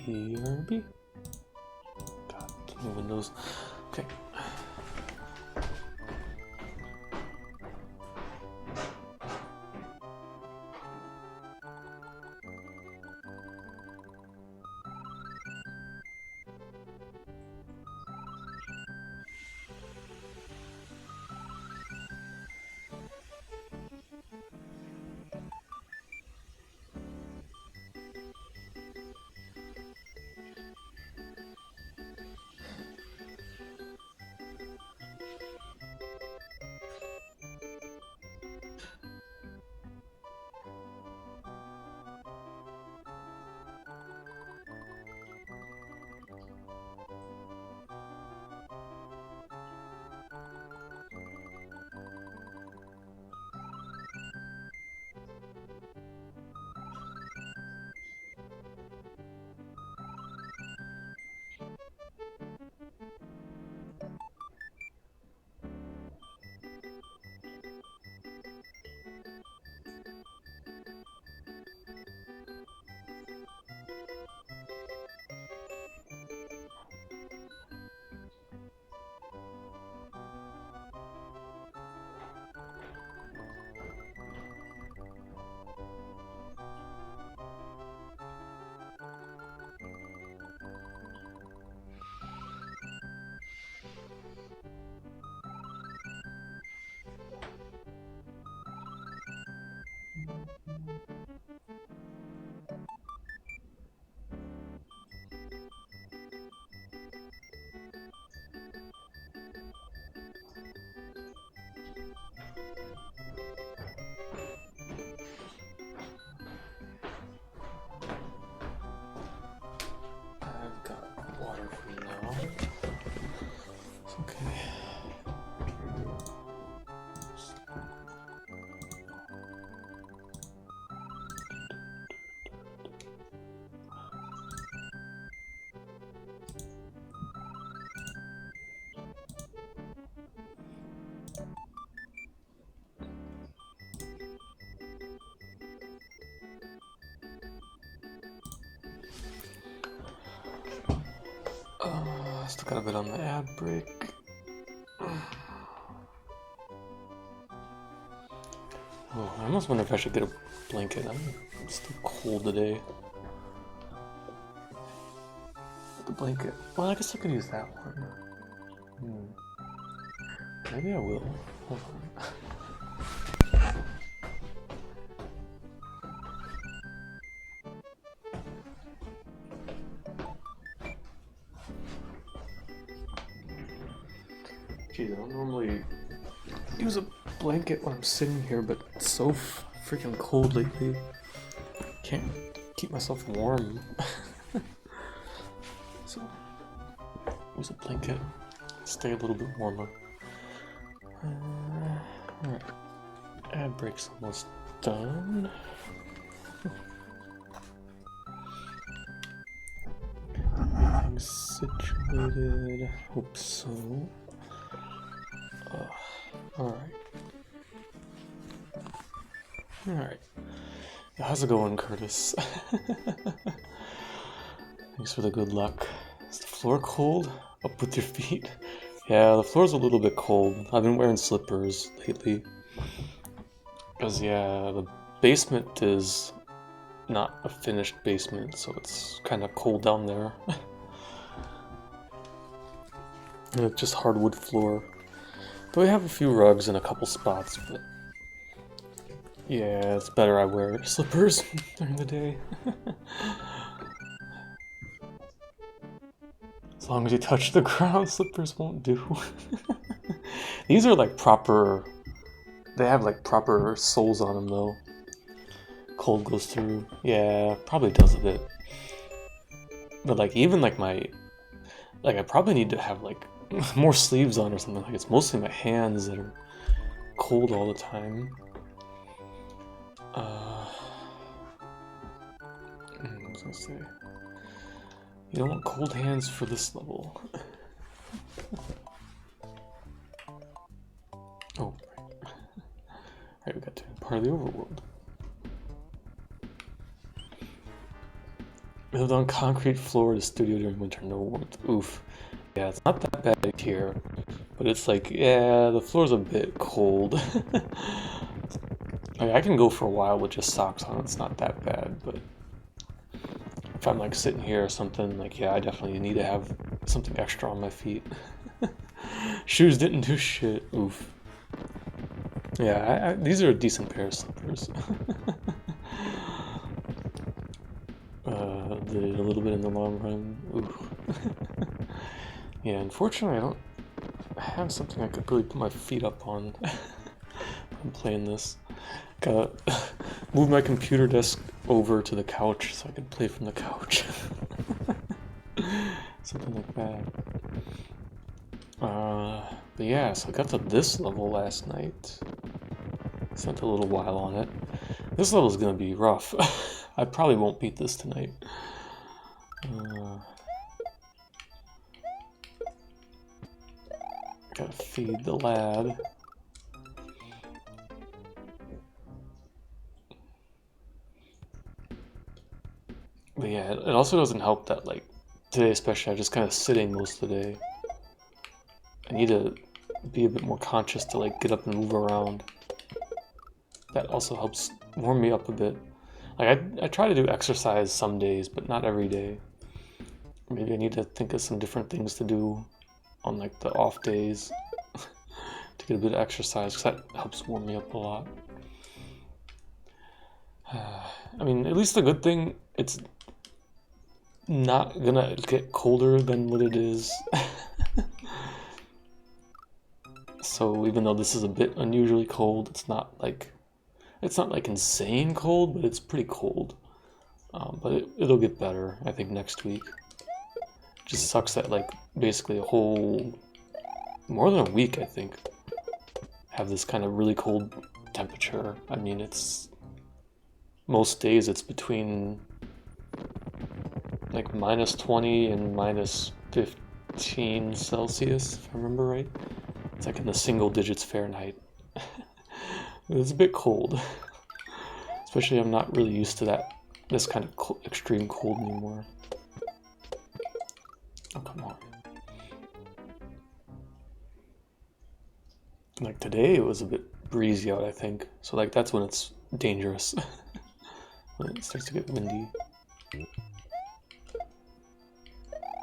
BRB. God, too many windows. Okay. I've got water for you now. It's okay. Still got a bit on the ad break. Oh, I almost wonder if I should get a blanket. I'm still cold today. The blanket. Well, I guess I could use that one. Maybe I will. Hold on. Jeez, I don't normally use a blanket when I'm sitting here, but it's so freaking cold lately. Can't keep myself warm. So, use a blanket, stay a little bit warmer. Alright, ad break's almost done. Everything's situated. Hope so. Alright. How's it going, Curtis? Thanks for the good luck. Is the floor cold? Up with your feet? Yeah, the floor's a little bit cold. I've been wearing slippers lately. Because, yeah, the basement is not a finished basement, so it's kind of cold down there. And it's just hardwood floor. But we have a few rugs in a couple spots, but yeah, it's better I wear slippers during the day. As long as you touch the ground, slippers won't do. These are like proper, they have like proper soles on them though. Cold goes through. Yeah, probably does a bit. But like even like I probably need to have like more sleeves on or something. Like it's mostly my hands that are cold all the time. I was gonna say, you don't want cold hands for this level. Oh, right, we got to part of the overworld. Lived on concrete floor of the studio during winter, no warmth. Oof. Yeah, it's not that bad here, but it's like, yeah, the floor's a bit cold. I can go for a while with just socks on, it's not that bad, but if I'm like sitting here or something, like, yeah, I definitely need to have something extra on my feet. Shoes didn't do shit. Oof. Yeah, these are a decent pair of slippers. Did a little bit in the long run. Ooh. Yeah, unfortunately, I don't have something I could really put my feet up on. I'm playing this. Gotta move my computer desk over to the couch so I can play from the couch. Something like that. But yeah, so I got to this level last night. Spent a little while on it. This level is gonna be rough. I probably won't beat this tonight. Gotta feed the lad. But yeah, it also doesn't help that, like, today especially, I'm just kind of sitting most of the day. I need to be a bit more conscious to, like, get up and move around. That also helps warm me up a bit. Like, I try to do exercise some days, but not every day. Maybe I need to think of some different things to do on, like, the off days to get a bit of exercise, because that helps warm me up a lot. I mean, at least the good thing, it's not gonna get colder than what it is. So even though this is a bit unusually cold, it's not like insane cold, but it's pretty cold. But it'll get better, I think, next week. Just sucks that, like, basically a whole, more than a week, I think, have this kind of really cold temperature. I mean, it's, most days it's between, like, -20 and -15 Celsius, if I remember right. It's like in the single digits Fahrenheit. It's a bit cold. Especially I'm not really used to this kind of extreme cold anymore. Oh, come on. Like today it was a bit breezy out, I think. So like that's when it's dangerous. When it starts to get windy.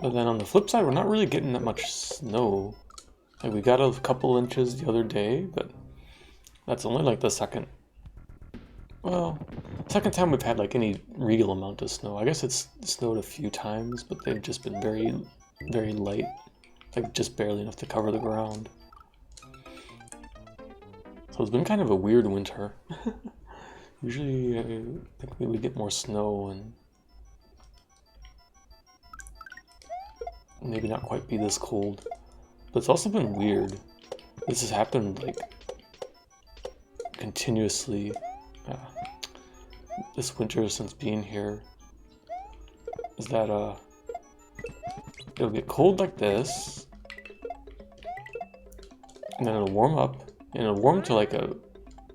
But then on the flip side, we're not really getting that much snow. Like we got a couple inches the other day, but that's only like the second time we've had like any real amount of snow. I guess it's snowed a few times, but they've just been very, very light. Like just barely enough to cover the ground. So it's been kind of a weird winter. Usually I think we would get more snow and maybe not quite be this cold. But it's also been weird. This has happened like continuously this winter since being here. Is that it'll get cold like this, and then it'll warm up, and it'll warm to like a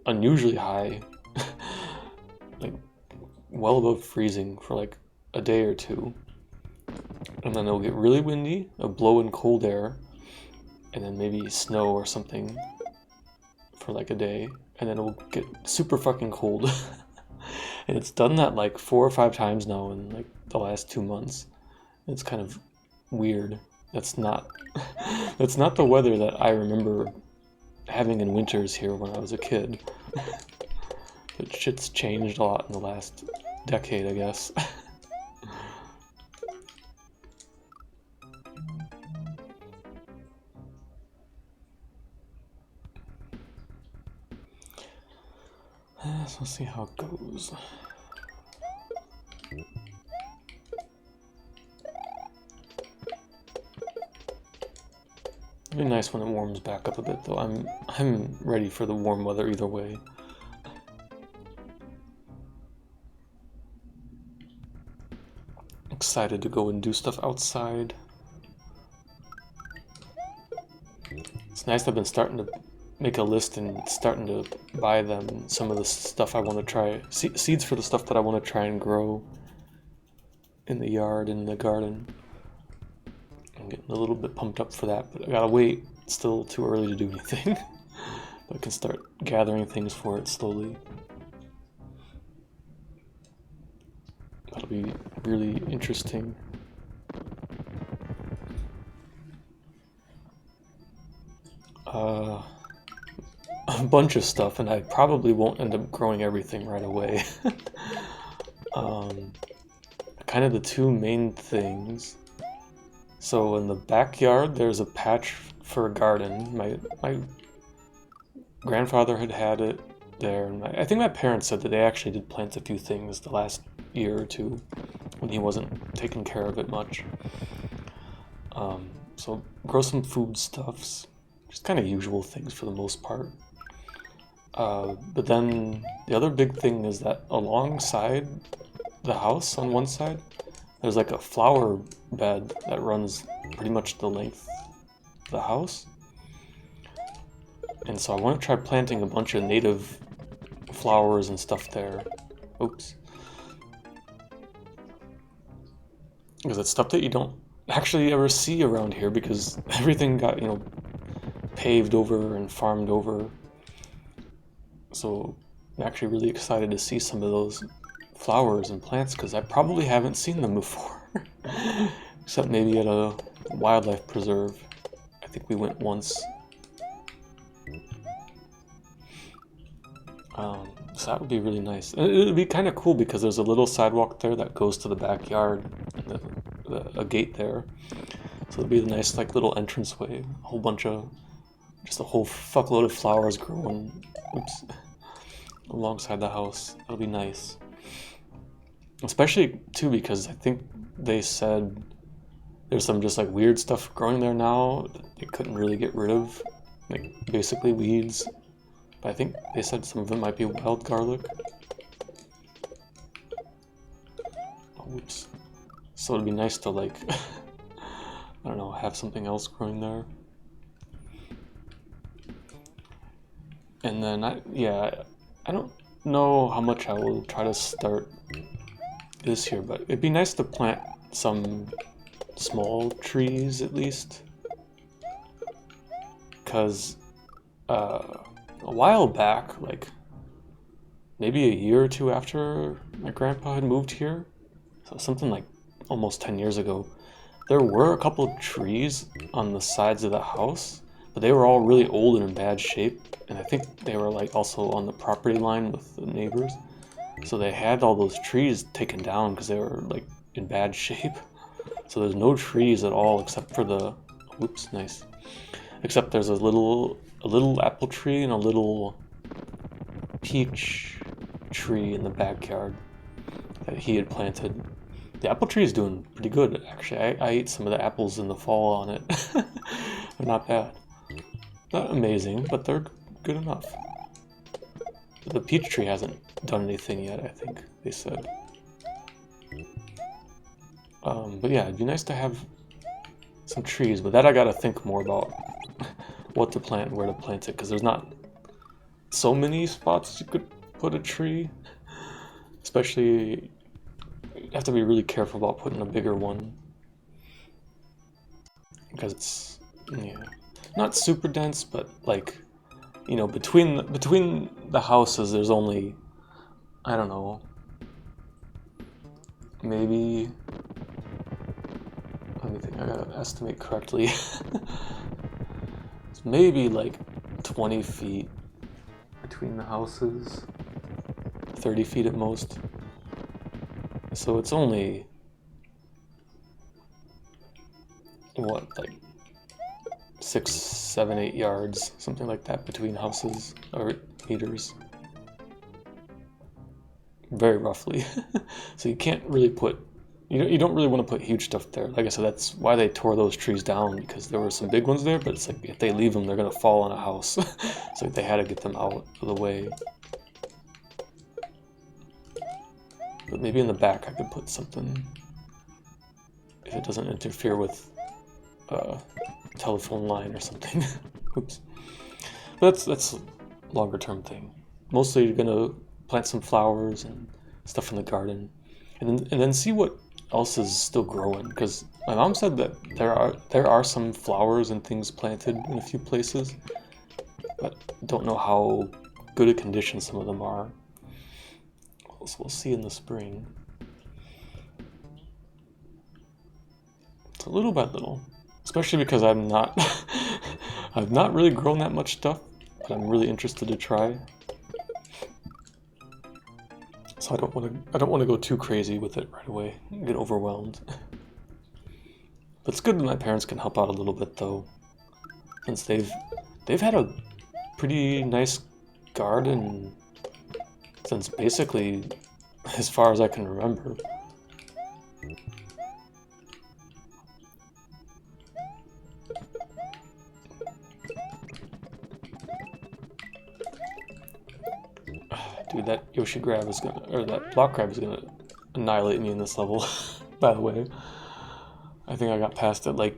unusually high, like well above freezing for like a day or two, and then it'll get really windy, it'll blow in cold air, and then maybe snow or something for like a day, and then it'll get super fucking cold. And it's done that like 4 or 5 times now in like the last 2 months. It's kind of weird. That's not the weather that I remember having in winters here when I was a kid. But shit's changed a lot in the last decade, I guess. So let's see how it goes. It'd be nice when it warms back up a bit, though. I'm ready for the warm weather either way. Excited to go and do stuff outside. It's nice I've been starting to make a list and starting to buy them some of the stuff I want to try, seeds for the stuff that I want to try and grow. in the yard, in the garden. I'm getting a little bit pumped up for that, but I gotta wait. It's still too early to do anything. But I can start gathering things for it slowly. That'll be really interesting. A bunch of stuff, and I probably won't end up growing everything right away. Kind of the two main things. So in the backyard, there's a patch for a garden. My grandfather had it there, and I think my parents said that they actually did plant a few things the last year or two when he wasn't taking care of it much. So grow some foodstuffs, just kind of usual things for the most part. But then the other big thing is that alongside the house on one side, there's like a flower bed that runs pretty much the length of the house. And so I want to try planting a bunch of native flowers and stuff there. Oops. Because it's stuff that you don't actually ever see around here because everything got, paved over and farmed over. So I'm actually really excited to see some of those flowers and plants because I probably haven't seen them before. Except maybe at a wildlife preserve. I think we went once. So that would be really nice. It would be kind of cool because there's a little sidewalk there that goes to the backyard, and a gate there. So it'd be a nice little entranceway. Just a whole fuckload of flowers growing. Oops. Alongside the house. That'll be nice. Especially too because I think they said there's some just weird stuff growing there now that they couldn't really get rid of. Basically weeds. But I think they said some of it might be wild garlic. Oh, oops. So it'd be nice to I don't know, have something else growing there. And then I don't know how much I will try to start this year, but it'd be nice to plant some small trees at least. Because a while back, maybe a year or two after my grandpa had moved here, so something almost 10 years ago, there were a couple of trees on the sides of the house, but they were all really old and in bad shape, and I think they were also on the property line with the neighbors, so they had all those trees taken down because they were in bad shape. So there's no trees at all except for whoops, nice. Except there's a little apple tree and a little peach tree in the backyard that he had planted. The apple tree is doing pretty good, actually. I ate some of the apples in the fall on it. They're not bad. Not amazing, but they're good enough. The peach tree hasn't done anything yet, I think they said. But yeah, it'd be nice to have some trees, but that I gotta think more about what to plant and where to plant it, because there's not so many spots you could put a tree. Especially, you have to be really careful about putting a bigger one, because it's not super dense, but between the houses there's only, I don't know, maybe, let me think, I gotta estimate correctly. It's maybe 20 feet between the houses, 30 feet at most. So it's only, what, 6, 7, 8 yards, something like that between houses, or meters. Very roughly. So you can't really you don't really want to put huge stuff there. Like I said, that's why they tore those trees down, because there were some big ones there, but it's if they leave them, they're going to fall on a house. So they had to get them out of the way. But maybe in the back I could put something, if it doesn't interfere with a telephone line or something. Oops. But that's a longer term thing. Mostly you're going to plant some flowers and stuff in the garden, and then see what else is still growing. Because my mom said that there are some flowers and things planted in a few places, but don't know how good a condition some of them are. So we'll see in the spring. It's a little by little, especially because I'm not I've not really grown that much stuff, but I'm really interested to try. So I don't want to go too crazy with it right away and get overwhelmed. But it's good that my parents can help out a little bit though, since they've had a pretty nice garden since basically as far as I can remember. Dude, that Yoshi grab is gonna, or that block grab is gonna annihilate me in this level, by the way. I think I got past it like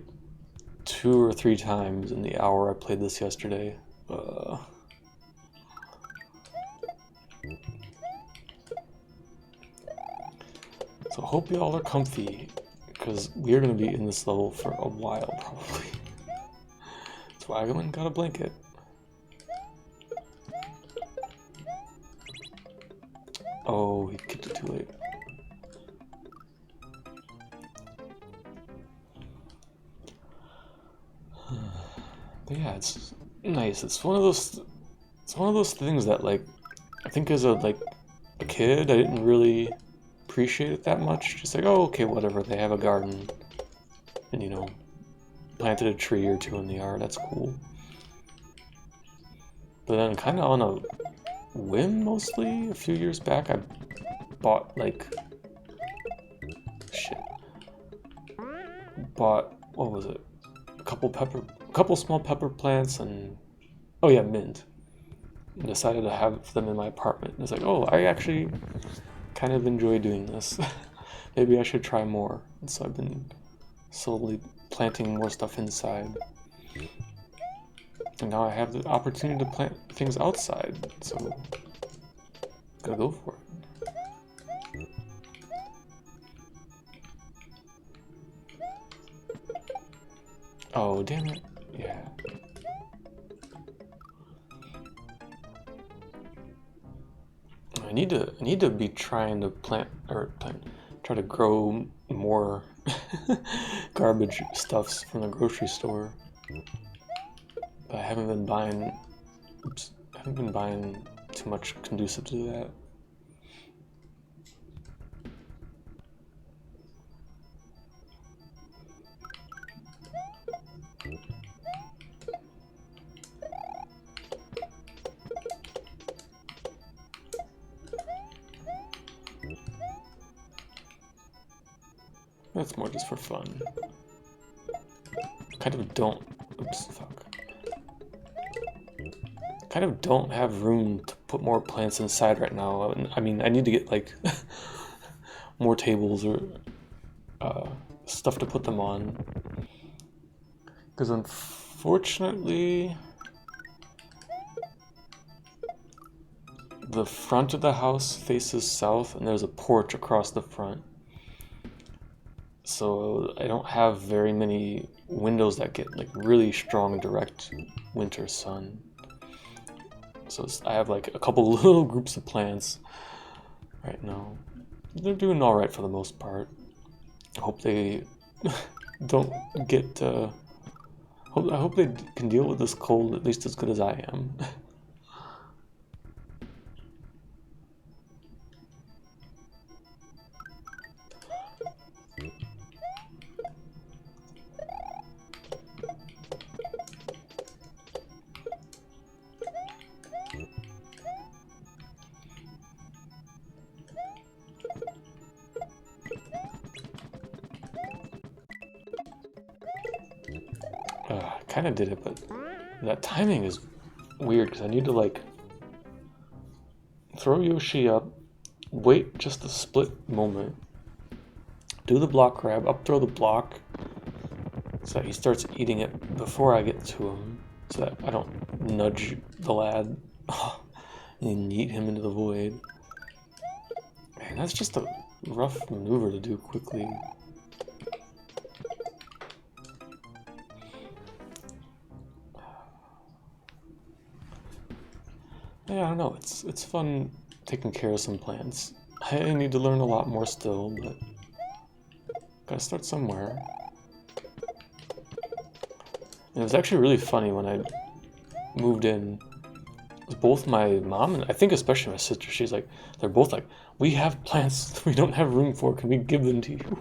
2 or 3 times in the hour I played this yesterday. So hope y'all are comfy, because we're gonna be in this level for a while, probably. That's why I went and got a blanket. Oh, he kicked it too late. But yeah, it's nice. It's one of those things that, like, I think as a kid I didn't really appreciate it that much. Just like, oh, okay, whatever, they have a garden and, you know, planted a tree or 2 in the yard, that's cool. But then kind of on a whim, mostly, a few years back, I bought, like, what was it? A couple small pepper plants and, oh yeah, mint. And decided to have them in my apartment. And it's like, oh, I actually kind of enjoy doing this. Maybe I should try more. And so I've been slowly planting more stuff inside. And now I have the opportunity to plant things outside, so gotta go for it. Oh, damn it. Yeah. I need to be trying to try to grow more garbage stuffs from the grocery store. But I haven't been buying too much conducive to that. That's more just for fun. Kind of don't have room to put more plants inside right now. I mean, I need to get like more tables or stuff to put them on. Because unfortunately, the front of the house faces south and there's a porch across the front. So I don't have very many windows that get like really strong direct winter sun. So I have like a couple little groups of plants right now. They're doing all right for the most part. I hope they don't get. I hope they can deal with this cold at least as good as I am. I kind of did it, but that timing is weird because I need to like throw Yoshi up, wait just a split moment, do the block grab, up throw the block so that he starts eating it before I get to him, so that I don't nudge the lad and yeet him into the void. Man, that's just a rough maneuver to do quickly. Yeah, I don't know. It's fun taking care of some plants. I need to learn a lot more still, but gotta start somewhere. And it was actually really funny when I moved in. Both my mom and I think especially my sister, she's like, they're both like, we have plants we don't have room for. Can we give them to you?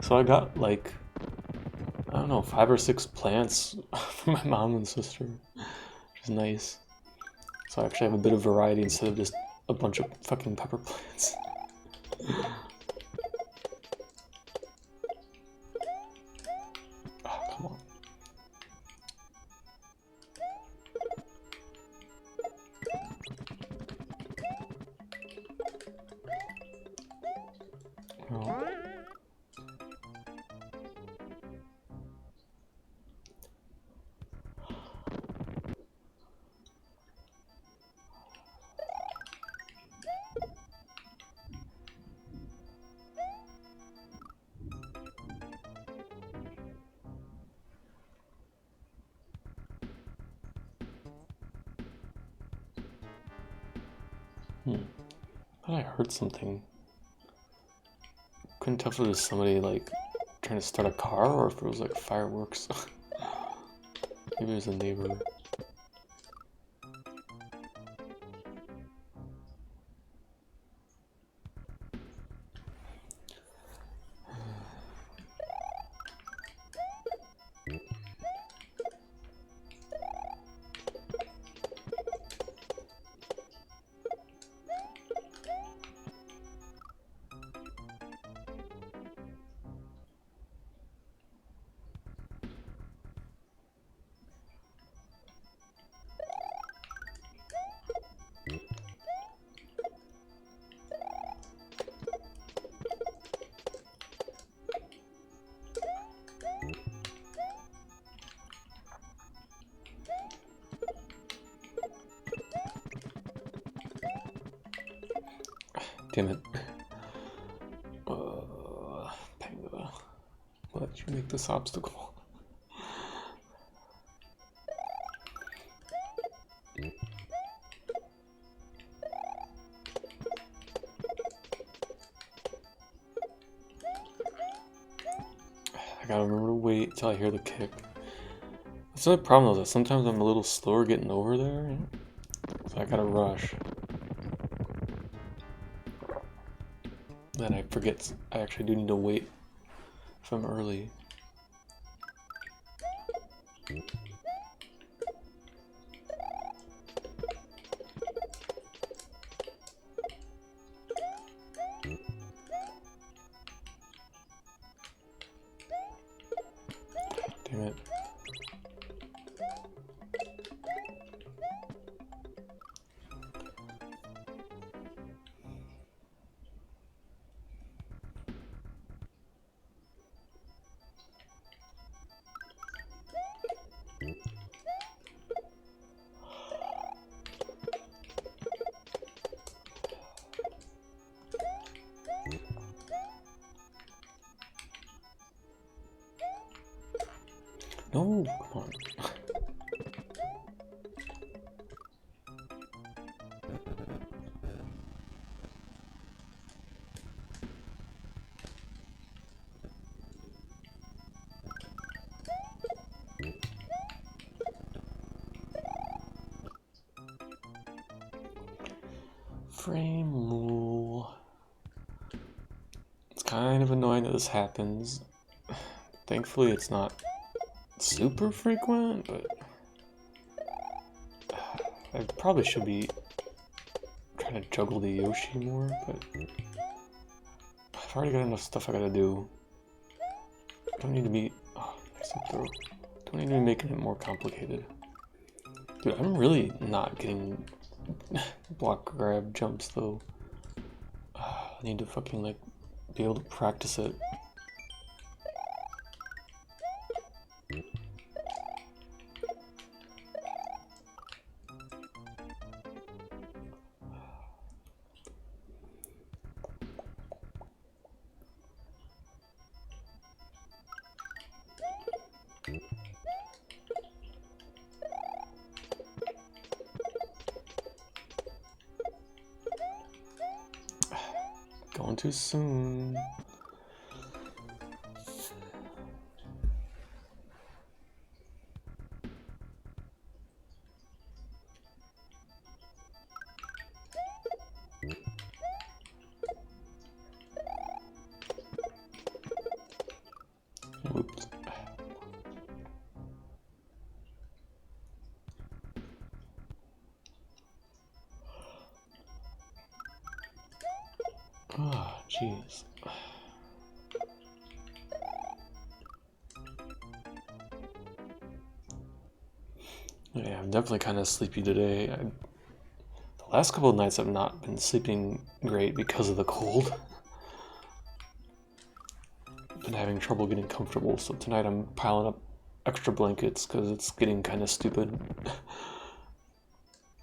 So I got like, I don't know, 5 or 6 plants from my mom and sister, which is nice. So I actually have a bit of variety instead of just a bunch of fucking pepper plants. Oh, come on. Oh. I thought I heard something. Couldn't tell if it was somebody like trying to start a car or if it was like fireworks. Maybe it was a neighbor. Damn it. Panga. Why did you make this obstacle? I gotta remember to wait till I hear the kick. That's the only problem though, that sometimes I'm a little slower getting over there, so I gotta rush. Then I forget I actually do need to wait if I'm early. Damn it. No, come on. Frame rule. It's kind of annoying that this happens. Thankfully it's not super frequent, but I probably should be trying to juggle the Yoshi more, but I've already got enough stuff I gotta do. Don't need to be... Oh, nice up throw. Don't need to be making it more complicated. Dude, I'm really not getting block grab jumps though. I need to fucking like be able to practice it. Going too soon. Oops. Oh, jeez. Yeah, I'm definitely kind of sleepy today. The last couple of nights I've not been sleeping great because of the cold. Been having trouble getting comfortable, so tonight I'm piling up extra blankets because it's getting kind of stupid.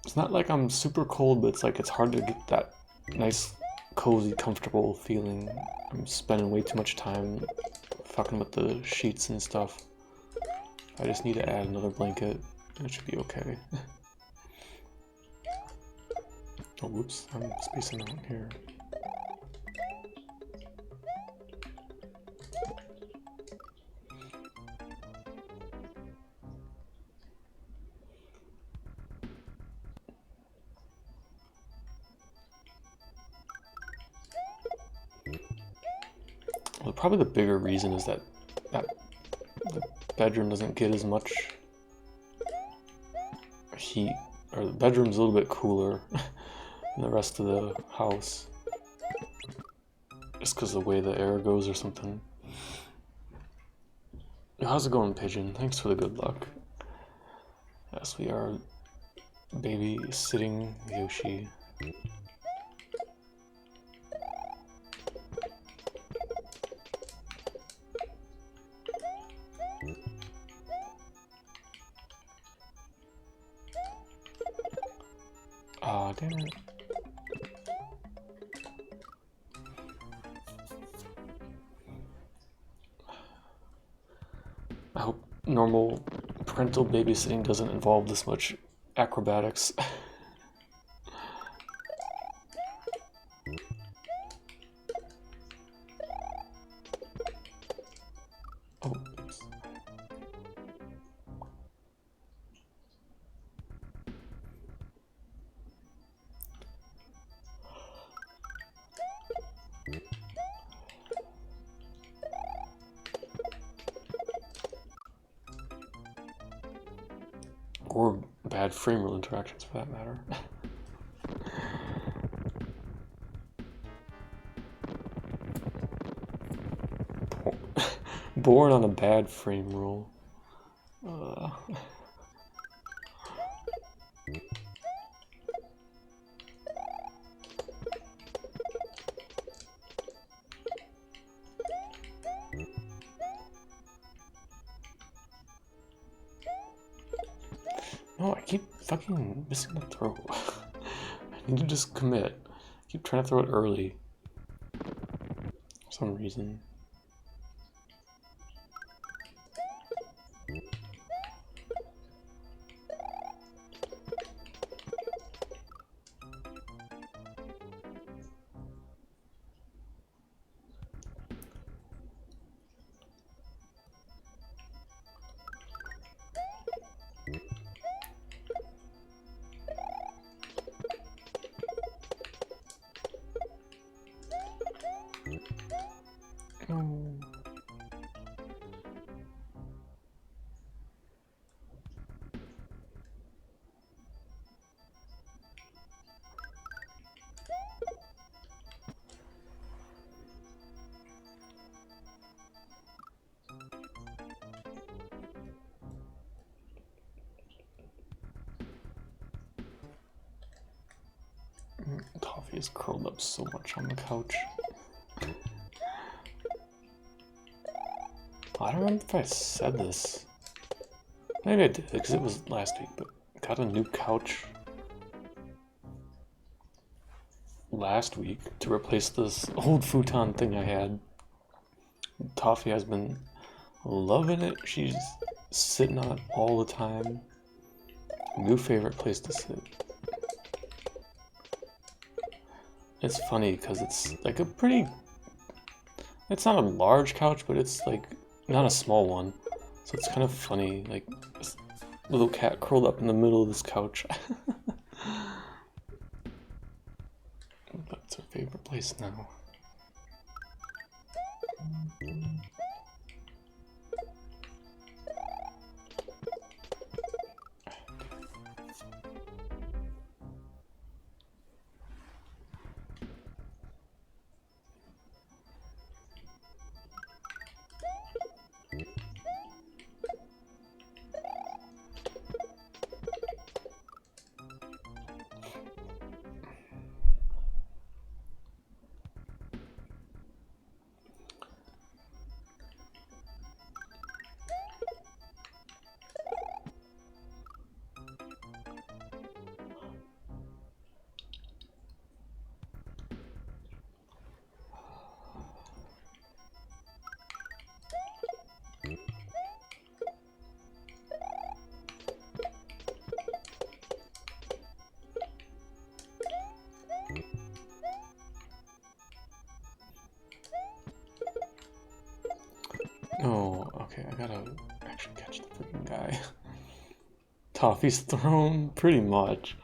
It's not like I'm super cold, but it's like it's hard to get that nice, cozy, comfortable feeling. I'm spending way too much time fucking with the sheets and stuff. I just need to add another blanket, and it should be okay. Oh, whoops, I'm spacing out here. Well, probably the bigger reason is that the bedroom doesn't get as much heat, or the bedroom's a little bit cooler than the rest of the house. Just because of the way the air goes or something. How's it going, Pigeon? Thanks for the good luck. Yes, we are babysitting Yoshi. Aw, damn it. I hope normal parental babysitting doesn't involve this much acrobatics. Oh, oops. Or bad frame rule interactions for that matter. Born on a bad frame rule. No, I keep fucking missing the throw. I need to just commit. I keep trying to throw it early. For some reason. No. Toffee is curled up so much on the couch. I don't remember if I said this. Maybe I did, because it was last week, but got a new couch last week to replace this old futon thing I had. Toffee has been loving it. She's sitting on it all the time. New favorite place to sit. it's funny because it's like a pretty, it's not a large couch, but it's like not a small one. So it's kind of funny, like this little cat curled up in the middle of this couch. That's her favorite place now. Oh, okay, I gotta actually catch the freaking guy. Toffee's thrown, pretty much.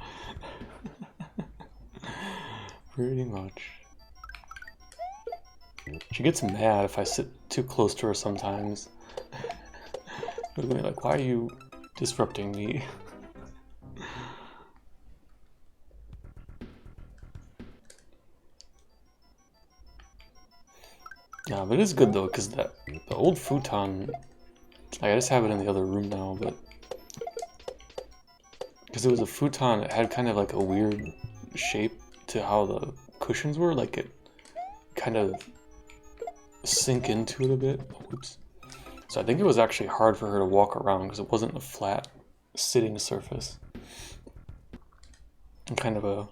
Pretty much. She gets mad if I sit too close to her sometimes. She'll be like, why are you disrupting me? Yeah, but it's good though, because the old futon, I just have it in the other room now, but because it was a futon, it had kind of like a weird shape to how the cushions were, like it kind of sink into it a bit. Oops. So I think it was actually hard for her to walk around because it wasn't a flat sitting surface. And kind of a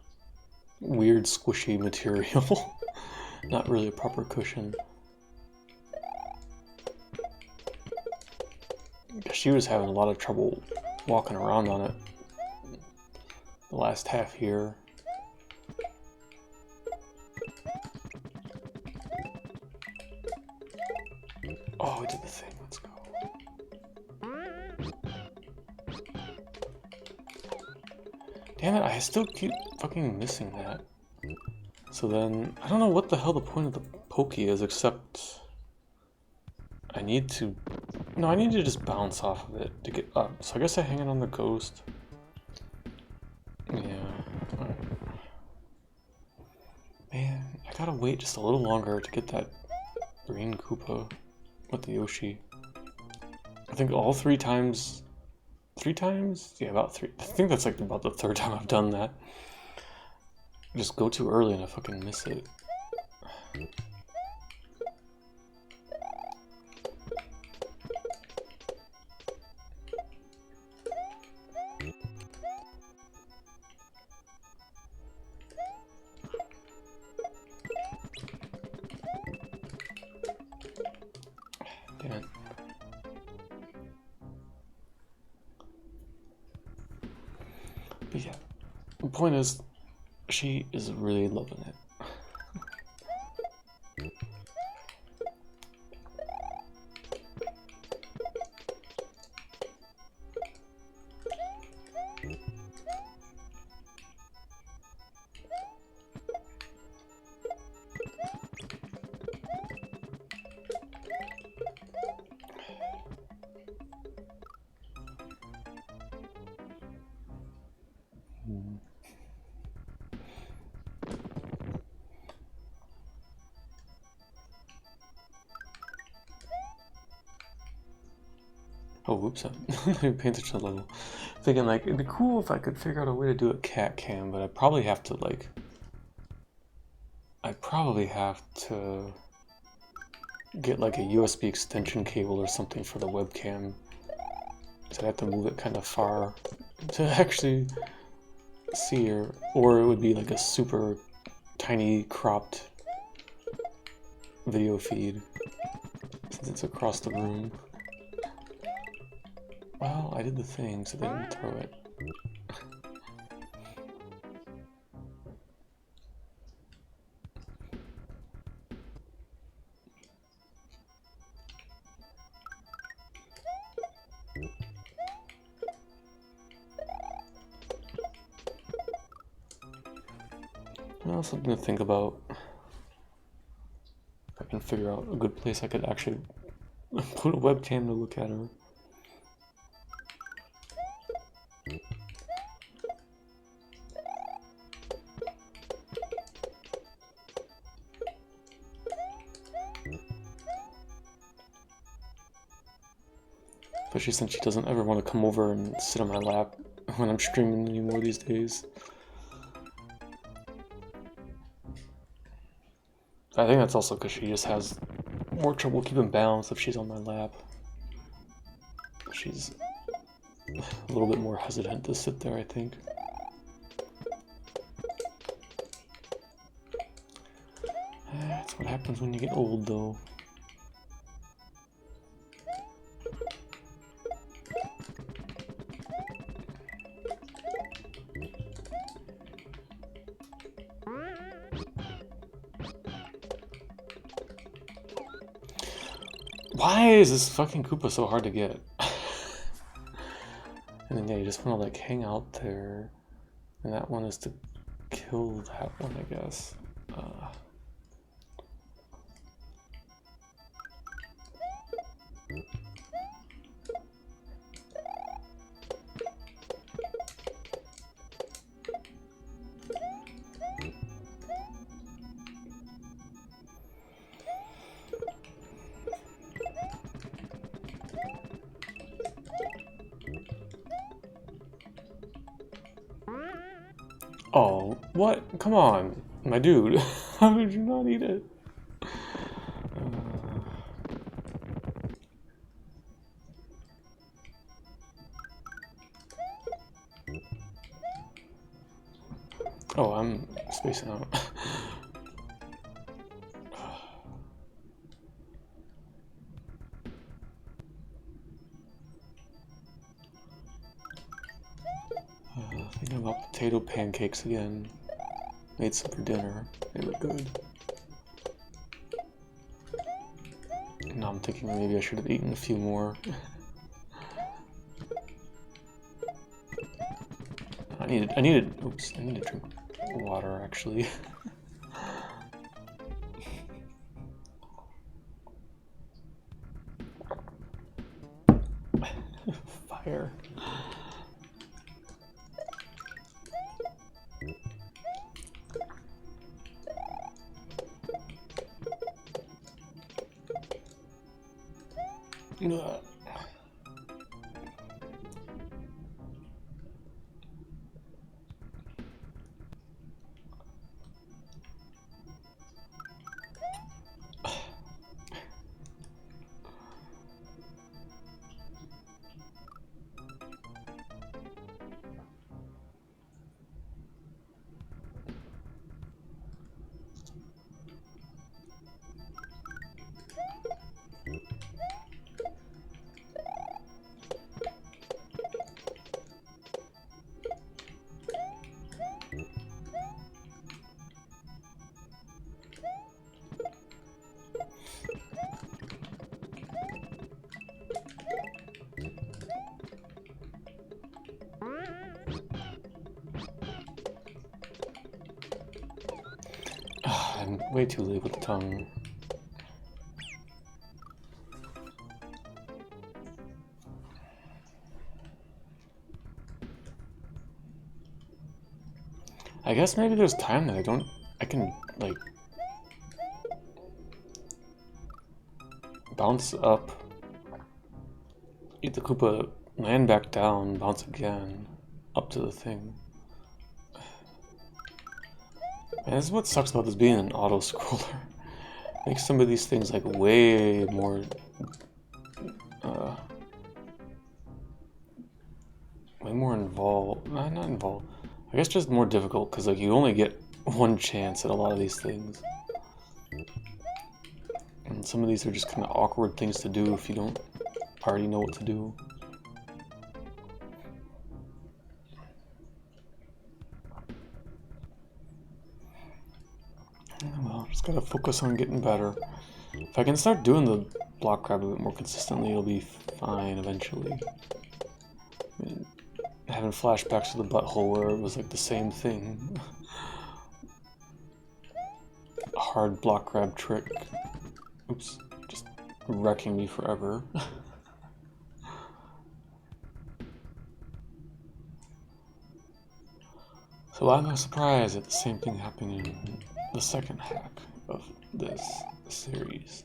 weird squishy material. Not really a proper cushion. She was having a lot of trouble walking around on it the last half year. Oh, we did the thing. Let's go. Damn it, I still keep fucking missing that. So then, I don't know what the hell the point of the pokey is, except I need to... No, I need to just bounce off of it to get up. So I guess I hang it on the ghost. Yeah. Alright. Man, I gotta wait just a little longer to get that green Koopa with the Yoshi. I think all 3 times... 3 times? Yeah, about 3. I think that's like about the 3rd time I've done that. I just go too early and I fucking miss it. Damn it. But yeah, the point is, she is really loving it. Oh, whoops, I'm not even paying attention to the level. Thinking, like, it'd be cool if I could figure out a way to do a cat cam, but I'd probably have to, like... I'd probably have to get, like, a USB extension cable or something for the webcam. So I'd have to move it kind of far to actually see her. Or it would be, like, a super tiny cropped video feed, since it's across the room. Well, I did the thing, so they didn't throw it. Well, something to think about. If I can figure out a good place I could actually put a webcam to look at her. Especially since she doesn't ever want to come over and sit on my lap when I'm streaming anymore these days. I think that's also because she just has more trouble keeping balance if she's on my lap. She's a little bit more hesitant to sit there, I think. That's what happens when you get old, though. Why is this fucking Koopa so hard to get? And then yeah, you just want to like hang out there. And that one is to kill that one, I guess. Oh, what? Come on, my dude. How did you not eat it? Oh, I'm spacing out. Thinking about potato pancakes again. Made some for dinner. They look good. Now I'm thinking maybe I should have eaten a few more. I need to drink water actually. Fire. I'm way too late with the tongue. I guess maybe there's time that I can like bounce up, eat the Koopa, land back down, bounce again, up to the thing. And this is what sucks about this being an auto-scroller. Makes some of these things like way more involved. Not involved. I guess just more difficult because like you only get one chance at a lot of these things. And some of these are just kind of awkward things to do if you don't already know what to do. Well, just gotta focus on getting better. If I can start doing the block grab a bit more consistently, it'll be fine eventually. I mean, having flashbacks to the butthole where it was like the same thing. hard block grab trick. Oops, just wrecking me forever. So I'm not surprised at the same thing happening in the second hack of this series.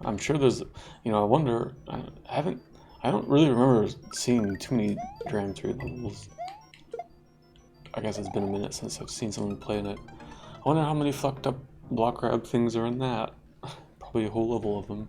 I'm sure there's, you know, I wonder, I don't really remember seeing too many Dram 3 levels. I guess it's been a minute since I've seen someone playing it. I wonder how many fucked up block grab things are in that. Probably a whole level of them.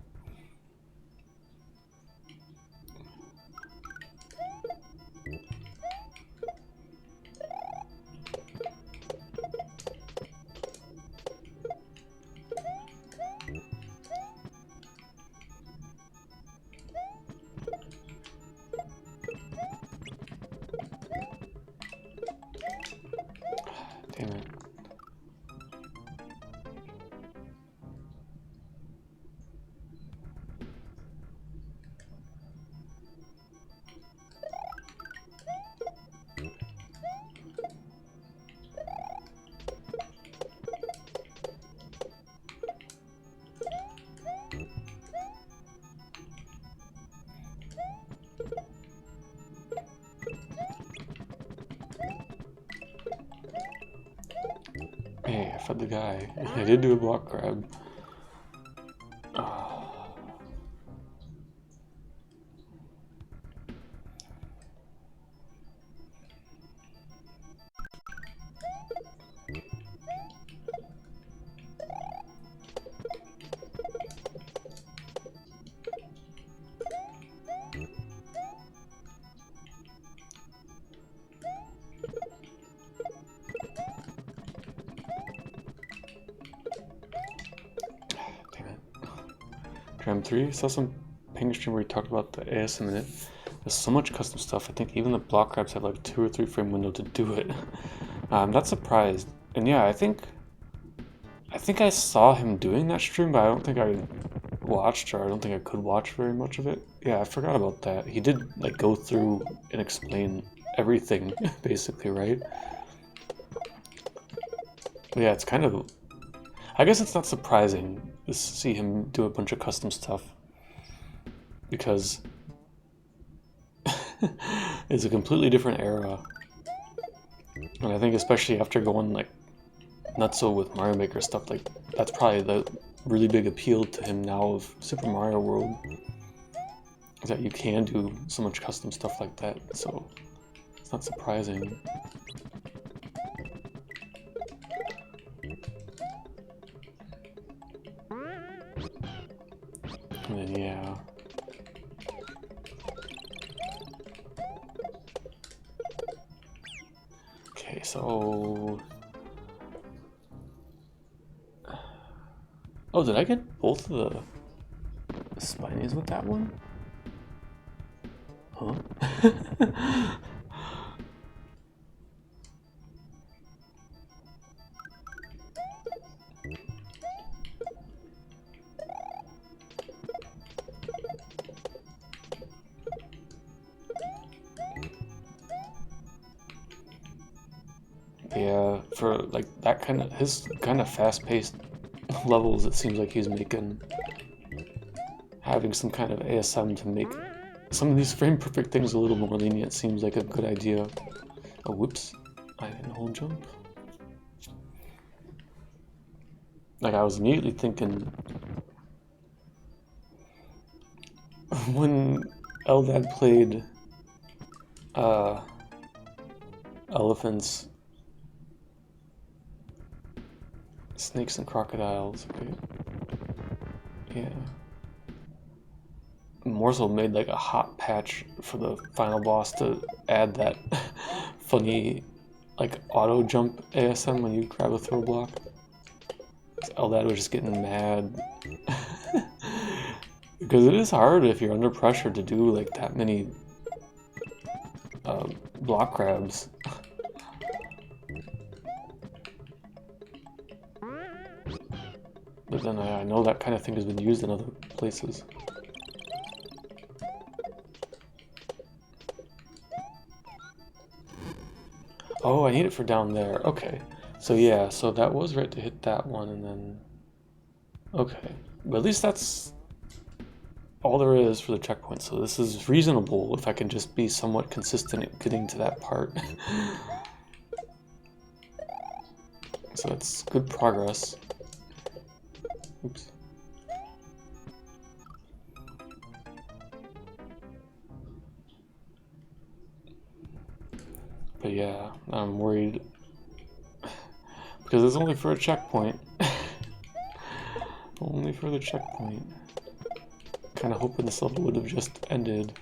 Damn it. Hey, I fed the guy. I did do a block grab. Dram 3, saw some ping stream where he talked about the ASM in it. There's so much custom stuff. I think even the block grabs have like 2 or 3 frame window to do it. I'm not surprised. And yeah, I think I saw him doing that stream, but I don't think I watched, or I don't think I could watch very much of it. Yeah, I forgot about that. He did like go through and explain everything, basically, right? But yeah, it's kind of, I guess it's not surprising to see him do a bunch of custom stuff, because it's a completely different era. And I think especially after going like nutso with Mario Maker stuff, like that's probably the really big appeal to him now of Super Mario World, is that you can do so much custom stuff like that, so it's not surprising. And then yeah. Okay, so oh, did I get both of the spinies with that one? Huh? Yeah, for like that kind of, his kind of fast-paced levels, it seems like he's making, having some kind of ASM to make some of these frame perfect things a little more lenient seems like a good idea. Oh, whoops, I didn't hold jump. Like I was immediately thinking when Eldad played elephants, snakes and crocodiles, okay. Yeah. Morsel made like a hot patch for the final boss to add that funny like auto jump ASM when you grab a throw block. Eldad was just getting mad. Because it is hard if you're under pressure to do like that many block grabs. But then I know that kind of thing has been used in other places. Oh, I need it for down there. Okay. So yeah, so that was right to hit that one and then... Okay. But at least that's all there is for the checkpoint. So this is reasonable if I can just be somewhat consistent at getting to that part. So it's good progress. Oops. But yeah, I'm worried because it's only for a checkpoint. Only for the checkpoint. Kind of hoping this level would have just ended.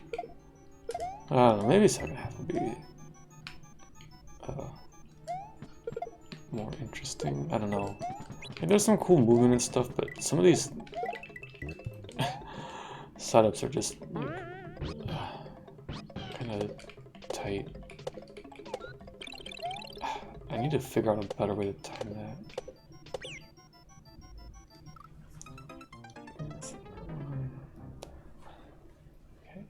I don't know, maybe second half would be more interesting. I don't know. Like, there's some cool movement and stuff, but some of these setups are just like kind of tight. I need to figure out a better way to time that. Okay.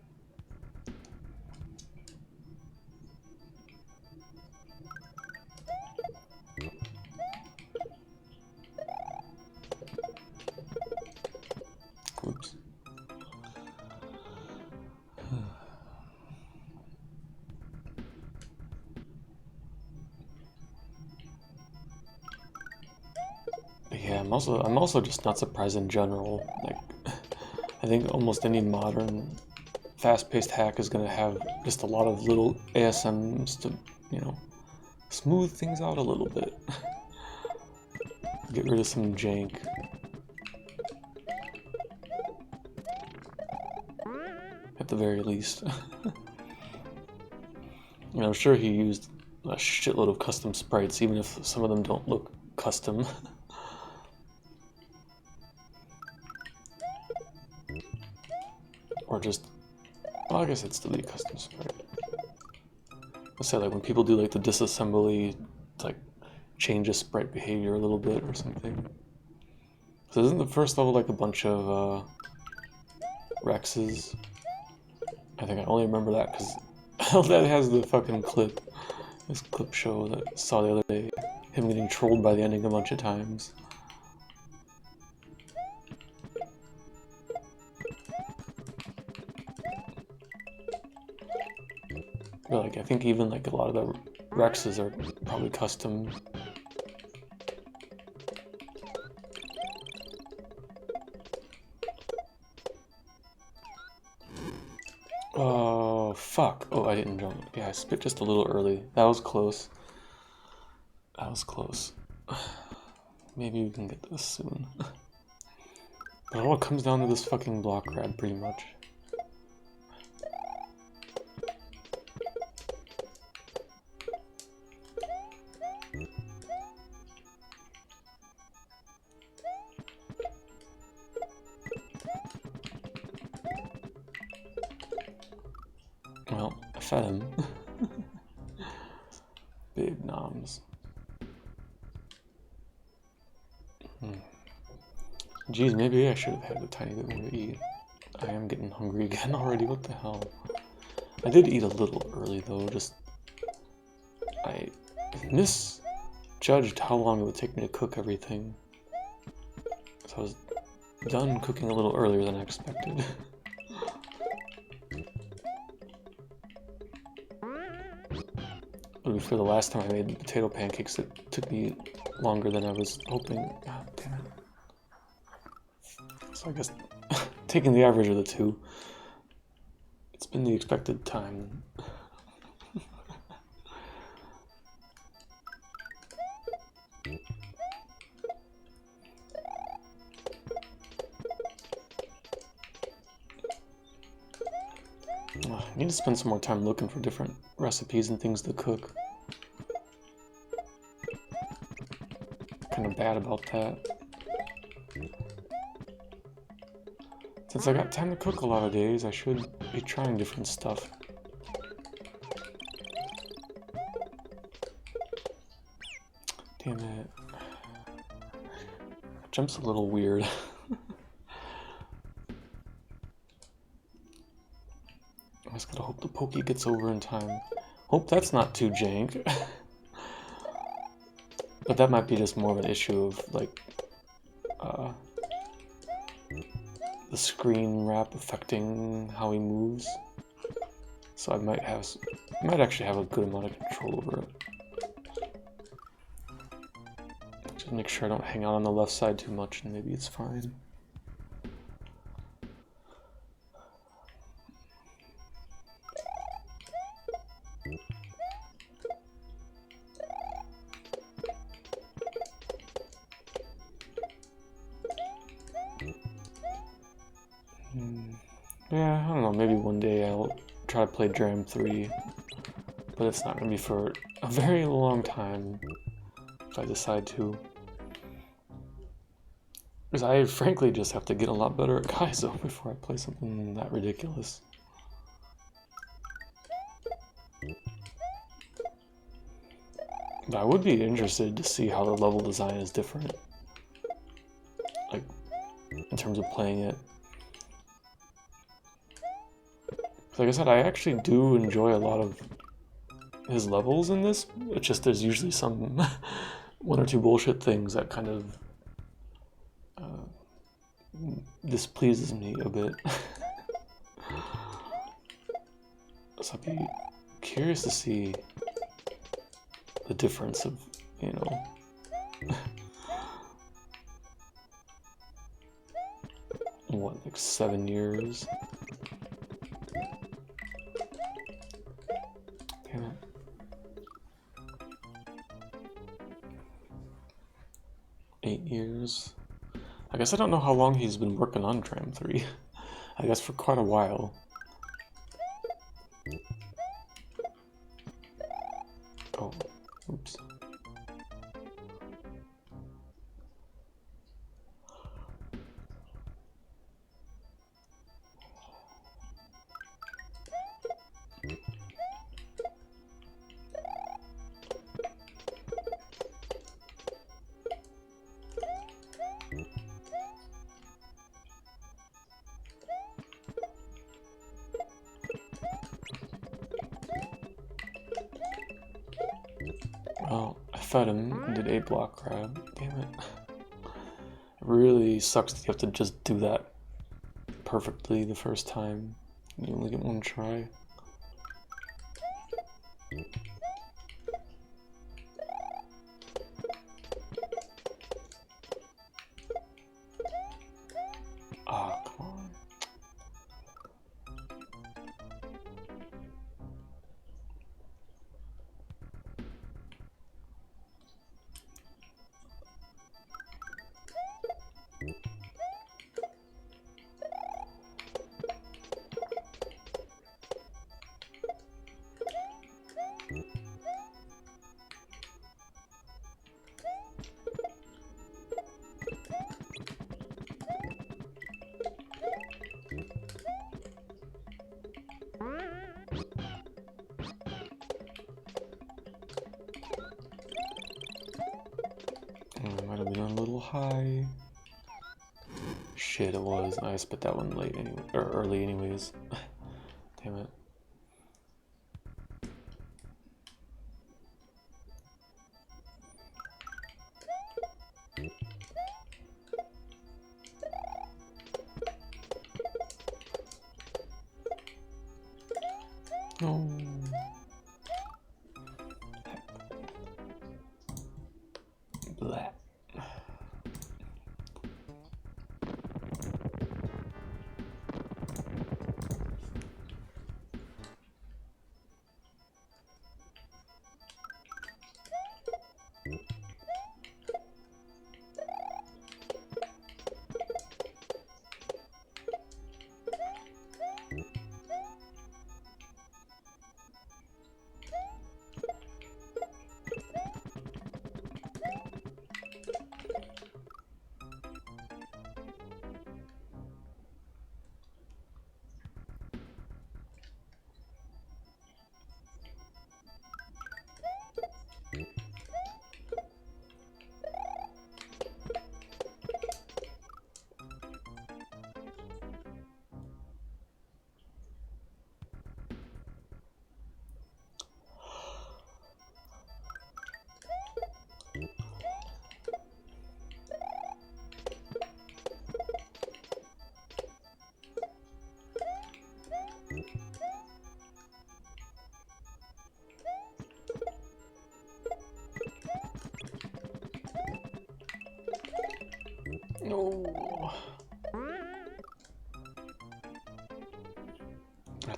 Oops. Yeah, I'm also just not surprised in general. Like, I think almost any modern fast-paced hack is gonna have just a lot of little ASMs to, you know, smooth things out a little bit. Get rid of some jank. At the very least. You know, I'm sure he used a shitload of custom sprites, even if some of them don't look custom. Or just, well, I guess it'd still be a custom sprite. Let's say, like, when people do, like, the disassembly, like, change a sprite behavior a little bit or something. So isn't the first level, like, a bunch of, Rexes? I think I only remember that because that has the fucking clip. This clip show that I saw the other day. Him getting trolled by the ending a bunch of times. But, like, I think even, like, a lot of the Rexes are probably custom. Oh, fuck. Oh, I didn't jump. Yeah, I spit just a little early. That was close. That was close. Maybe we can get this soon. But it all comes down to this fucking block grab, pretty much. Well, I fed him. Big noms. Geez, maybe I should have had a tiny bit more to eat. I am getting hungry again already, what the hell? I did eat a little early though, just... I misjudged how long it would take me to cook everything. So I was done cooking a little earlier than I expected. But for the last time I made potato pancakes, it took me longer than I was hoping. God damn it. So I guess taking the average of the two, it's been the expected time. I need to spend some more time looking for different recipes and things to cook. Kind of bad about that. Since I got time to cook a lot of days, I should be trying different stuff. Damn it. That jump's a little weird. I just gotta hope the pokey gets over in time. Hope that's not too jank. But that might be just more of an issue of like the screen wrap affecting how he moves. So I might actually have a good amount of control over it. Just make sure I don't hang out on the left side too much, and maybe it's fine. Yeah, I don't know, maybe one day I'll try to play Dram 3, but it's not going to be for a very long time if I decide to. Because I frankly just have to get a lot better at Kaizo before I play something that ridiculous. But I would be interested to see how the level design is different, like, in terms of playing it. Like I said, I actually do enjoy a lot of his levels in this. It's just there's usually some one or two bullshit things that kind of displeases me a bit. So I'd be curious to see the difference of, you know, what, like 7 years? Damn it. Eight years. I guess I don't know how long he's been working on Dram 3. I guess for quite a while. Oh, oops. Well, I fed him and did a block grab. Damn it. It really sucks that you have to just do that perfectly the first time. You only get one try. Ah, come on. I might have been a little high. Shit, it was. I spit that one late anyway, or early anyways. Damn it. No. Blah.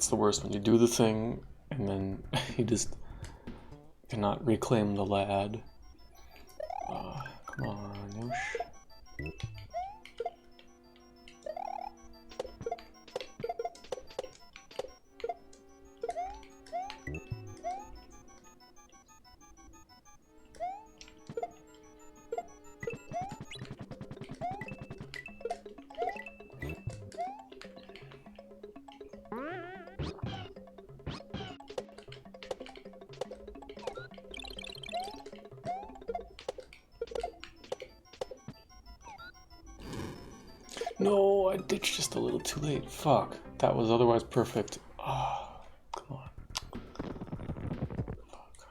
That's the worst, when you do the thing and then you just cannot reclaim the lad. Come on, Yosh. No, I ditched just a little too late. Fuck. That was otherwise perfect. Ah, oh, come on. Fuck.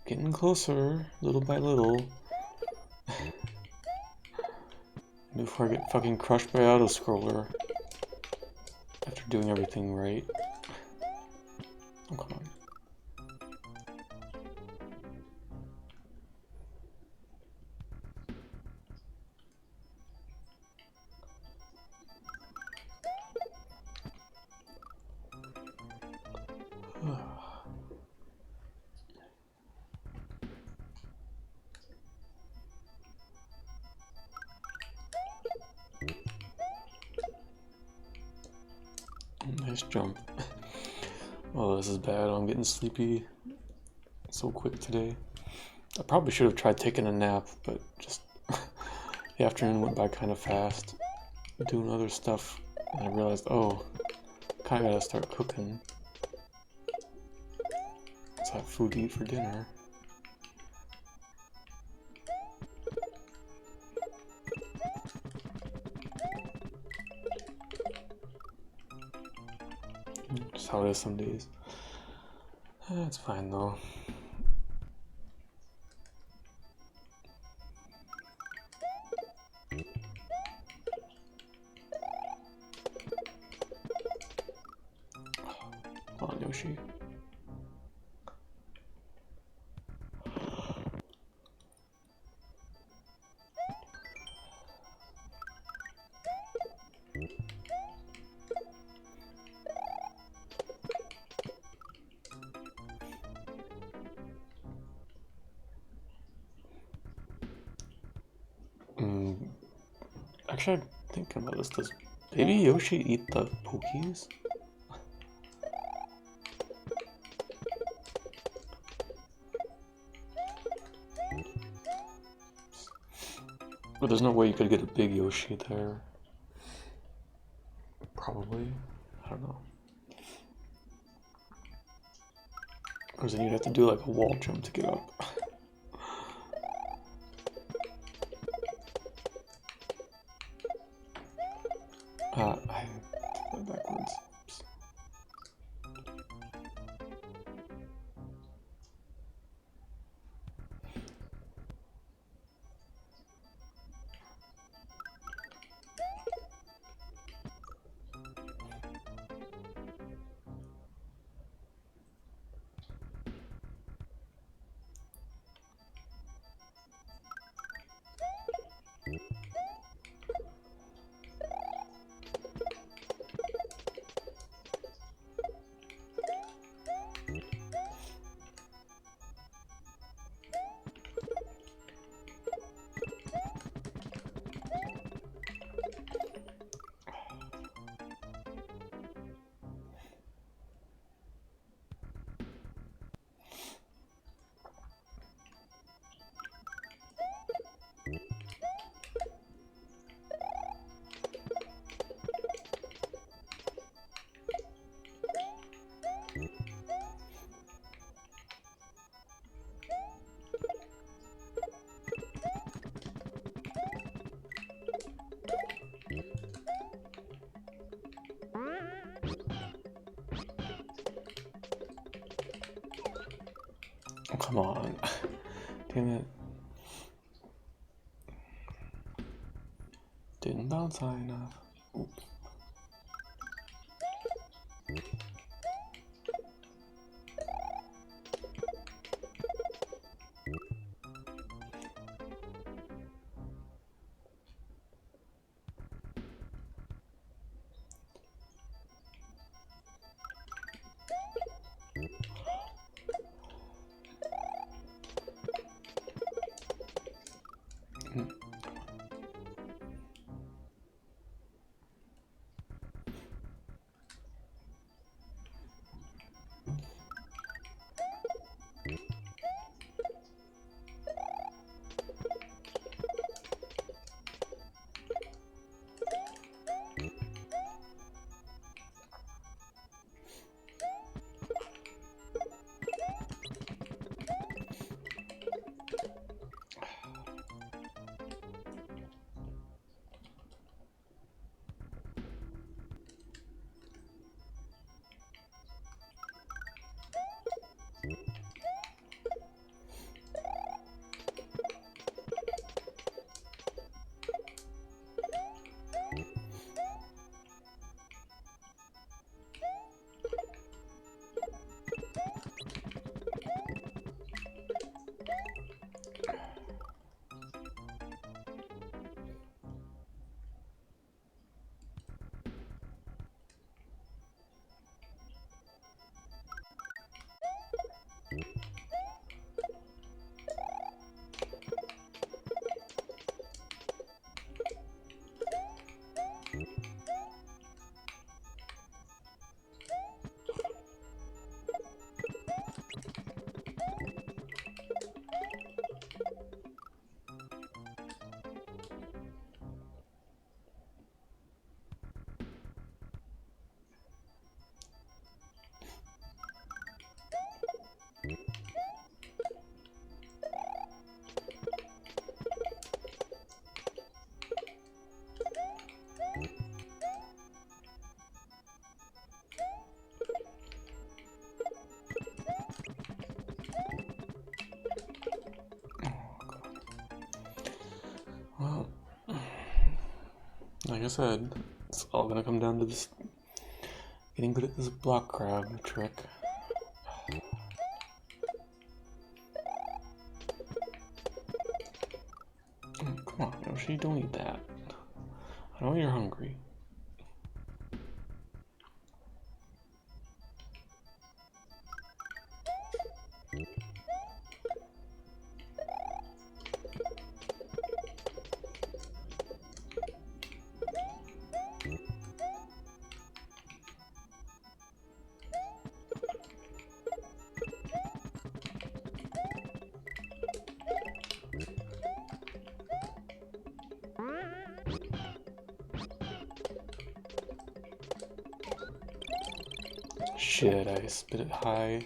Getting closer, little by little. Before I get fucking crushed by auto-scroller. After doing everything right. Oh, come on. Nice jump. Oh, this is bad. I'm getting sleepy so quick today. I probably should have tried taking a nap, but just the afternoon went by kind of fast. Doing other stuff, and I realized, oh, kind of gotta start cooking. Let's have food to eat for dinner. Just how it is some days. It's fine though. Come on, Yoshi. Actually, I'm thinking about this. Does Baby Yoshi eat the Pokies? But there's no way you could get a big Yoshi there. Probably. I don't know. Or then you'd have to do like a wall jump to get up. I did that backwards. Oops. Oh, come on. Damn it. Didn't bounce high enough. Oops. Well, like I said, it's all gonna come down to this getting good at this block grab trick. Oh, come on, Yoshi, don't eat that. I know you're hungry. Shit, I spit it high.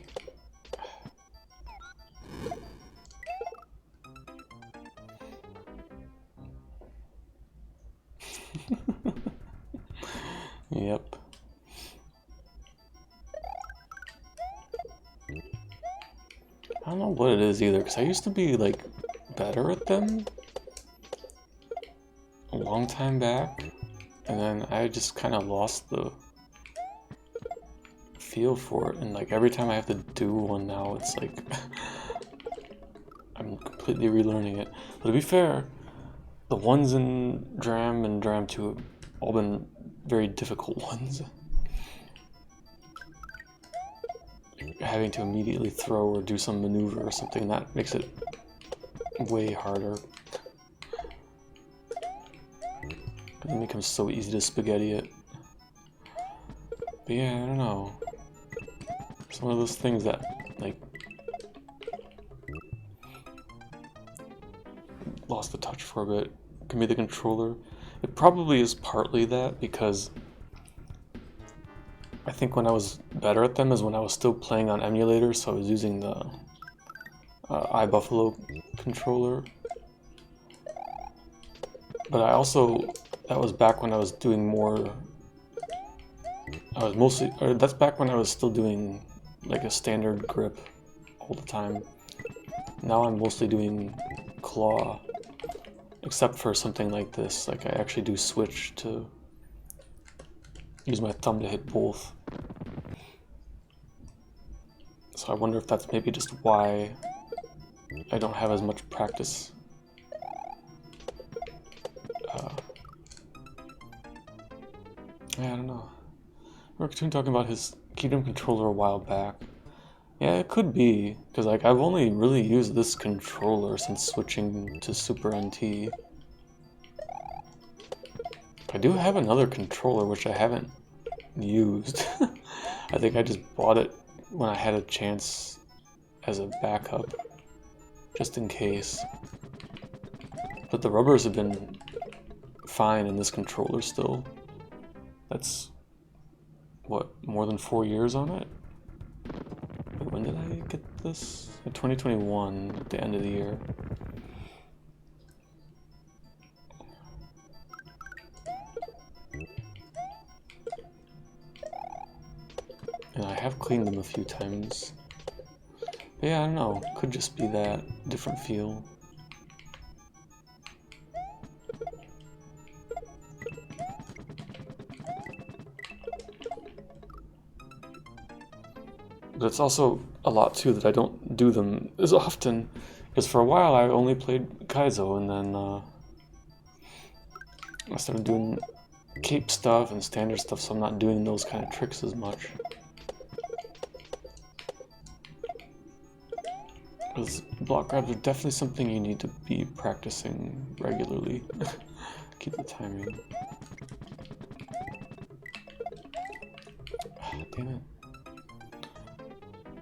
Yep. I don't know what it is either, because I used to be, like, better at them a long time back, and then I just kind of lost the feel for it, and, like, every time I have to do one now, it's like I'm completely relearning it. But to be fair, the ones in Dram and Dram 2 have all been very difficult ones. Having to immediately throw or do some maneuver or something, that makes it way harder. It becomes so easy to spaghetti it. But yeah, I don't know. It's one of those things that, like, lost the touch for a bit. Give me the controller. It probably is partly that, because I think when I was better at them is when I was still playing on emulators, so I was using the iBuffalo controller. But I also, that was back when I was doing more, that's back when I was still doing like a standard grip all the time. Now I'm mostly doing claw, except for something like this. Like I actually do switch to use my thumb to hit both. So I wonder if that's maybe just why I don't have as much practice. Yeah, I don't know. I remember Cartoon talking about his Kingdom controller a while back, Yeah, it could be, because like I've only really used this controller since switching to Super NT. I do have another controller which I haven't used. I think I just bought it when I had a chance as a backup, just in case. But the rubbers have been fine in this controller still. That's, what, more than 4 years on it? Wait, when did I get this? In 2021, at the end of the year. And I have cleaned them a few times. But yeah, I don't know. Could just be that different feel. But it's also a lot too that I don't do them as often. Because for a while I only played Kaizo, and then I started doing cape stuff and standard stuff, so I'm not doing those kind of tricks as much. Because block grabs are definitely something you need to be practicing regularly. Keep the timing. Damn it.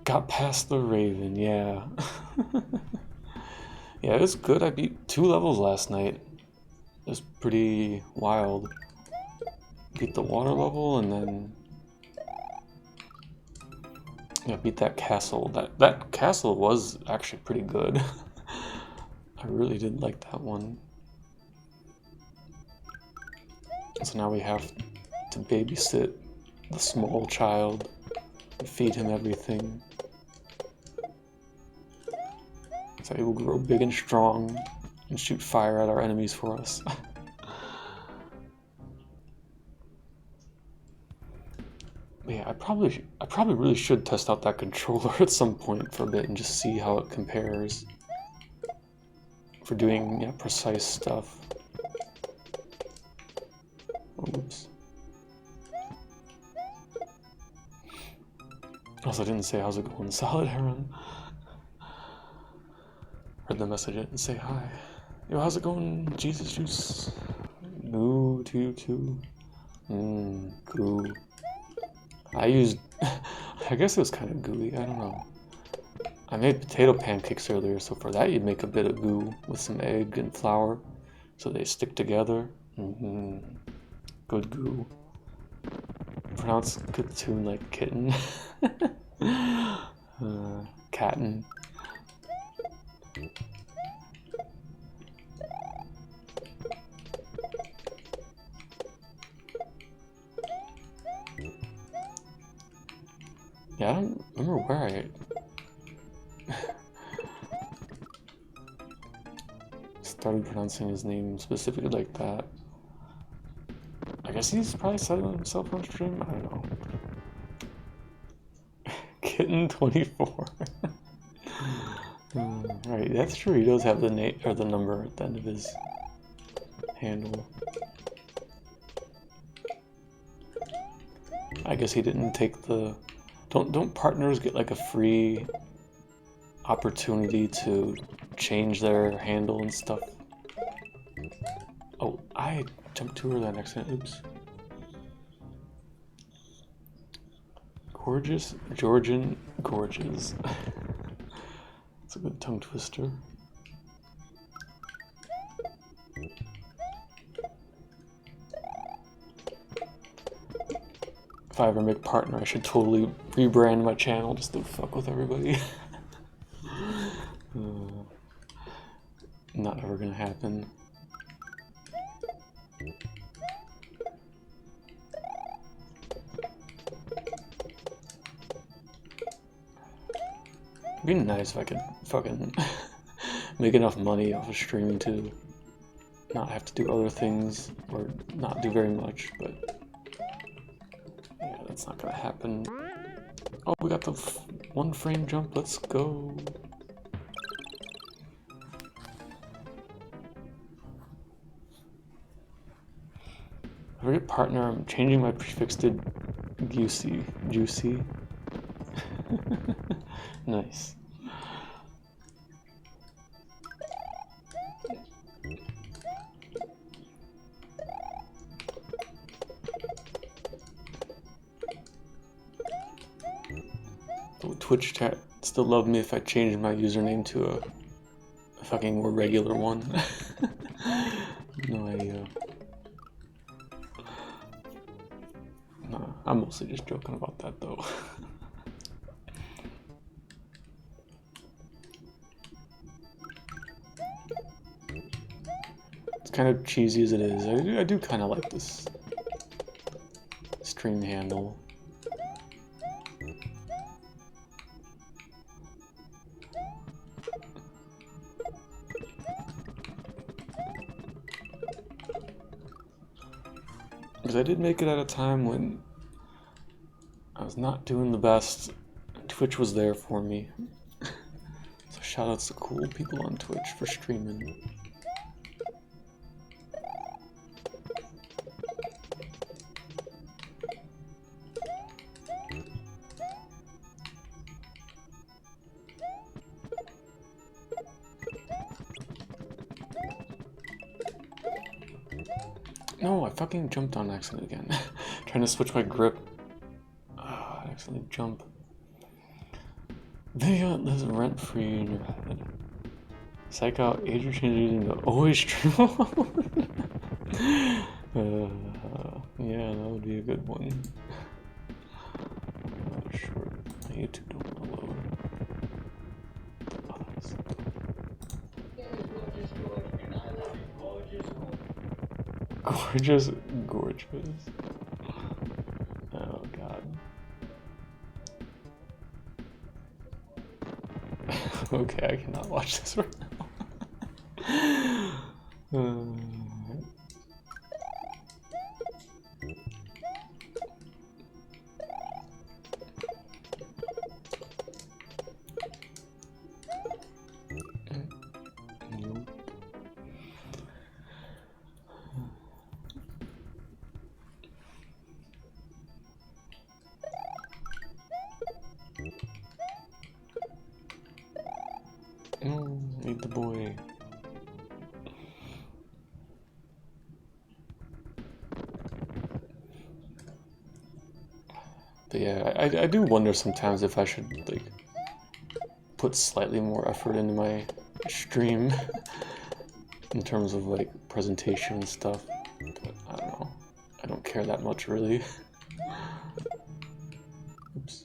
Got past the Raven, yeah. Yeah, it was good. I beat 2 levels last night. It was pretty wild. Beat the water level and then yeah, beat that castle. That castle was actually pretty good. I really did like that one. So now we have to babysit the small child and feed him everything. So he will grow big and strong and shoot fire at our enemies for us. Yeah, I probably really should test out that controller at some point for a bit and just see how it compares for doing precise stuff. Oops. Also, I didn't say how's it going, Solid Heron. Read the message, I didn't say hi. Yo, how's it going, Jesus Juice? Moo, too. Goo. I used, I guess it was kind of gooey, I don't know. I made potato pancakes earlier, so for that you'd make a bit of goo with some egg and flour so they stick together. Good goo. Pronounce Katoon like kitten. Catten. Yeah, I don't remember where I started pronouncing his name specifically like that. I guess he's probably said it himself on stream, I don't know. Kitten 24. Right, that's true, he does have the name or the number at the end of his handle. I guess he didn't take the... Don't partners get like a free opportunity to change their handle and stuff? Oh, I jumped too early on accident, oops. Gorgeous Georgian Gorges. It's a good tongue twister. If I ever make partner, I should totally rebrand my channel just to fuck with everybody. Not ever gonna happen. It'd be nice if I could fucking make enough money off of streaming to not have to do other things or not do very much, but yeah, that's not gonna happen. Oh, we got the 1 frame jump, let's go. If I get partner, I'm changing my prefix to Juicy. Nice. Twitch chat still love me if I change my username to a fucking more regular one. No idea. Nah, I'm mostly just joking about that though. It's kind of cheesy as it is. I do kind of like this stream handle. Because I did make it at a time when I was not doing the best. Twitch was there for me. So shout outs to cool people on Twitch for streaming. No, I fucking jumped on accident again. Trying to switch my grip. I accidentally jump. Video that lives rent-free in your head. Psych out age or change using the always stream mode. Yeah, that would be a good one. Sure. My YouTube don't want to load. Gorgeous, gorgeous. Oh god. Okay, I cannot watch this right now. Meet the boy. But yeah, I do wonder sometimes if I should like put slightly more effort into my stream in terms of like presentation and stuff. But I don't know. I don't care that much really. Oops.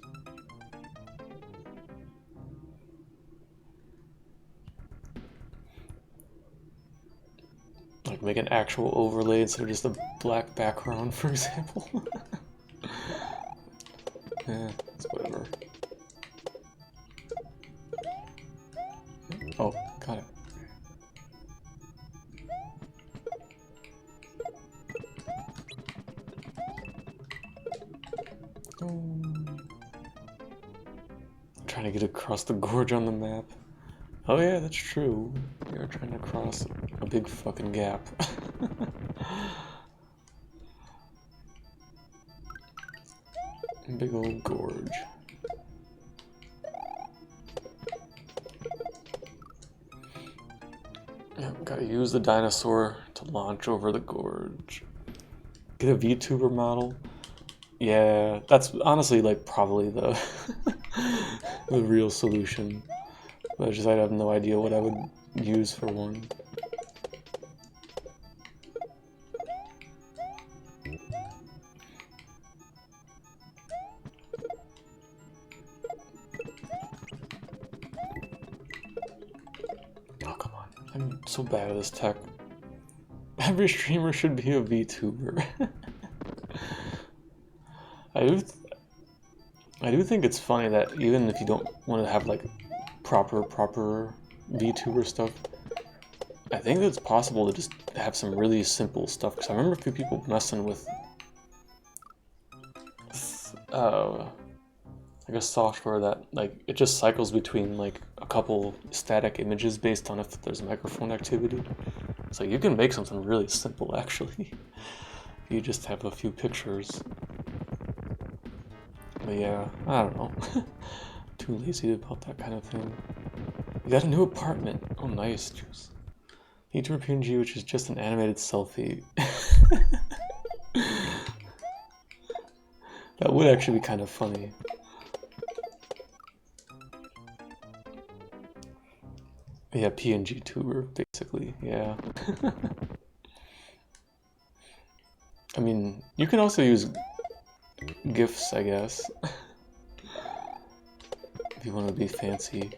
Like make an actual overlay instead of just a black background, for example. Yeah, it's whatever. Oh, got it. Trying to get across the gorge on the map. Oh yeah, that's true. We are trying to cross a big fucking gap. Big old gorge. Yeah, gotta use the dinosaur to launch over the gorge. Get a VTuber model. Yeah, that's honestly like probably the the real solution. But I have no idea what I would use for one. Oh, come on. I'm so bad at this tech. Every streamer should be a VTuber. I do think it's funny that even if you don't want to have like proper VTuber stuff, I think it's possible to just have some really simple stuff. Because I remember a few people messing with like a software that like it just cycles between like a couple static images based on if there's microphone activity. So you can make something really simple actually. You just have a few pictures. But yeah, I don't know. too lazy about that kind of thing. You got a new apartment. Oh, nice. Feature PNG, which is just an animated selfie. That would actually be kind of funny. Yeah, PNG tuber, basically, yeah. I mean, you can also use GIFs, I guess. If you want to be fancy.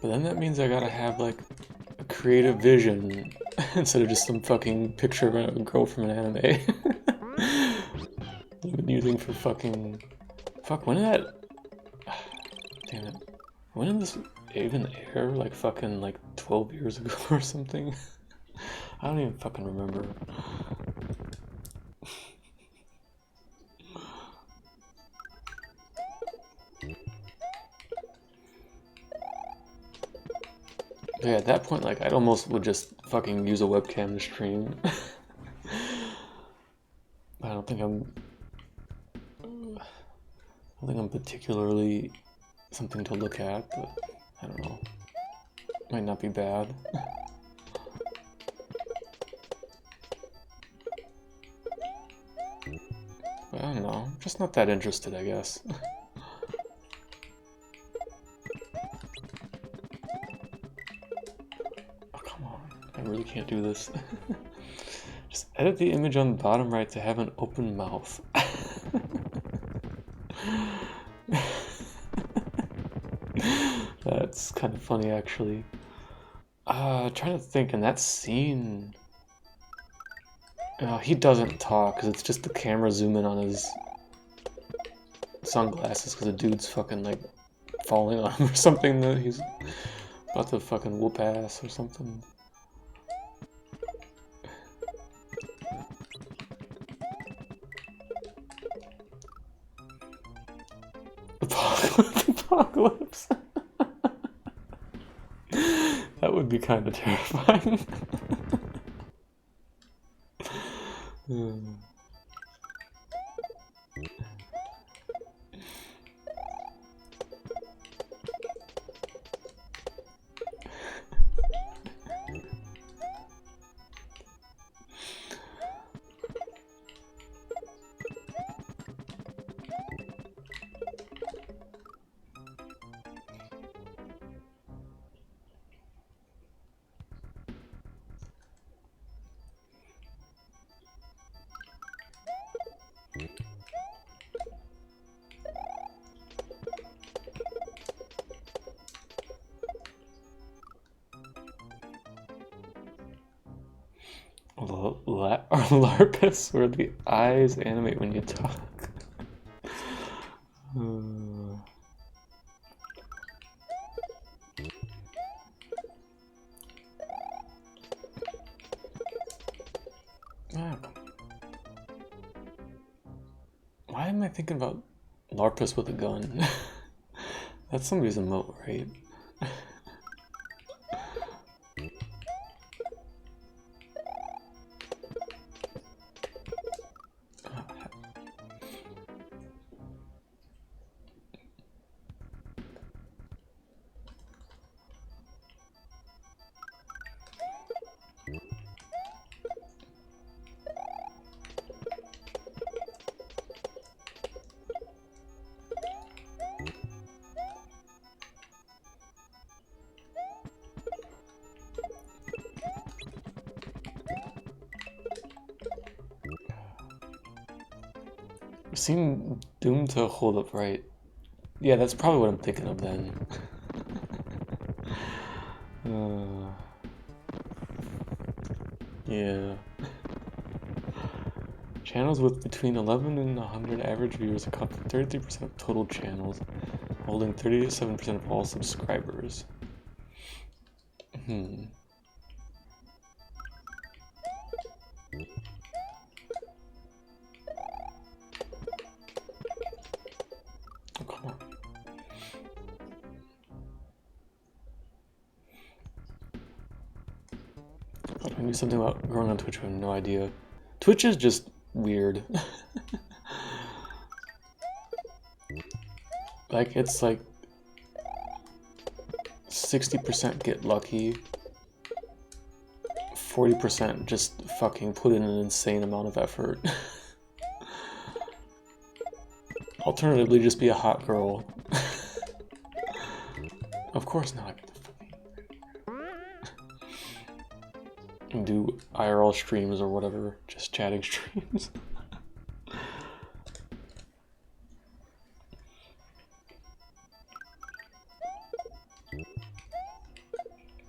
But then that means I gotta have, like, a creative vision instead of just some fucking picture of a girl from an anime. I've been using for fucking... Fuck, when did that... Damn it. When did this even air? Like fucking like 12 years ago or something? I don't even fucking remember. Yeah, at that point, like, I'd almost would just fucking use a webcam to stream. I don't think I'm particularly something to look at, but I don't know. Might not be bad. But I don't know. I'm just not that interested, I guess. Oh, come on. I really can't do this. Just edit the image on the bottom right to have an open mouth. That's kind of funny, actually. Trying to think, in that scene... he doesn't talk, because it's just the camera zooming on his sunglasses, because the dude's fucking, like, falling on him or something, that he's about to fucking whoop ass or something. Apocalypse. That would be kind of terrifying. Larpus, where the eyes animate when you talk. Why am I thinking about Larpus with a gun? That's somebody's emote, right? Seem doomed to hold up right. Yeah, that's probably what I'm thinking of then. Yeah. Channels with between 11 and 100 average viewers account for 33% of total channels, holding 37% of all subscribers. Oh, come on. I me something about growing on Twitch. I have no idea. Twitch is just weird. Like, it's like 60% get lucky, 40% just fucking put in an insane amount of effort. Alternatively, just be a hot girl. Of course not. And do IRL streams or whatever, just chatting streams.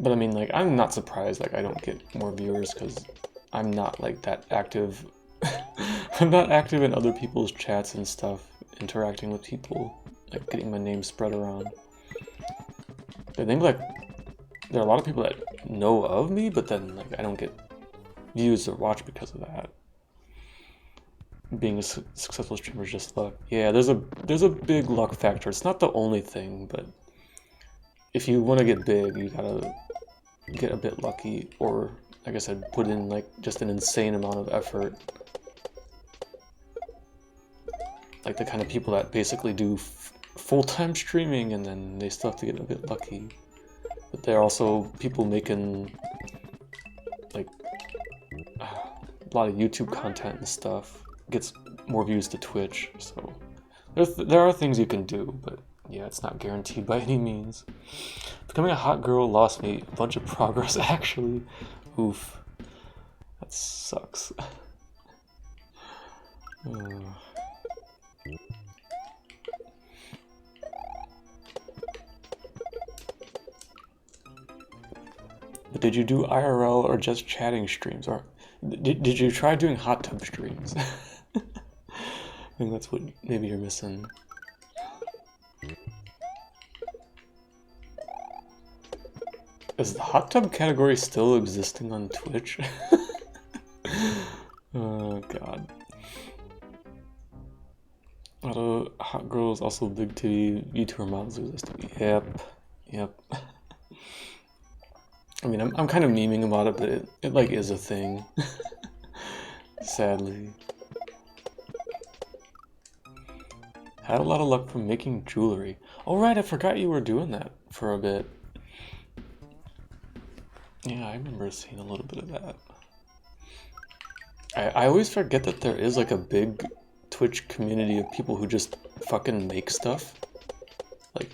But I mean, like, I'm not surprised, like, I don't get more viewers, because I'm not, like, that active. I'm not active in other people's chats and stuff, interacting with people, like, getting my name spread around. I think, like, there are a lot of people that know of me, but then, like, I don't get views or watch because of that. Being a successful streamer is just luck. Yeah, there's a big luck factor. It's not the only thing, but if you want to get big, you gotta get a bit lucky, or like I said, put in like just an insane amount of effort. Like the kind of people that basically do full-time streaming and then they still have to get a bit lucky. But there are also people making like a lot of YouTube content and stuff. Gets more views to Twitch, so there are things you can do, but yeah, it's not guaranteed by any means. Becoming a hot girl lost me a bunch of progress, actually. Oof. That sucks. But did you do IRL or just chatting streams? Or did you try doing hot tub streams? I think that's what maybe you're missing. Is the hot tub category still existing on Twitch? Oh god. A lot of hot girls, also big titty VTuber models exist. Yep. I mean, I'm kind of memeing about it, but it like is a thing. Sadly. Had a lot of luck from making jewelry. Oh right, I forgot you were doing that for a bit. Yeah, I remember seeing a little bit of that. I always forget that there is like a big Twitch community of people who just fucking make stuff. Like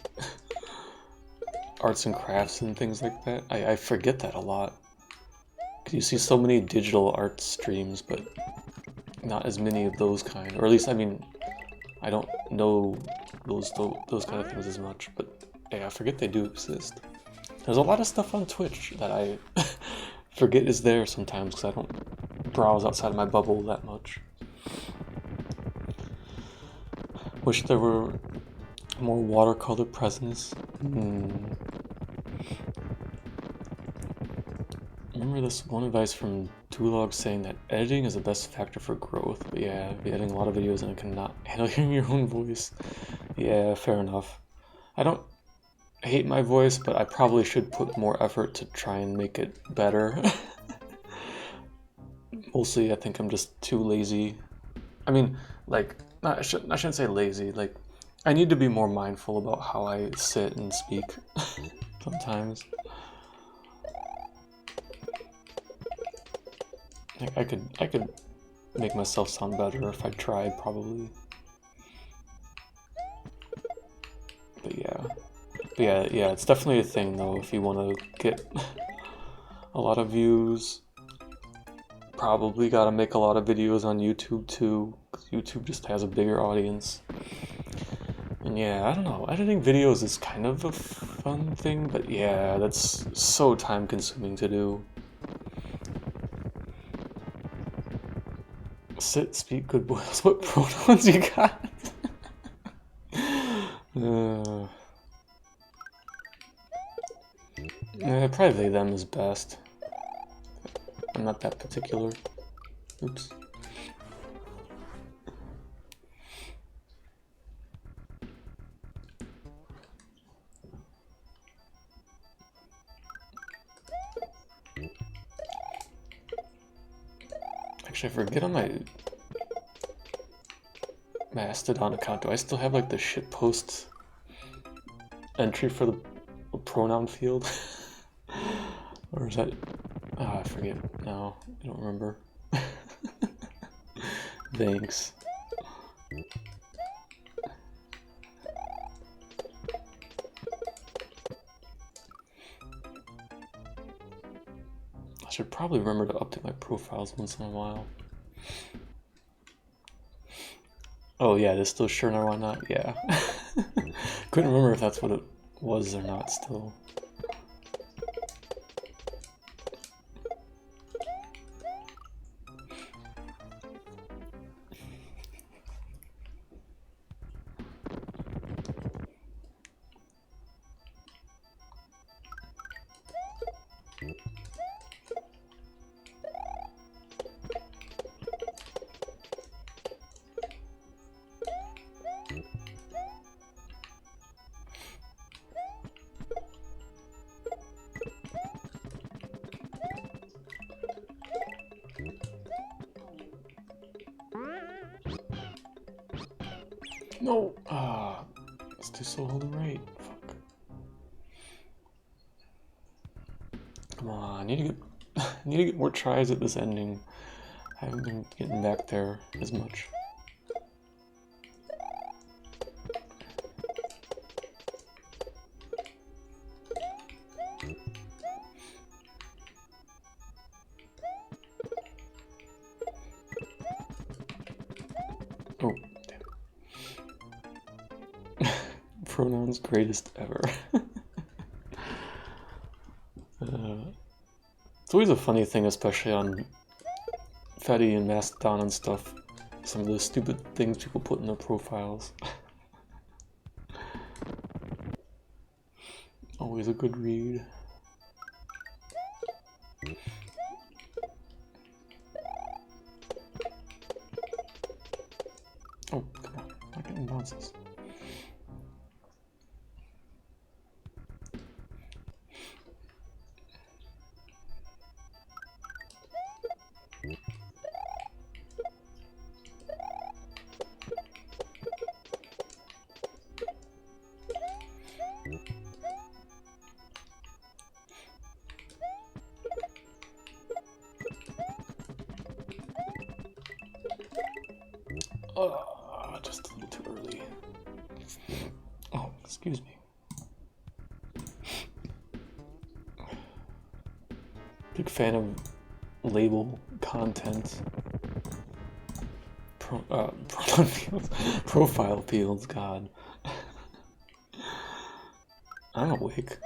arts and crafts and things like that. I forget that a lot. Cause you see so many digital art streams, but not as many of those kind. Or at least, I mean, I don't know those kind of things as much, but yeah, I forget they do exist. There's a lot of stuff on Twitch that I forget is there sometimes because I don't browse outside of my bubble that much. Wish there were more watercolor presence. Remember this one advice from Tulog saying that editing is the best factor for growth. But yeah, I'd be editing a lot of videos and I cannot handle hearing your own voice. Yeah, fair enough. I don't hate my voice, but I probably should put more effort to try and make it better. Mostly, I think I'm just too lazy. I mean, like, I shouldn't say lazy. Like, I need to be more mindful about how I sit and speak sometimes. Like, I could make myself sound better if I tried, probably. But yeah, it's definitely a thing though. If you want to get a lot of views, probably gotta make a lot of videos on YouTube too, because YouTube just has a bigger audience. And yeah, I don't know, editing videos is kind of a fun thing, but yeah, that's so time consuming to do. Sit, speak, good boys. What pronouns you got? Yeah, probably they, them is best. I'm not that particular. Oops. Actually, I forget on my Mastodon account, do I still have like the shitpost entry for the pronoun field? Or is that... I forget. No, I don't remember. Thanks. I should probably remember to update my profiles once in a while. Oh yeah, this still sure now why not? Yeah. Couldn't remember if that's what it was or not still. No! Let's do so hold the right. Fuck. Come on, I need to get I need to get more tries at this ending. I haven't been getting back there as much. Oh, damn. Pronouns greatest ever. It's always a funny thing, especially on Fetty and Mastodon and stuff. Some of the stupid things people put in their profiles. Always a good read. Oh, come on, not getting bounces. Just a little too early. Oh, excuse me. Big fan of label content. Pronoun fields. Profile fields, God. I'm awake.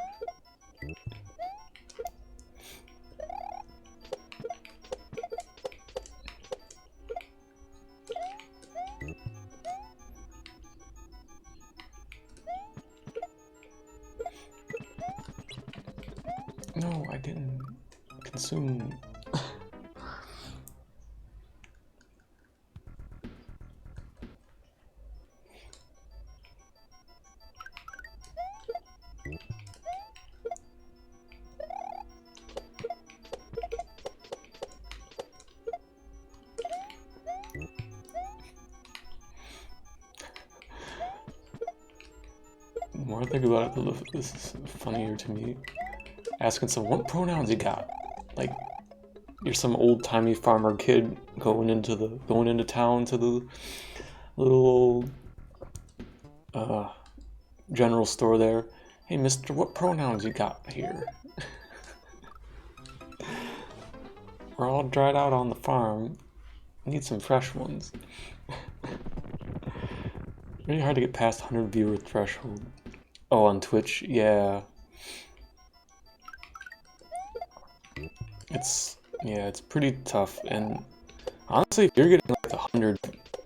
No, I didn't consume. The more I think about it, this is funnier to me. Asking someone, what pronouns you got? Like, you're some old-timey farmer kid going into town to the little general store there. Hey, mister, what pronouns you got here? We're all dried out on the farm. Need some fresh ones. Really hard to get past 100 viewer threshold. Oh, on Twitch, yeah. It's pretty tough, and honestly, if you're getting like 100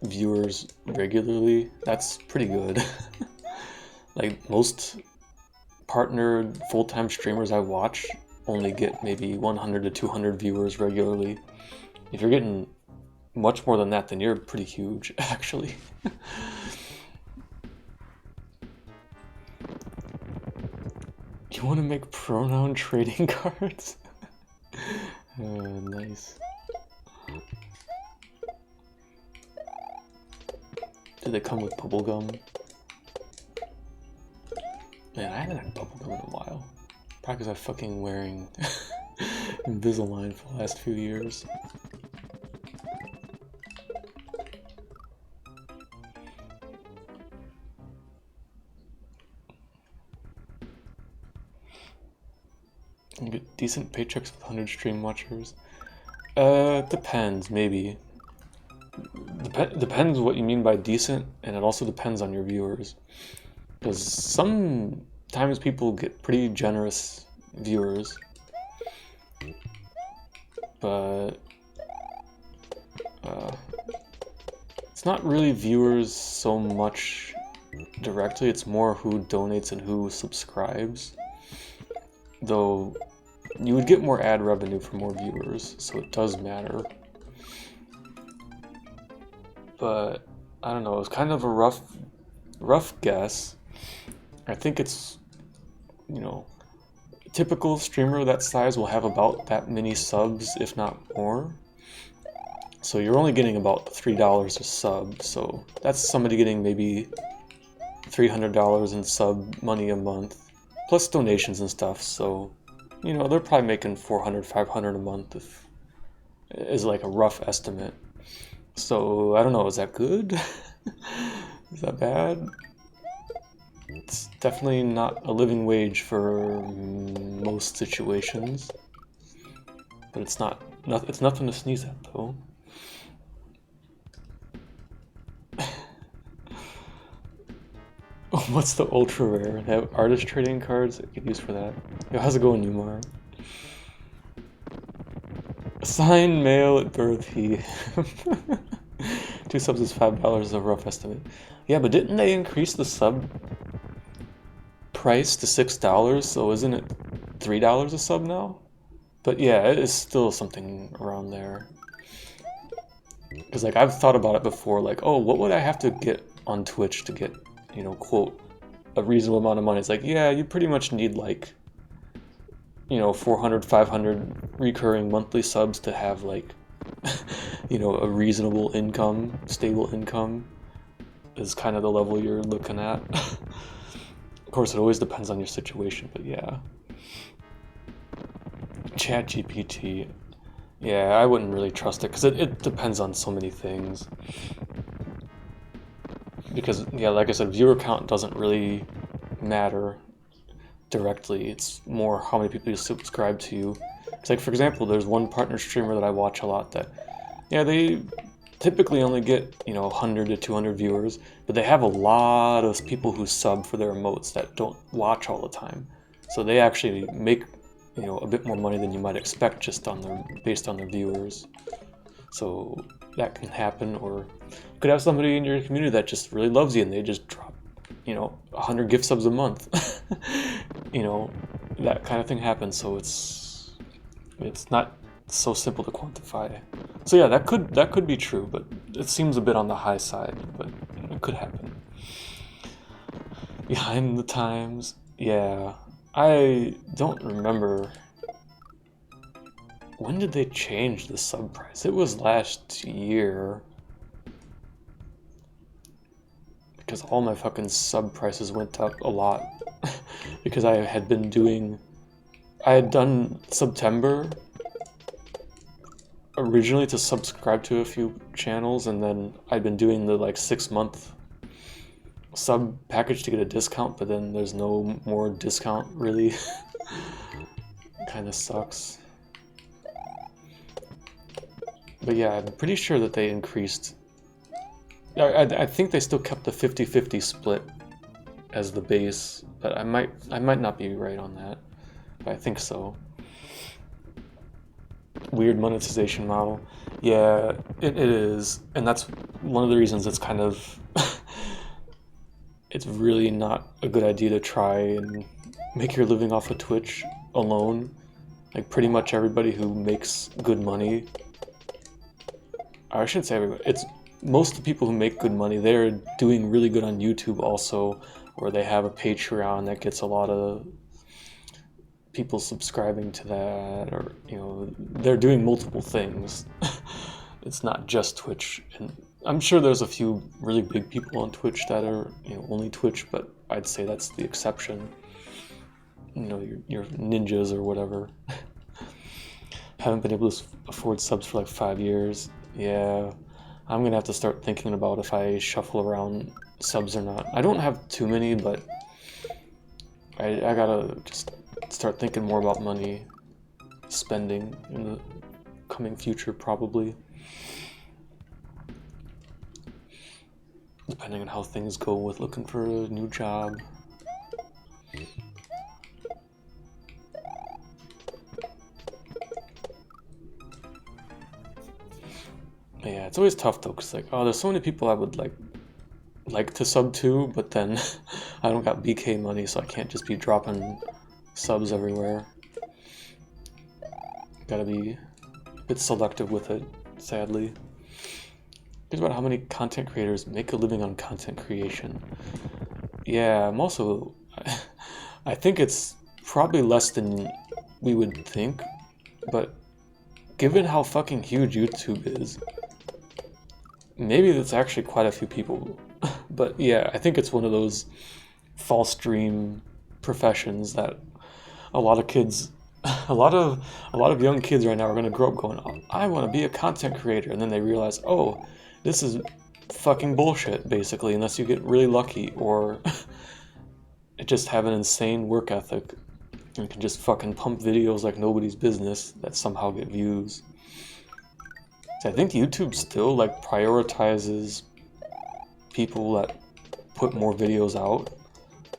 viewers regularly, that's pretty good. Like most partnered full-time streamers I watch only get maybe 100 to 200 viewers regularly. If you're getting much more than that, then you're pretty huge, actually. You want to make pronoun trading cards? Nice. Do they come with bubblegum? Man, I haven't had bubblegum in a while. Probably because I'm fucking wearing Invisalign for the last few years. You get decent paychecks with 100 stream watchers. Depends, maybe. Depends what you mean by decent, and it also depends on your viewers. Because sometimes people get pretty generous viewers, but it's not really viewers so much directly, it's more who donates and who subscribes. Though you would get more ad revenue for more viewers, so it does matter. But I don't know, it's kind of a rough guess. I think it's, you know, a typical streamer that size will have about that many subs, if not more. So you're only getting about $3 a sub, so that's somebody getting maybe $300 in sub money a month, plus donations and stuff, so, you know, they're probably making $400, $500 a month, is like a rough estimate. So, I don't know, is that good? Is that bad? It's definitely not a living wage for most situations, but it's nothing to sneeze at, though. What's the ultra rare? They have artist trading cards I could use for that. Yo, how's it going, Newmar? Assigned male at birth, he. 2 subs is $5 is a rough estimate. Yeah, but didn't they increase the sub price to $6? So isn't it $3 a sub now? But yeah, it is still something around there. Because like I've thought about it before, like, oh, what would I have to get on Twitch to get, you know, quote, a reasonable amount of money? It's like, yeah, you pretty much need like, you know, 400, 500 recurring monthly subs to have like, you know, a reasonable income, stable income is kind of the level you're looking at. Of course, it always depends on your situation, but yeah. ChatGPT. Yeah, I wouldn't really trust it because it depends on so many things. Because, yeah, like I said, viewer count doesn't really matter directly. It's more how many people you subscribe to you. It's like, for example, there's one partner streamer that I watch a lot that, yeah, they typically only get, you know, 100 to 200 viewers, but they have a lot of people who sub for their emotes that don't watch all the time. So they actually make, you know, a bit more money than you might expect just based on their viewers. So that can happen, or you could have somebody in your community that just really loves you and they just drop, you know, 100 gift subs a month. You know, that kind of thing happens, so it's not so simple to quantify. So yeah, that could be true, but it seems a bit on the high side, but it could happen. Behind the times, yeah. I don't remember. When did they change the sub price? It was last year. Because all my fucking sub prices went up a lot. Because I had done September originally to subscribe to a few channels, and then I'd been doing the like 6-month sub package to get a discount, but then there's no more discount really. Kind of sucks. But yeah, I'm pretty sure that they increased. I think they still kept the 50-50 split as the base, but I might not be right on that, but I think so. Weird monetization model. Yeah, it is, and that's one of the reasons it's kind of it's really not a good idea to try and make your living off of Twitch alone. Like pretty much everybody who makes good money, I shouldn't say everybody, it's most of the people who make good money, they're doing really good on YouTube also, or they have a Patreon that gets a lot of people subscribing to that, or, you know, they're doing multiple things. It's not just Twitch, and I'm sure there's a few really big people on Twitch that are, you know, only Twitch, but I'd say that's the exception. You know, your ninjas or whatever. Haven't been able to afford subs for like 5 years. Yeah, I'm gonna have to start thinking about if I shuffle around subs or not. I don't have too many, but I gotta just start thinking more about money spending in the coming future, probably. Depending on how things go with looking for a new job. Yeah, it's always tough though, cause like, oh, there's so many people I would like to sub to, but then I don't got BK money, so I can't just be dropping subs everywhere. Gotta be a bit selective with it, sadly. Think about how many content creators make a living on content creation. Yeah, I'm also... I think it's probably less than we would think, but given how fucking huge YouTube is, maybe that's actually quite a few people. But yeah, I think it's one of those false dream professions that a lot of kids, a lot of young kids right now are gonna grow up going, oh, I want to be a content creator, and then they realize, oh, this is fucking bullshit, basically, unless you get really lucky or just have an insane work ethic and can just fucking pump videos like nobody's business that somehow get views. So I think YouTube still like prioritizes people that put more videos out.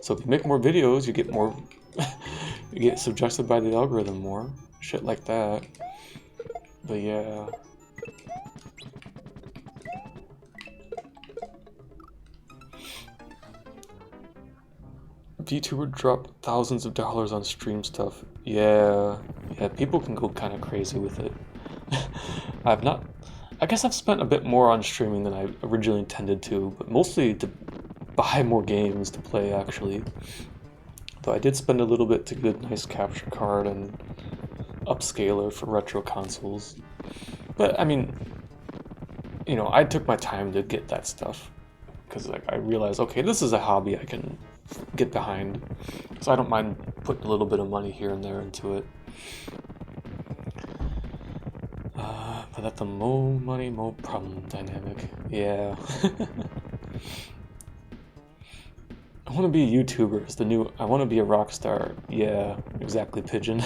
So if you make more videos, you get more, you get suggested by the algorithm more, shit like that. But yeah. VTuber drop thousands of dollars on stream stuff. Yeah, people can go kind of crazy with it. I guess I've spent a bit more on streaming than I originally intended to, but mostly to buy more games to play, actually. Though I did spend a little bit to get a nice capture card and upscaler for retro consoles. But, I mean, you know, I took my time to get that stuff. Because, like, I realized, okay, this is a hobby I can get behind, so I don't mind putting a little bit of money here and there into it. But that's the more money, more problem dynamic. Yeah. I want to be a YouTuber. It's the new. I want to be a rock star. Yeah, exactly, Pigeon.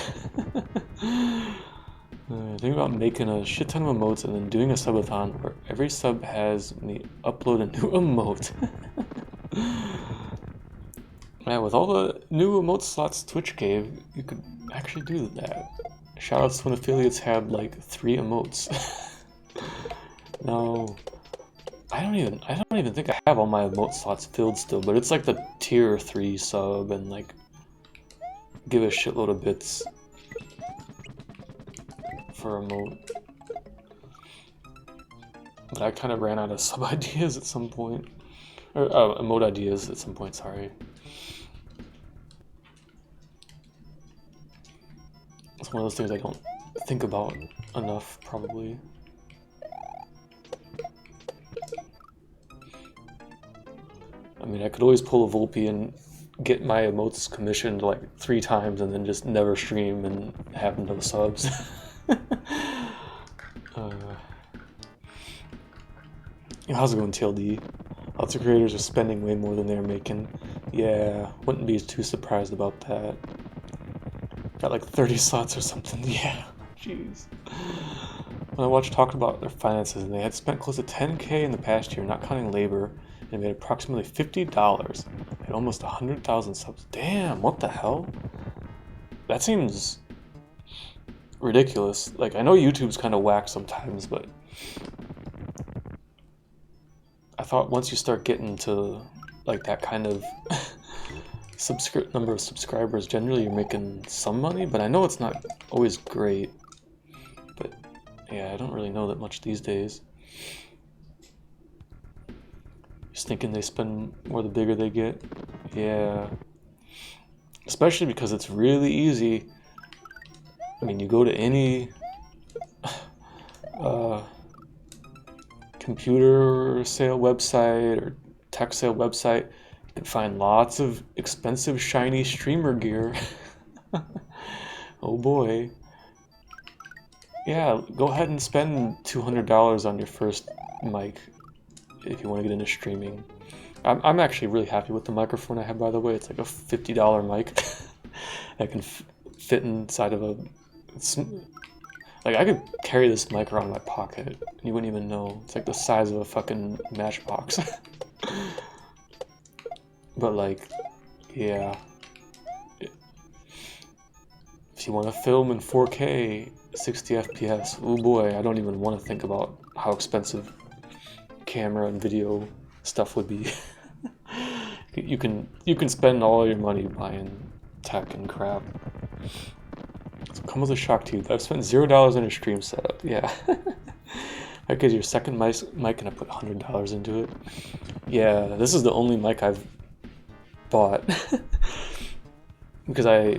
Think about making a shit ton of emotes and then doing a subathon where every sub has me upload a new emote. Man, with all the new emote slots Twitch gave, you could actually do that. Shoutouts when affiliates had like 3 emotes. No, I don't even think I have all my emote slots filled still, but it's like the tier 3 sub and like give a shitload of bits for emote. But I kind of ran out of sub ideas at some point, or emote ideas at some point. Sorry. It's one of those things I don't think about enough, probably. I mean, I could always pull a Volpe and get my emotes commissioned like 3 times and then just never stream and have no subs. How's it going, TLD? Lots of creators are spending way more than they're making. Yeah, wouldn't be too surprised about that. Got like 30 slots or something. Yeah, jeez. When I watched talk about their finances, and they had spent close to 10K in the past year, not counting labor, and made approximately $50 and almost 100,000 subs. Damn, what the hell? That seems ridiculous. Like, I know YouTube's kind of whack sometimes, but I thought once you start getting to like that kind of number of subscribers, generally you're making some money, but I know it's not always great. But yeah, I don't really know that much these days. Just thinking they spend more the bigger they get. Yeah. Especially because it's really easy. I mean, you go to any computer sale website or tech sale website, you can find lots of expensive shiny streamer gear. Oh boy. Yeah, go ahead and spend $200 on your first mic if you want to get into streaming. I'm actually really happy with the microphone I have, by the way. It's like a $50 mic that can fit inside of a... Like, I could carry this mic around in my pocket, and you wouldn't even know. It's like the size of a fucking matchbox. But, like, yeah. If you want to film in 4K, 60 FPS, oh boy, I don't even want to think about how expensive camera and video stuff would be. You can spend all your money buying tech and crap. So come with a shock to you. I've spent $0 on a stream setup. Yeah. Because your second mic and I put $100 into it. Yeah, this is the only mic I've bought. Because I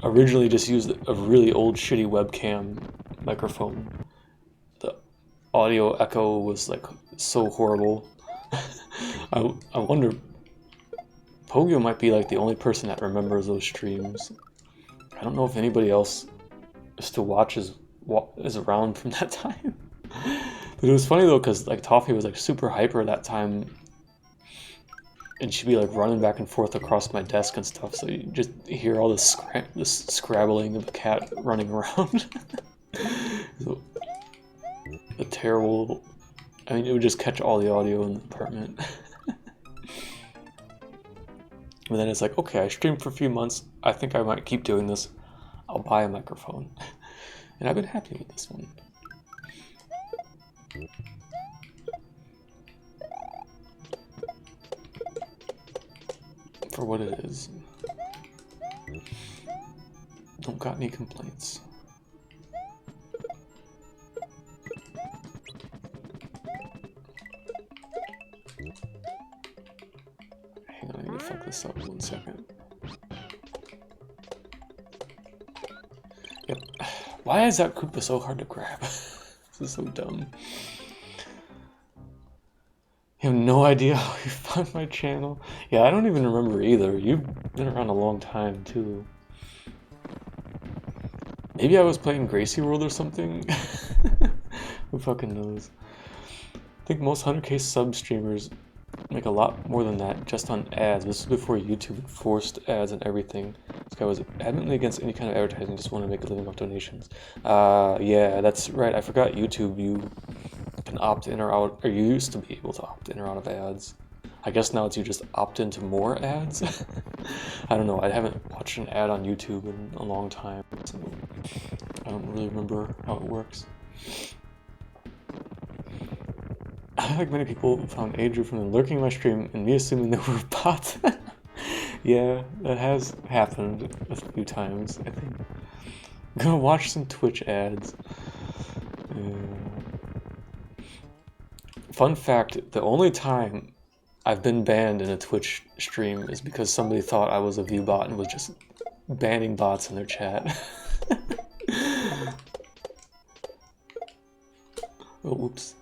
originally just used a really old shitty webcam microphone. The audio echo was like so horrible. I wonder, Pogo might be like the only person that remembers those streams. I don't know if anybody else still is around from that time. But it was funny though, because like Toffee was like super hyper that time, and she'd be like running back and forth across my desk and stuff, so you just hear all this scrabbling of the cat running around. So, a terrible... I mean, it would just catch all the audio in the apartment. And then it's like, okay, I streamed for a few months, I think I might keep doing this, I'll buy a microphone. And I've been happy with this one. For what it is. Don't got any complaints. Hang on, I need to fuck this up 1 second. Yep. Why is that Koopa so hard to grab? This is so dumb. You have no idea how you found my channel? Yeah, I don't even remember either. You've been around a long time, too. Maybe I was playing Gracie World or something? Who fucking knows? I think most 100k sub streamers make a lot more than that just on ads. This was before YouTube forced ads and everything. This guy was adamantly against any kind of advertising, just wanted to make a living off donations. Yeah, that's right. I forgot YouTube, you can opt in or out, or you used to be able to opt in or out of ads. I guess now it's you just opt into more ads. I don't know, I haven't watched an ad on YouTube in a long time, so I don't really remember how it works. I think many people found Adrian from lurking my stream and me assuming they were bots. Yeah, that has happened a few times, I think. I'm gonna watch some Twitch ads. Fun fact, the only time I've been banned in a Twitch stream is because somebody thought I was a view bot and was just banning bots in their chat. Oh, whoops.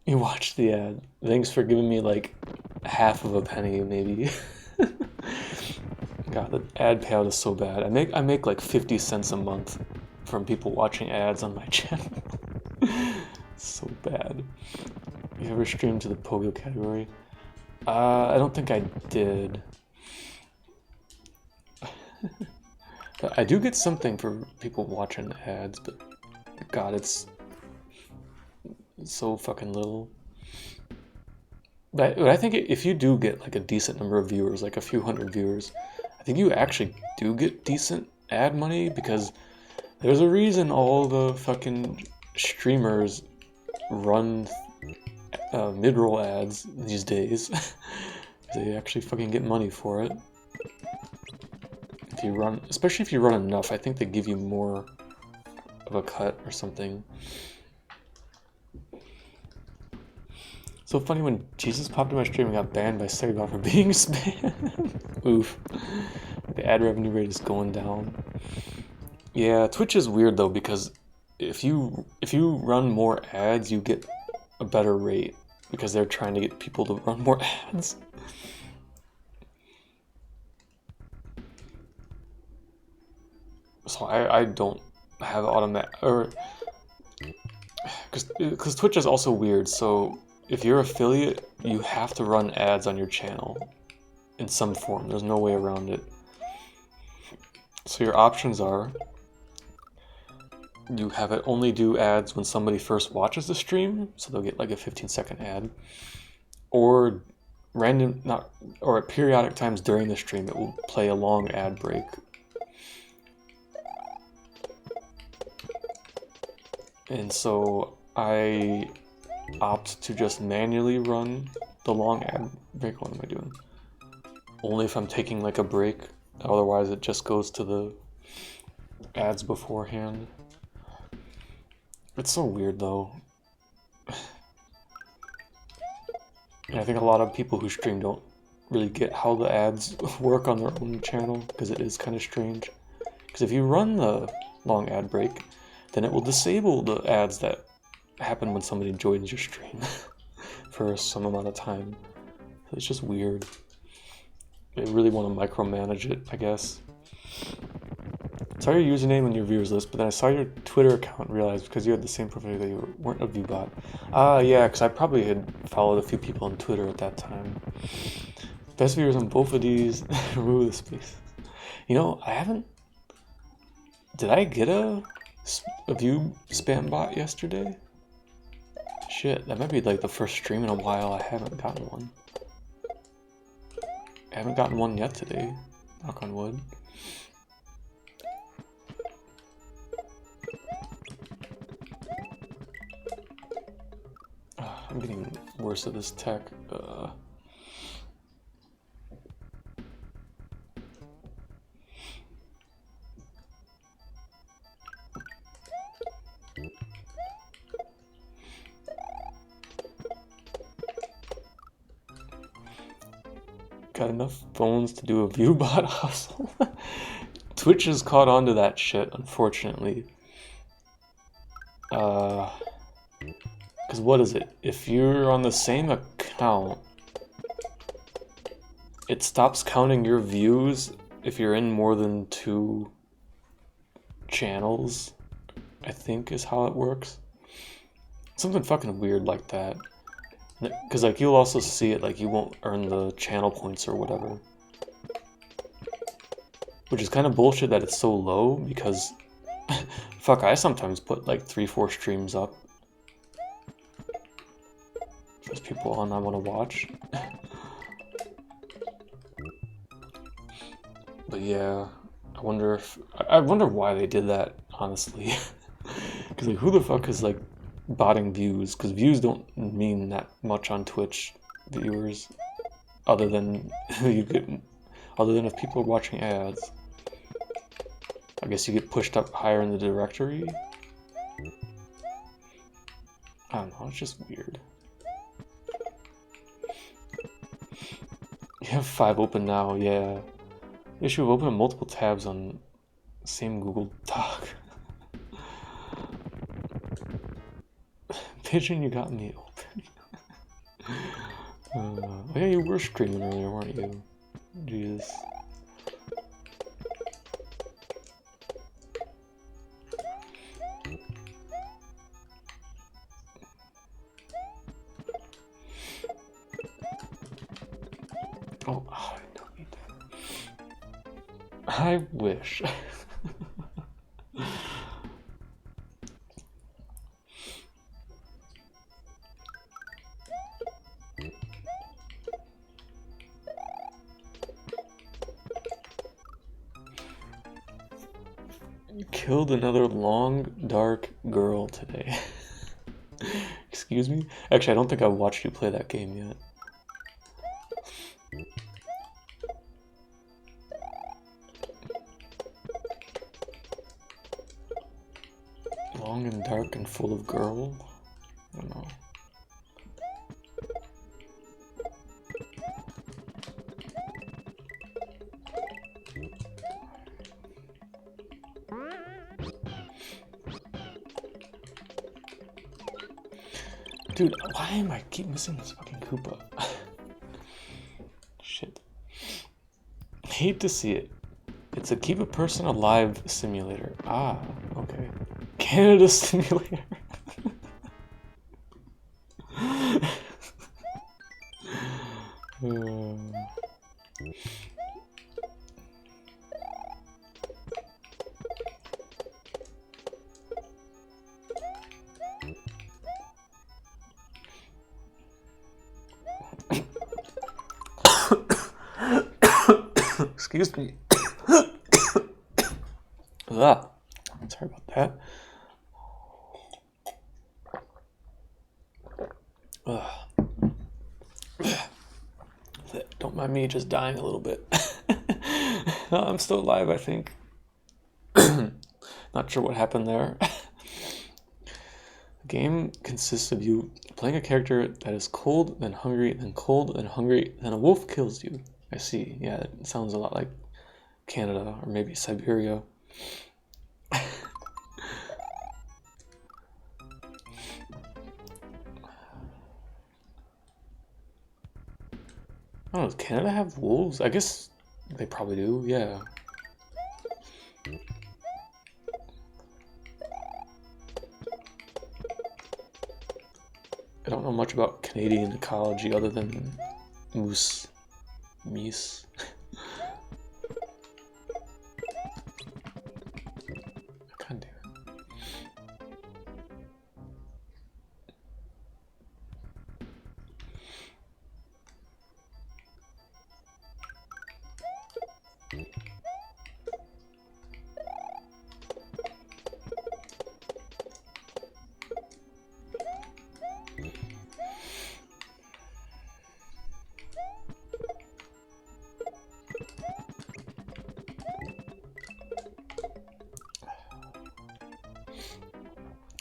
You watched the ad. Thanks for giving me like half of a penny, maybe. God, the ad payout is so bad. I make like 50 cents a month from people watching ads on my channel. So bad. You ever streamed to the Pogo category? I don't think I did. I do get something for people watching ads, but God, it's so fucking little. But I think if you do get like a decent number of viewers, like a few hundred viewers, I think you actually do get decent ad money, because there's a reason all the fucking streamers run mid-roll ads these days. They actually fucking get money for it. If you run, especially if you run enough, I think they give you more of a cut or something. So funny, when Jesus popped in my stream and got banned by Segabot for being spam. Oof. The ad revenue rate is going down. Yeah, Twitch is weird though, because if you run more ads, you get a better rate because they're trying to get people to run more ads. So I don't have automatic, or because Twitch is also weird. So if you're affiliate, you have to run ads on your channel in some form. There's no way around it. So your options are, you have it only do ads when somebody first watches the stream, so they'll get like a 15-second ad, or at periodic times during the stream it will play a long ad break. And so I opt to just manually run the long ad break. What am I doing? Only if I'm taking like a break, otherwise it just goes to the ads beforehand. It's so weird though. And I think a lot of people who stream don't really get how the ads work on their own channel, because it is kind of strange. Because if you run the long ad break, then it will disable the ads that happen when somebody joins your stream for some amount of time. So it's just weird. They really want to micromanage it, I guess. I saw your username and your viewers list, but then I saw your Twitter account and realized because you had the same profile that you weren't a viewbot. Yeah, because I probably had followed a few people on Twitter at that time. Best viewers on both of these. Remove the space. You know, I haven't... Did I get a view spam bot yesterday? Shit, that might be like the first stream in a while I haven't gotten one. I haven't gotten one yet today. Knock on wood. I'm getting worse at this tech. Got enough phones to do a viewbot hustle? Twitch has caught on to that shit, unfortunately. Because what is it? If you're on the same account, it stops counting your views if you're in more than 2 channels, I think is how it works. Something fucking weird like that. Because like you'll also see it, like you won't earn the channel points or whatever. Which is kind of bullshit that it's so low, because fuck, I sometimes put like 3-4 streams up. There's people on I want to watch. But yeah, I wonder why they did that, honestly. Because like, who the fuck is like botting views? Because views don't mean that much on Twitch viewers, other than if people are watching ads. I guess you get pushed up higher in the directory. I don't know, it's just weird. You have 5 open now, yeah. You should have opened multiple tabs on the same Google Doc. Pigeon, you got me open. Oh yeah, you were streaming earlier, weren't you? Jesus. Oh, I don't need that. I wish. You killed another long, dark girl today. Excuse me? Actually, I don't think I've watched you play that game yet. Long and dark and full of girl? I don't know. Dude, why am I keep missing this fucking Koopa? Shit. Hate to see it. It's a keep a person alive simulator. Ah, okay. Canada simulator. Excuse me. Ugh. Sorry about that. Don't mind me just dying a little bit. I'm still alive, I think. Not sure what happened there. The game consists of you playing a character that is cold, then hungry, then cold, then hungry, then a wolf kills you. I see. Yeah, it sounds a lot like Canada or maybe Siberia. Oh, does Canada have wolves? I guess they probably do, yeah. I don't know much about Canadian ecology other than moose. Meese. God damn it.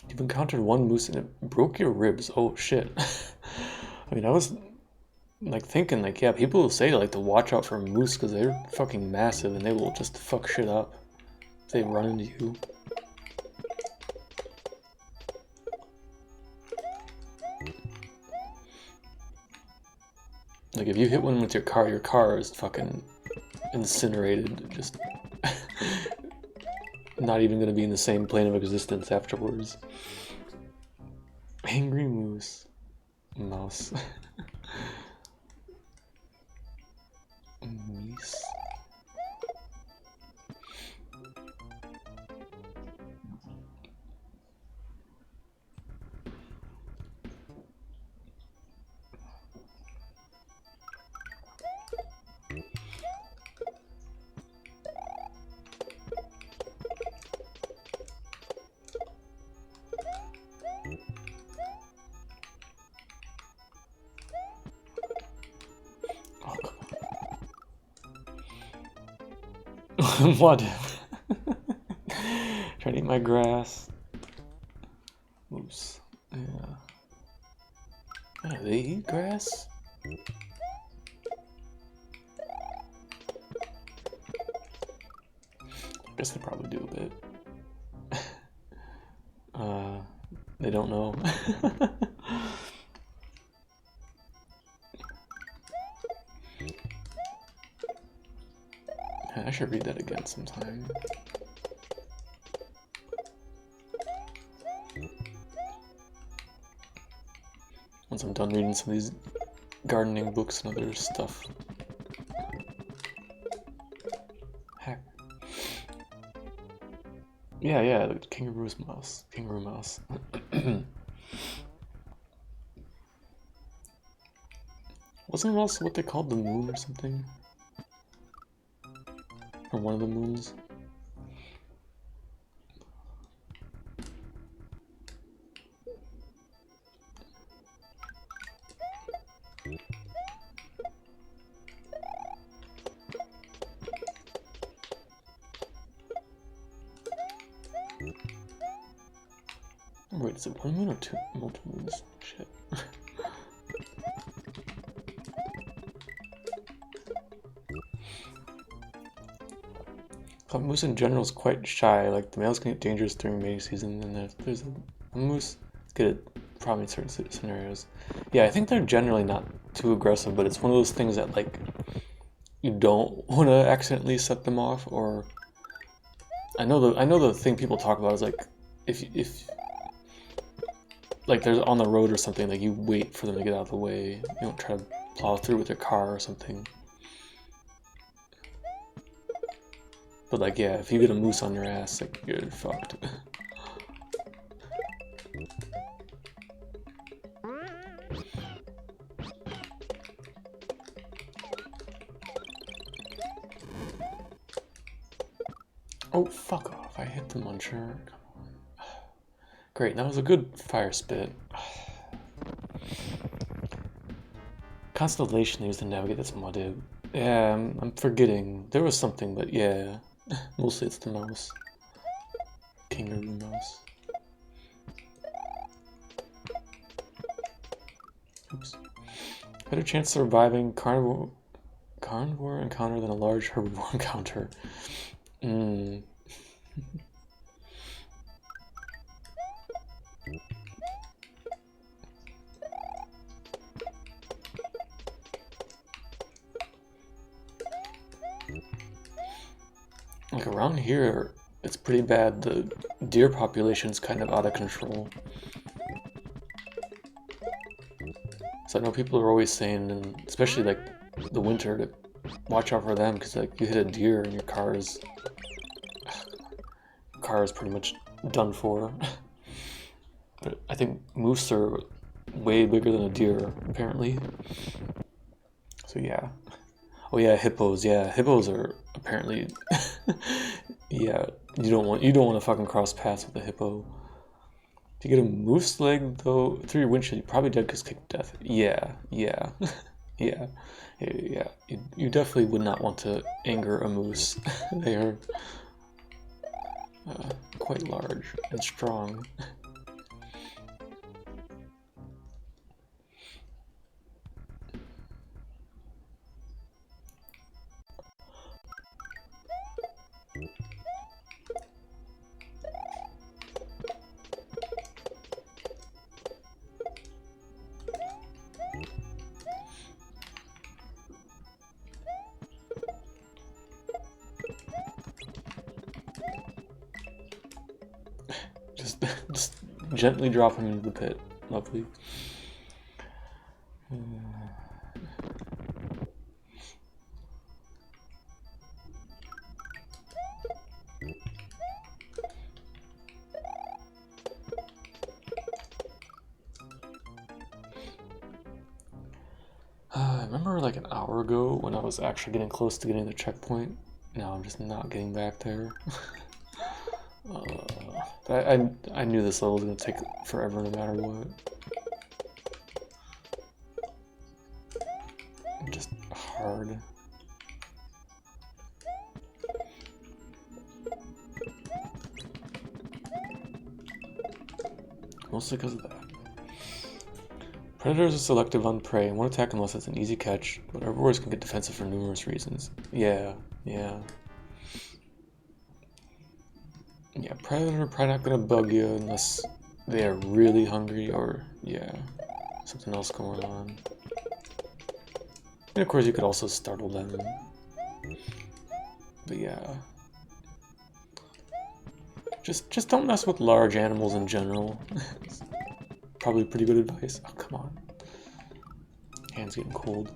You've encountered one moose and it broke your ribs. Oh shit. I mean, I was like thinking like, yeah, people will say like to watch out for moose because they're fucking massive and they will just fuck shit up if they run into you. Like if you hit one with your car is fucking incinerated, just not even gonna be in the same plane of existence afterwards. Angry moose. Mouse. Meese. What? Trying to eat my grass. Moose. Yeah. Oh, they eat grass? I guess they probably do a bit. They don't know. I should read that again sometime. Once I'm done reading some of these gardening books and other stuff. Heck. Yeah, the kangaroo mouse. Wasn't it also what they called the moon or something? Or one of the moons? Wait, is it one moon or two? Multiple moons? Shit. Moose in general is quite shy. Like the males can get dangerous during mating season, and if there's a moose, get it probably in certain scenarios. Yeah, I think they're generally not too aggressive, but it's one of those things that like you don't want to accidentally set them off. Or I know the thing people talk about is like if like there's on the road or something, like you wait for them to get out of the way. You don't try to plow through with your car or something. But like, yeah, if you get a moose on your ass, like you're fucked. Oh, fuck off. I hit the muncher. Come on. Great, that was a good fire spit. Constellation used to navigate this muddy. Yeah, I'm forgetting. There was something, but yeah. Mostly it's the mouse. Kangaroo mouse. Oops. Better chance of surviving carnivore encounter than a large herbivore encounter. Like around here, it's pretty bad. The deer population's kind of out of control. So I know people are always saying, and especially like the winter, to watch out for them because like you hit a deer and your car is pretty much done for. But I think moose are way bigger than a deer apparently. So yeah. Oh yeah, hippos. Yeah, hippos are apparently. Yeah, you don't want to fucking cross paths with a hippo. If you get a moose leg though through your windshield, you're probably dead because kick death. Yeah, yeah, yeah, yeah. You definitely would not want to anger a moose. They are quite large and strong. Just gently drop him into the pit. Lovely. I remember like an hour ago when I was actually getting close to getting the checkpoint. Now I'm just not getting back there. I knew this level was gonna take forever no matter what. Just hard. Mostly because of that. Predators are selective on prey and won't attack unless it's an easy catch, but herbivores can get defensive for numerous reasons. Yeah. Yeah, predator probably not gonna bug you unless they are really hungry or, yeah, something else going on. And of course you could also startle them. But yeah. Just don't mess with large animals in general. Probably pretty good advice. Oh, come on. Hand's getting cold.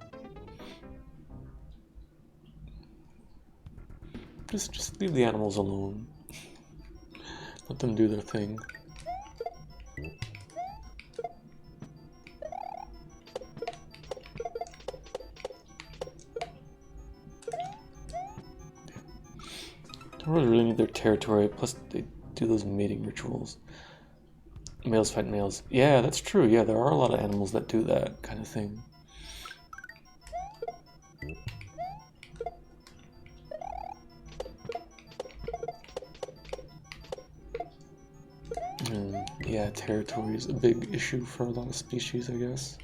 Just leave the animals alone. Let them do their thing. Don't really need their territory, plus they do those mating rituals. Males fight males. Yeah, that's true. Yeah, there are a lot of animals that do that kind of thing. Yeah, territory is a big issue for a lot of species, I guess.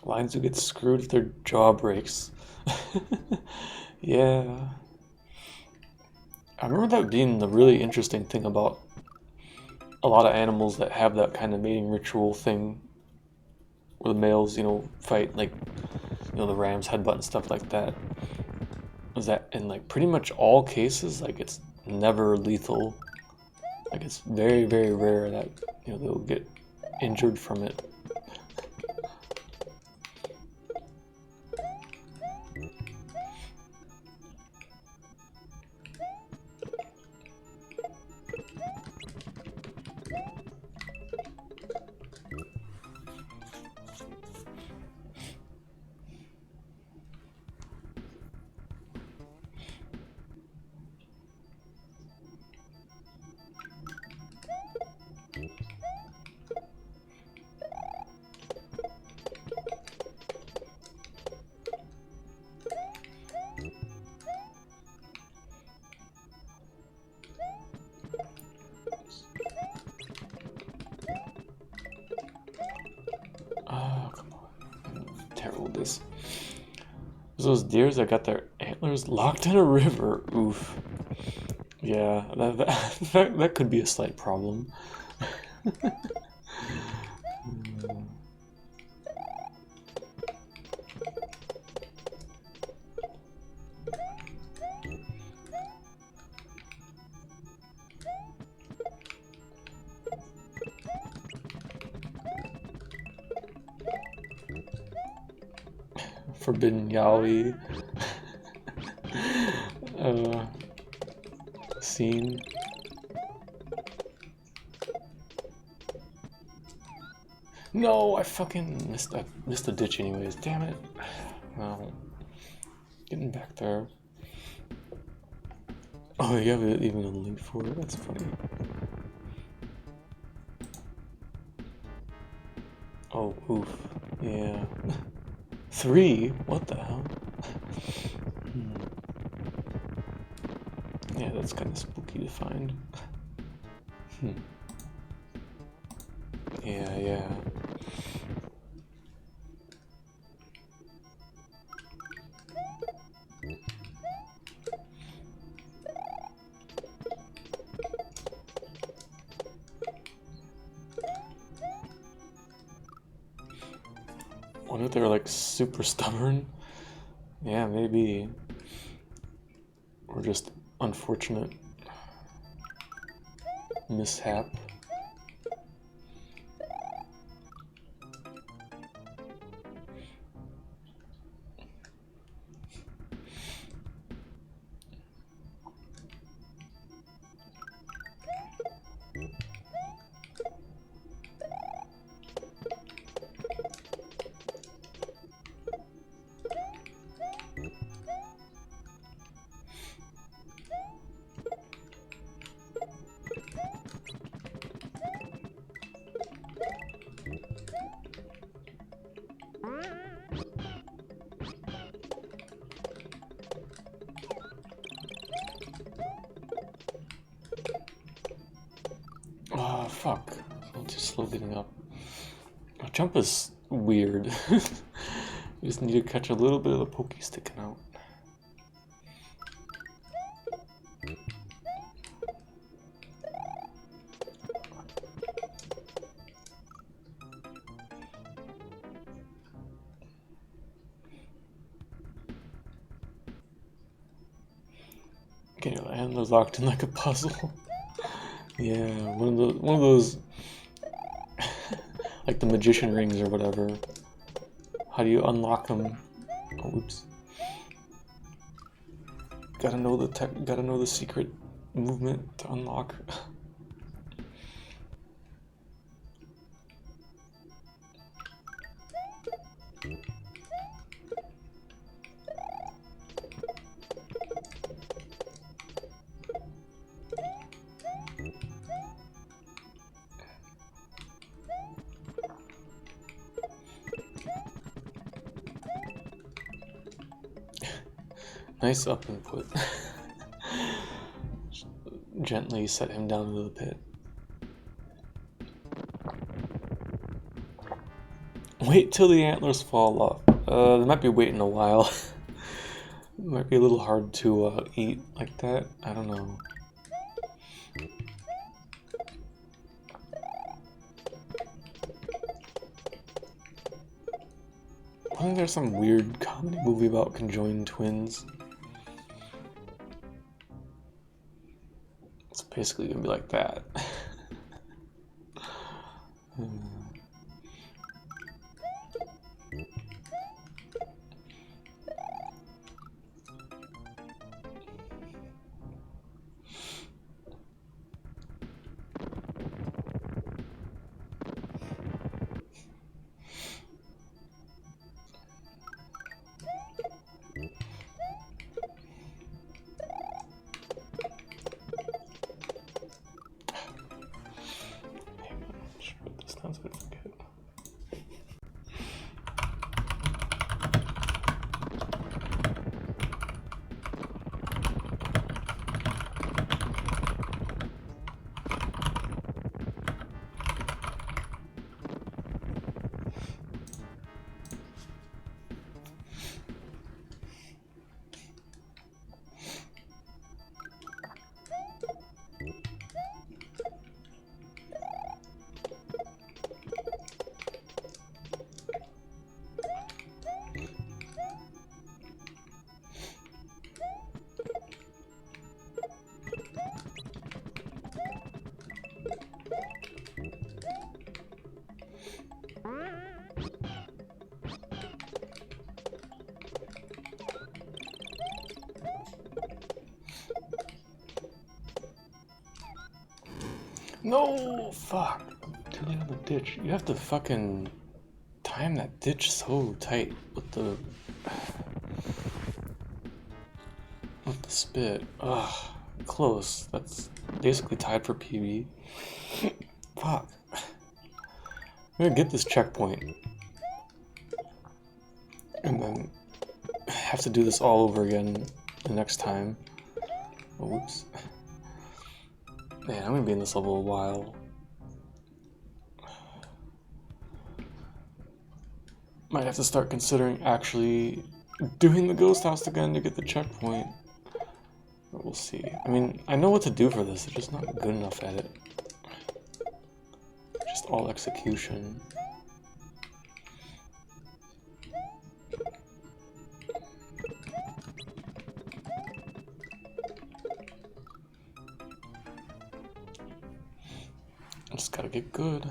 Lions who get screwed if their jaw breaks. Yeah. I remember that being the really interesting thing about a lot of animals that have that kind of mating ritual thing where the males, fight, like, the ram's headbutt and stuff like that. Is that in, like, pretty much all cases, like, it's never lethal. Like, it's very, very rare that, they'll get injured from it. Oh, come on. Terrible this. Those deers that got their antlers locked in a river. Oof. Yeah, that could be a slight problem. Forbidden yaoi. Scene. No, I fucking missed the ditch anyways. Damn it. Well, getting back there. Oh, you have even a link for it. That's funny. Oh, oof. Yeah. 3? What the hell? Yeah, that's kind of spooky to find. Yeah. What if they're like super stubborn? Yeah, maybe. Or just unfortunate mishap. Oh, fuck. I'm too slow getting up. My jump is weird. You just need to catch a little bit of the pokey sticking out. Okay, and those locked in like a puzzle. Yeah, one of those like the magician rings or whatever. How do you unlock them? Oh, oops. Gotta know the secret movement to unlock. Nice up input. Gently set him down into the pit. Wait till the antlers fall off. They might be waiting a while. It might be a little hard to eat like that. I don't know. Wasn't there some weird comedy movie about conjoined twins? It's basically gonna be like that. No, fuck. Too late on the ditch. You have to fucking time that ditch so tight with the spit. Ugh, close. That's basically tied for PB. Fuck. I'm gonna get this checkpoint and then have to do this all over again the next time. Oops. Man, I'm gonna be in this level a while. Might have to start considering actually doing the ghost house again to get the checkpoint. But we'll see. I mean, I know what to do for this, it's just not good enough at it. Just all execution. Just gotta get good.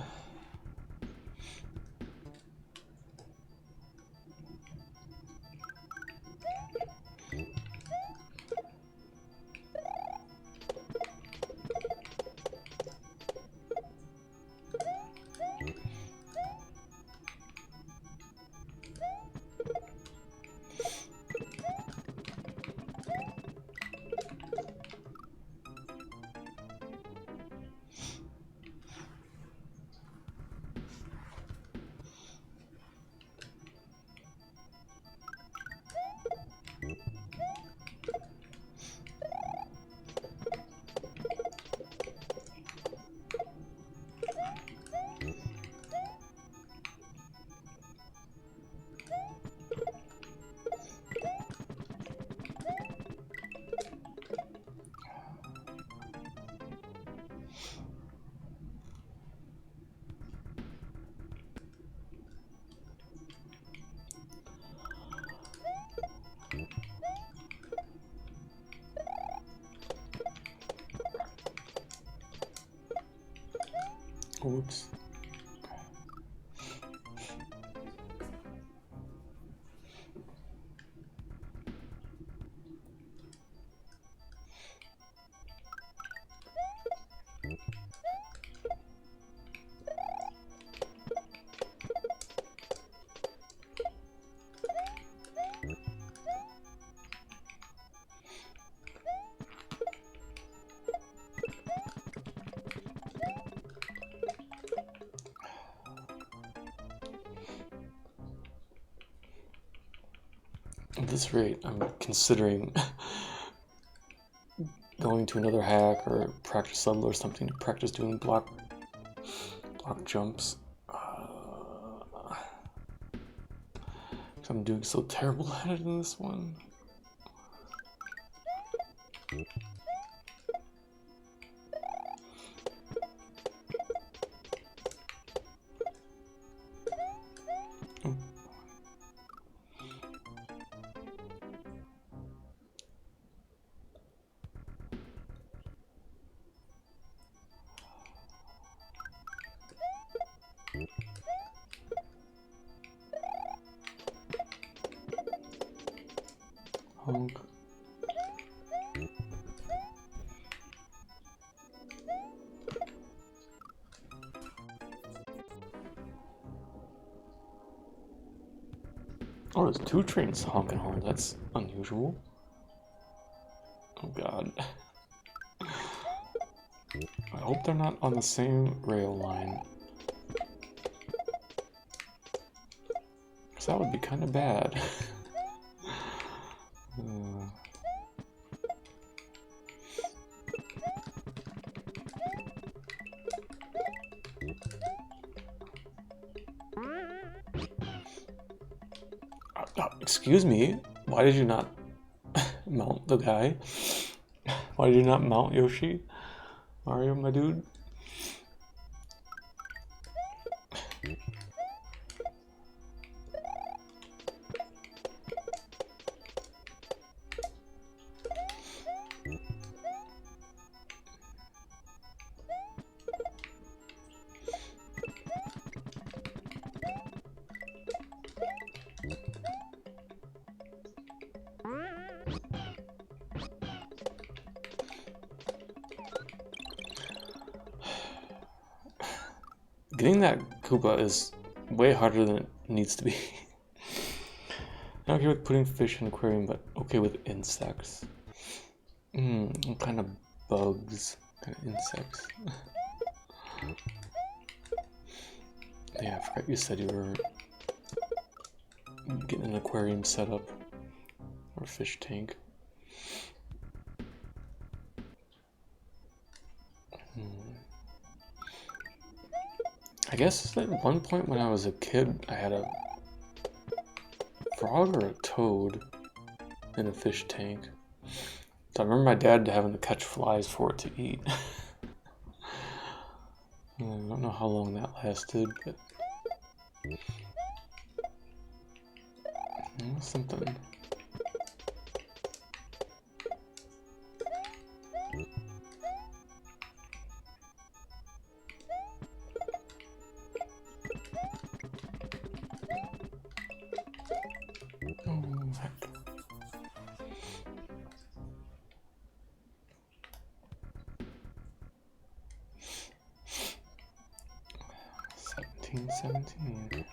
Oops. At this rate, I'm considering going to another hack or practice level or something to practice doing block jumps. I'm doing so terrible at it in this one. Honk. Oh, there's two trains honking horns. That's unusual. Oh god. I hope they're not on the same rail line. Because that would be kind of bad. Excuse me, why did you not mount the guy? Why did you not mount Yoshi? Mario, my dude? Getting that Koopa is way harder than it needs to be. Not okay with putting fish in an aquarium, but okay with insects. What kind of bugs? What kind of insects? Yeah, I forgot you said you were getting an aquarium set up. Or a fish tank. I guess at one point when I was a kid, I had a frog or a toad in a fish tank. So I remember my dad having to catch flies for it to eat. I don't know how long that lasted, but something. Heck. $17.17.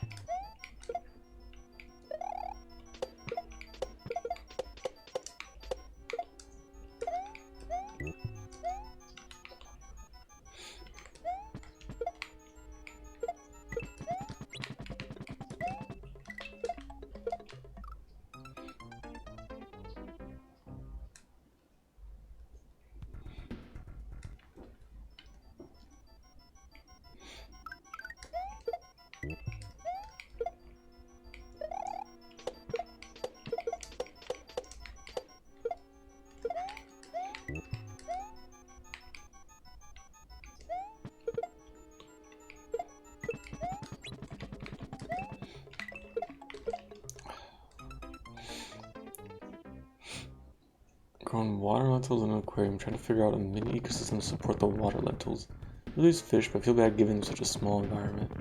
Growing water lentils in an aquarium, trying to figure out a mini ecosystem to support the water lentils. Release fish, but I feel bad giving them such a small environment.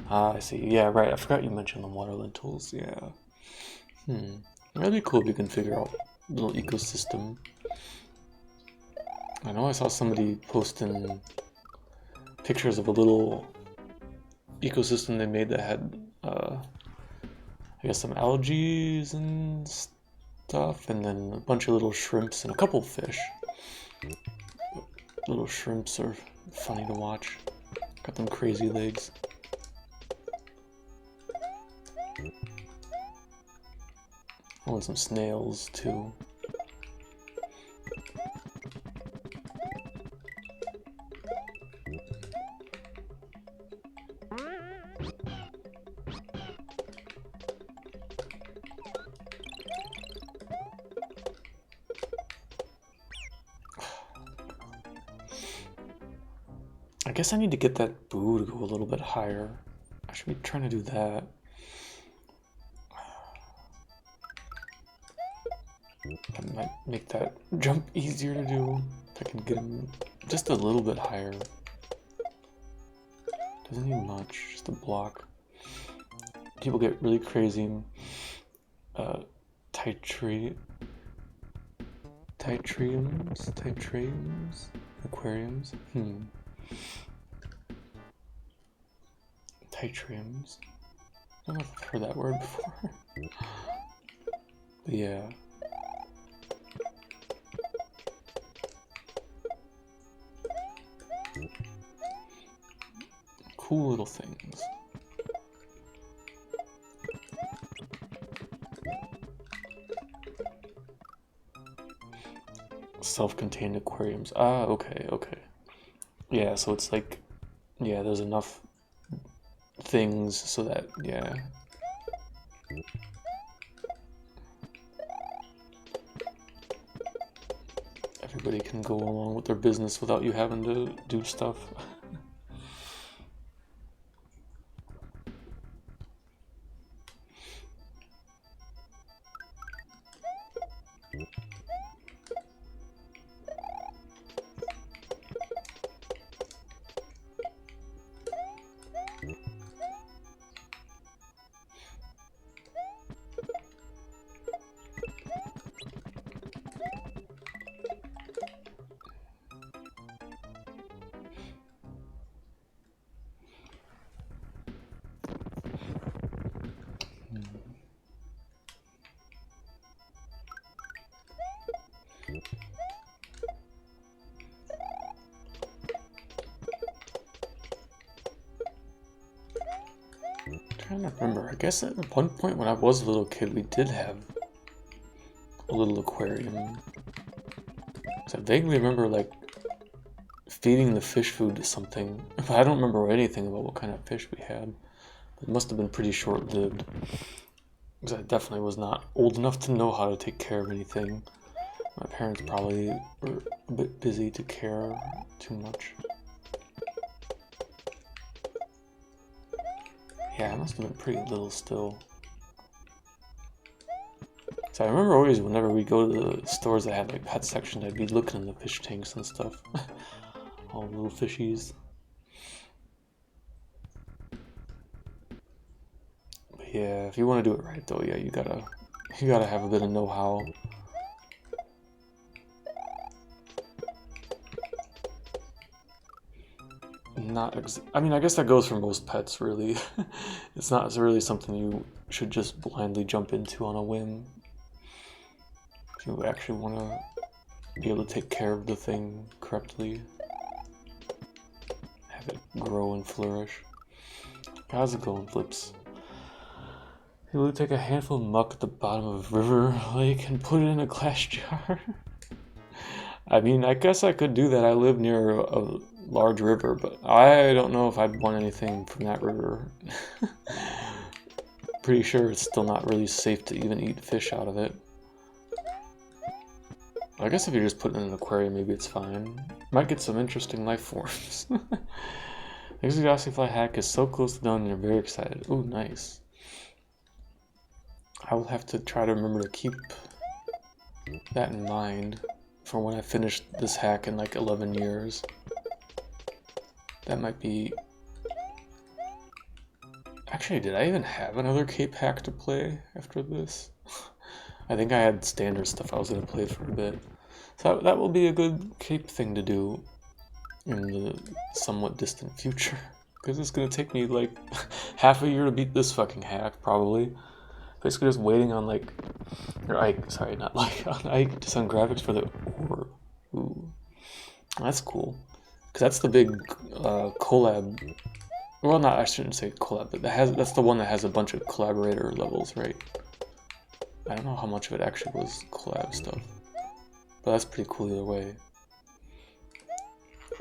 Ah, I see. Yeah, right. I forgot you mentioned the water lentils. Yeah. That'd be cool if you can figure out a little ecosystem. I know I saw somebody posting pictures of a little ecosystem they made that had, I guess, some algae and stuff, and then a bunch of little shrimps and a couple fish. Little shrimps are funny to watch. Got them crazy legs. Oh, and some snails too. I guess I need to get that boo to go a little bit higher. I should be trying to do that. That might make that jump easier to do. If I can get him just a little bit higher. Doesn't need much, just a block. People get really crazy and aquariums. Titriums. I don't know if I've heard that word before. But yeah. Cool little things. Self-contained aquariums. Ah, okay. Yeah, so it's like, yeah, there's enough things so that, yeah. Everybody can go along with their business without you having to do stuff. I'm trying to remember. I guess at one point when I was a little kid, we did have a little aquarium. So I vaguely remember like feeding the fish food to something. But I don't remember anything about what kind of fish we had. It must have been pretty short-lived. Because I definitely was not old enough to know how to take care of anything. My parents probably were a bit busy to care too much. Yeah, I must have been pretty little still. So I remember always whenever we go to the stores that had like pet section, I'd be looking in the fish tanks and stuff. All the little fishies. But yeah, if you want to do it right though, yeah, you gotta have a bit of know-how. I mean, I guess that goes for most pets, really. It's not really something you should just blindly jump into on a whim. If you actually want to be able to take care of the thing correctly, have it grow and flourish. How's it going, Flips? You would take a handful of muck at the bottom of a river, lake, and put it in a glass jar. I mean, I guess I could do that. I live near a large river, but I don't know if I'd want anything from that river. Pretty sure it's still not really safe to even eat fish out of it. I guess if you're just putting it in an aquarium, maybe it's fine. Might get some interesting life forms. The Exodoxyfly hack is so close to done and you're very excited. Ooh, nice. I will have to try to remember to keep that in mind for when I finish this hack in like 11 years. That might be... Actually, did I even have another cape hack to play after this? I think I had standard stuff I was going to play for a bit. So that will be a good cape thing to do in the somewhat distant future. Because it's going to take me like half a year to beat this fucking hack, probably. Basically just waiting on like... Or Ike, sorry, not like on Ike, just on graphics for the orb. Ooh. That's cool. Because that's the big collab. Well, not, I shouldn't say collab, but that's the one that has a bunch of collaborator levels, right? I don't know how much of it actually was collab stuff. But that's pretty cool either way.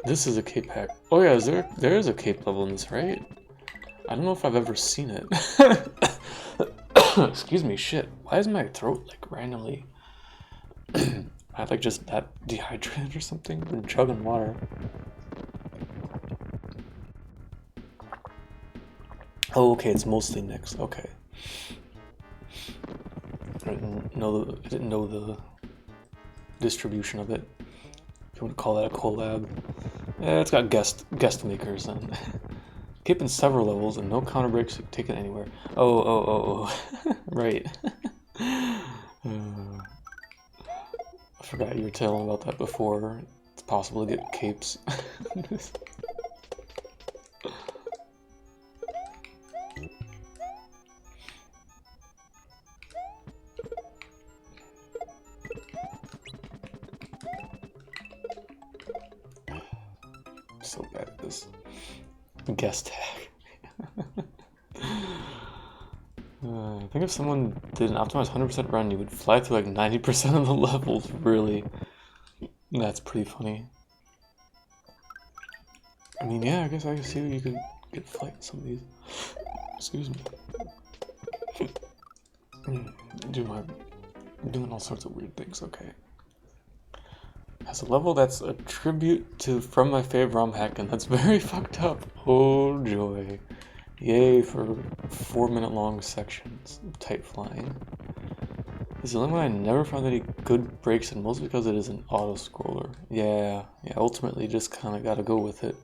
This is a cape hack. Oh yeah, there is a cape level in this, right? I don't know if I've ever seen it. Excuse me, shit. Why is my throat like randomly... I like just that dehydrated or something? I'm chugging water. Oh, okay, it's mostly Nyx. Okay. I didn't know the distribution of it. If you want to call that a collab. Yeah, it's got guest makers and keeping several levels and no counter breaks taken anywhere. Oh. Right. I forgot you were telling about that before. It's possible to get capes. So bad at this. Guest tag. I think if someone did an optimized 100% run, you would fly through like 90% of the levels, really. That's pretty funny. I mean, yeah, I guess I can see that you could get flight in some of these. Excuse me. Doing all sorts of weird things, okay. Has a level that's a tribute to From My Favorite ROM Hack, and that's very fucked up. Oh joy. Yay for 4-minute long sections of tight flying. This is the only one I never found any good breaks in, mostly because it is an auto-scroller. Yeah, ultimately just kinda gotta go with it.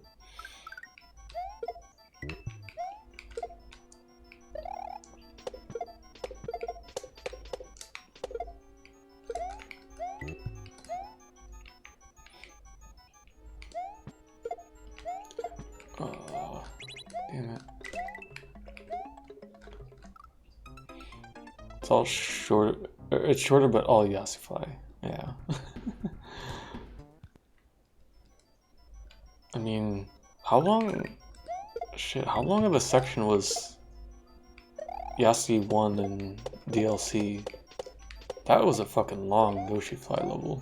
Damn it. It's all shorter. It's shorter, but all Yasi fly. Yeah. I mean, how long? Shit, how long of a section was Yasi 1 and DLC? That was a fucking long Yoshi fly level.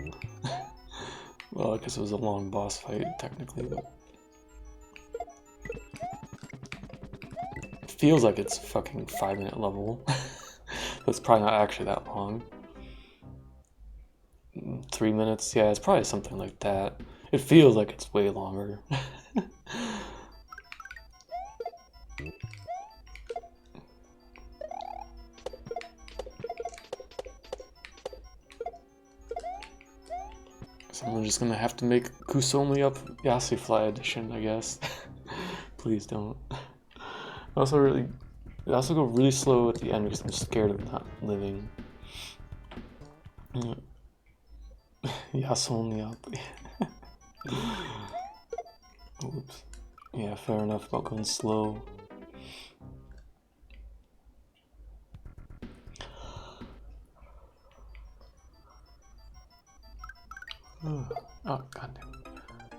Well, I guess it was a long boss fight, technically, but... It feels like it's a fucking 5-minute level. But it's probably not actually that long. 3 minutes? Yeah, it's probably something like that. It feels like it's way longer. So I'm just gonna have to make Kusonli up Yasi Fly edition, I guess. Please don't. I also go really slow at the end because I'm scared of not living. Yasonli up. Oops. Yeah, fair enough about going slow. Oh, goddamn.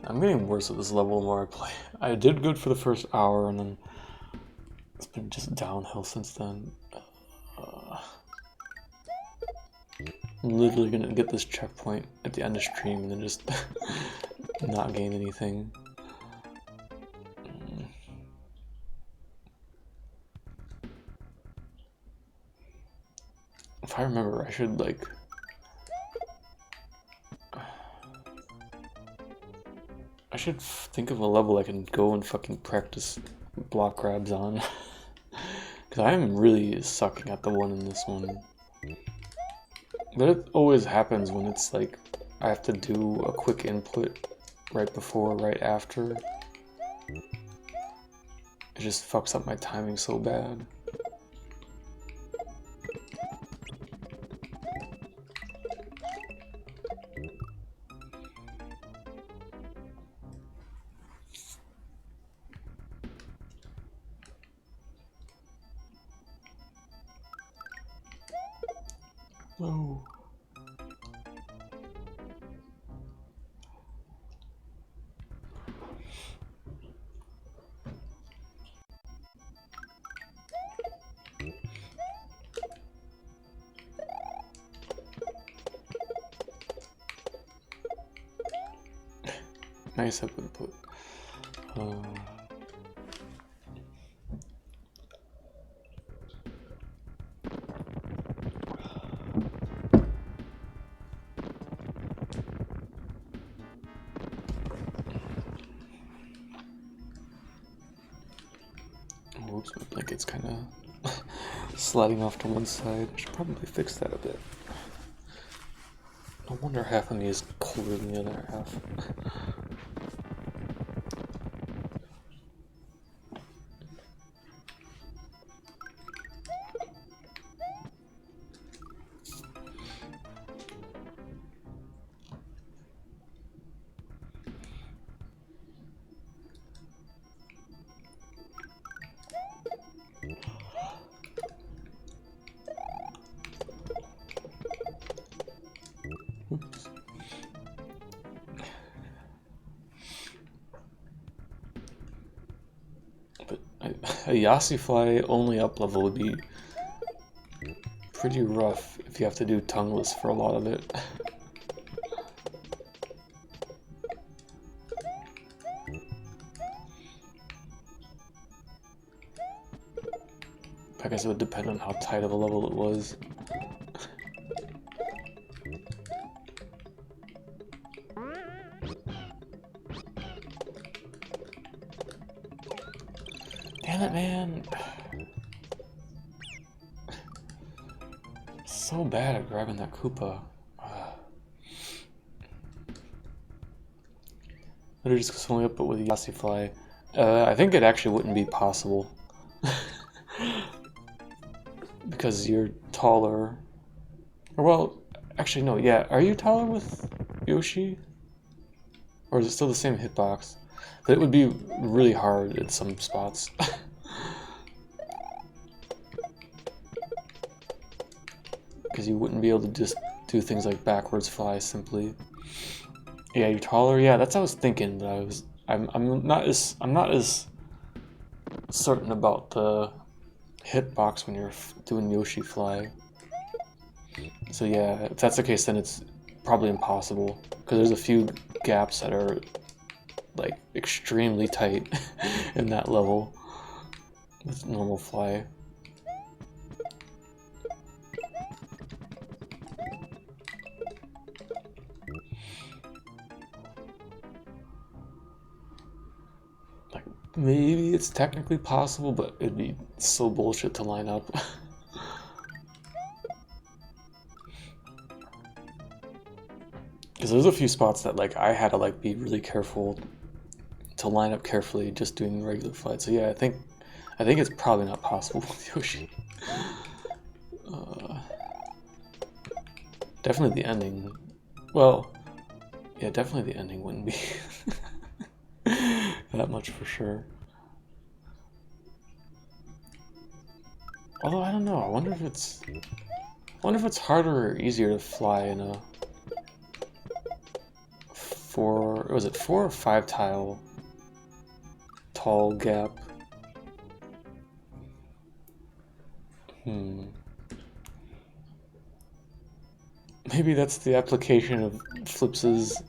I'm getting worse at this level the more I play. I did good for the first hour, and then it's been just downhill since then. I'm literally gonna get this checkpoint at the end of stream and then just not gain anything. If I remember, I should like... I should think of a level I can go and fucking practice block grabs on. Because I am really sucking at the one in this one. But it always happens when it's like, I have to do a quick input right before, right after. It just fucks up my timing so bad. Oh. Nice up input. So I think it's kind of sliding off to one side. I should probably fix that a bit. No wonder half of me is colder than the other half. Oops. But a Yasi fly only up level would be pretty rough if you have to do tongueless for a lot of it. I guess it would depend on how tight of a level it was. Damn it, man! So bad at grabbing that Koopa. Better just swing up it with a Yasi fly. I think it actually wouldn't be possible. Because you're taller. Or well, actually no, yeah. Are you taller with Yoshi? Or is it still the same hitbox? But it would be really hard in some spots. Because you wouldn't be able to just do things like backwards fly simply. Yeah, you're taller. Yeah, that's what I was thinking. But I'm not as certain about the hitbox when you're doing Yoshi fly. So yeah, if that's the case, then it's probably impossible because there's a few gaps that are like extremely tight in that level with normal fly. Like maybe it's technically possible, but it'd be so bullshit to line up. Because there's a few spots that like I had to like be really careful to line up carefully just doing regular flights. So yeah, I think it's probably not possible with Yoshi. Definitely the ending. Well, yeah, definitely the ending wouldn't be that much for sure. Although I don't know. I wonder if it's harder or easier to fly in a four or five tile tall gap? Maybe that's the application of Flips's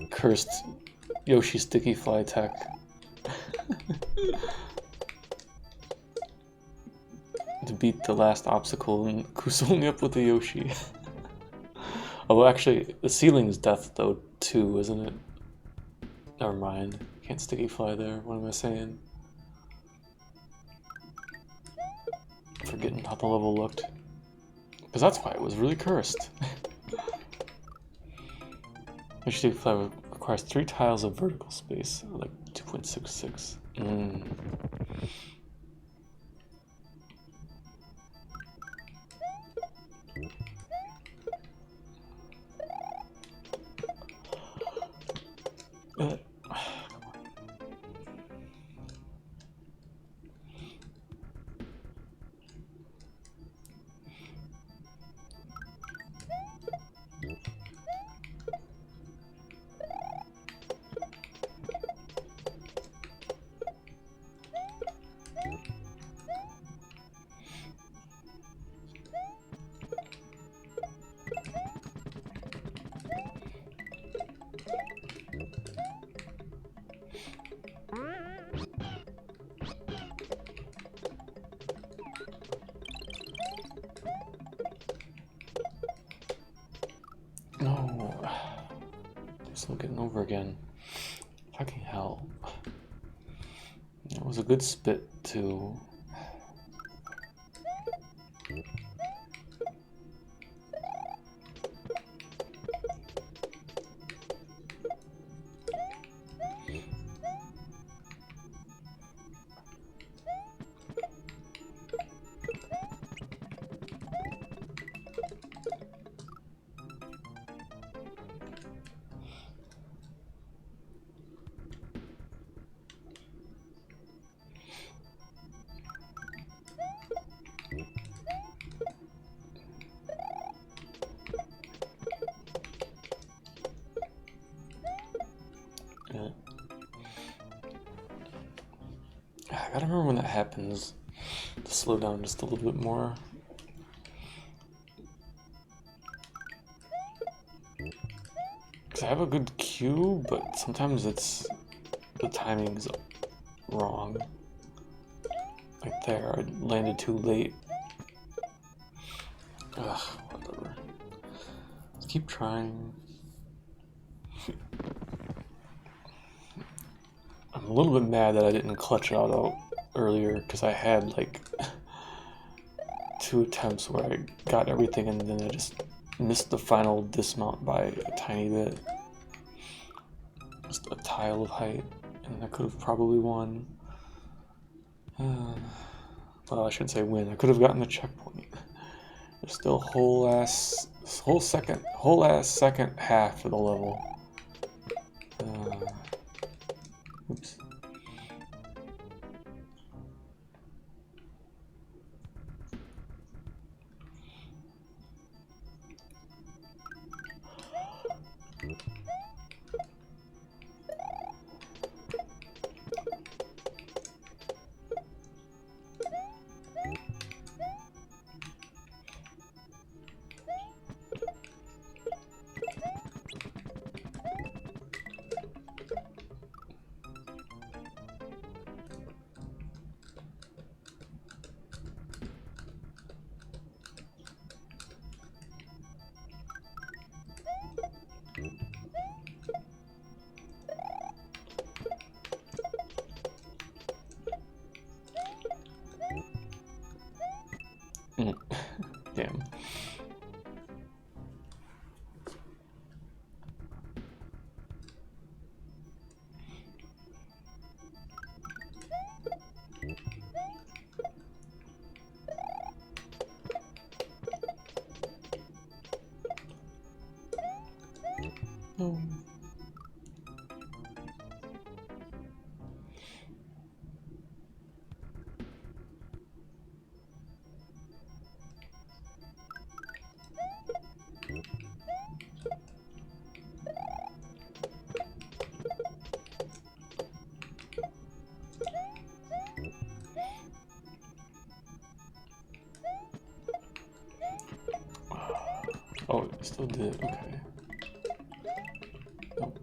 cursed Yoshi sticky fly tech. To beat the last obstacle and only up with the Yoshi. Oh, actually, the ceiling is death though too, isn't it? Never mind. Can't sticky fly there. What am I saying? Forgetting how the level looked. Because that's why it was really cursed. Yoshi sticky fly requires 3 tiles of vertical space, like 2.66. No. Just looking over again. Fucking hell. It was a good spit too. I gotta remember when that happens to slow down just a little bit more. Because I have a good cue, but sometimes the timing's wrong. Like there, I landed too late. Ugh, whatever. Let's keep trying. I'm a little bit mad that I didn't clutch it out earlier, because I had like 2 attempts where I got everything and then I just missed the final dismount by a tiny bit. Just a tile of height, and I could have probably won. Well, I shouldn't say win. I could have gotten the checkpoint. There's still whole ass second half of the level. Oops. Damn. No. Oh, it still did. Okay. Nope.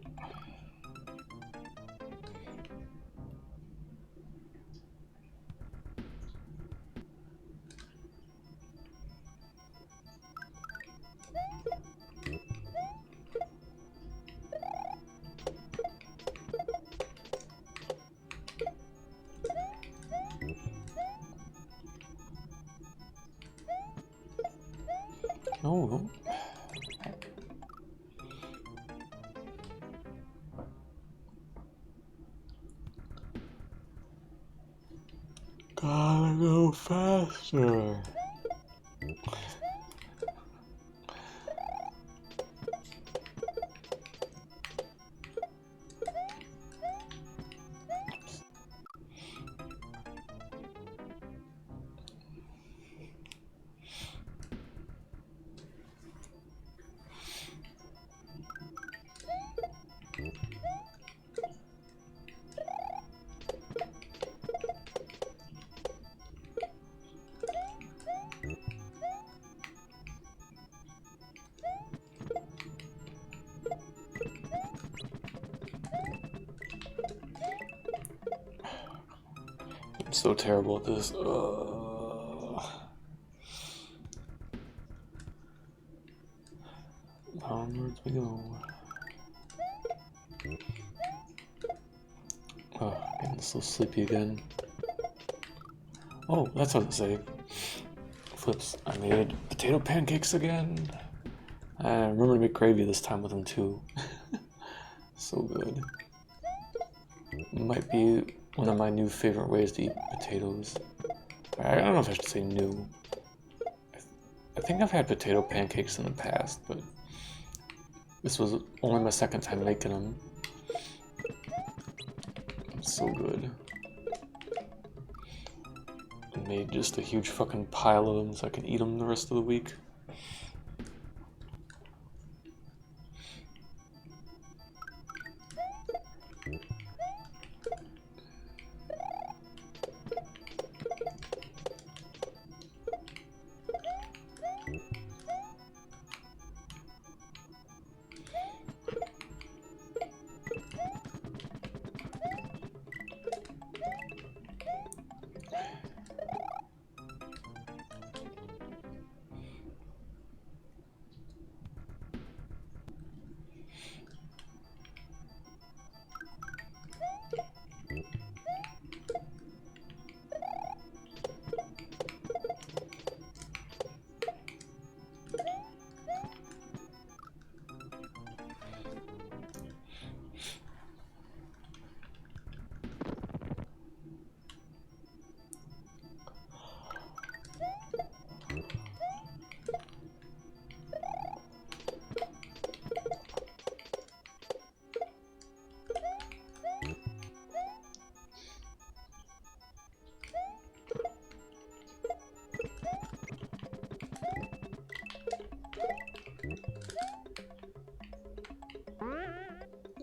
No, no. Gotta go faster. I'm so terrible at this. Onwards we go. Oh, getting so sleepy again. Oh, that's what I say. Flips. I made potato pancakes again. I remember to make gravy this time with them too. So good. It might be one of my new favorite ways to eat potatoes. I don't know if I should say new. I think I've had potato pancakes in the past, but this was only my second time making them. It's so good. I made just a huge fucking pile of them so I can eat them the rest of the week.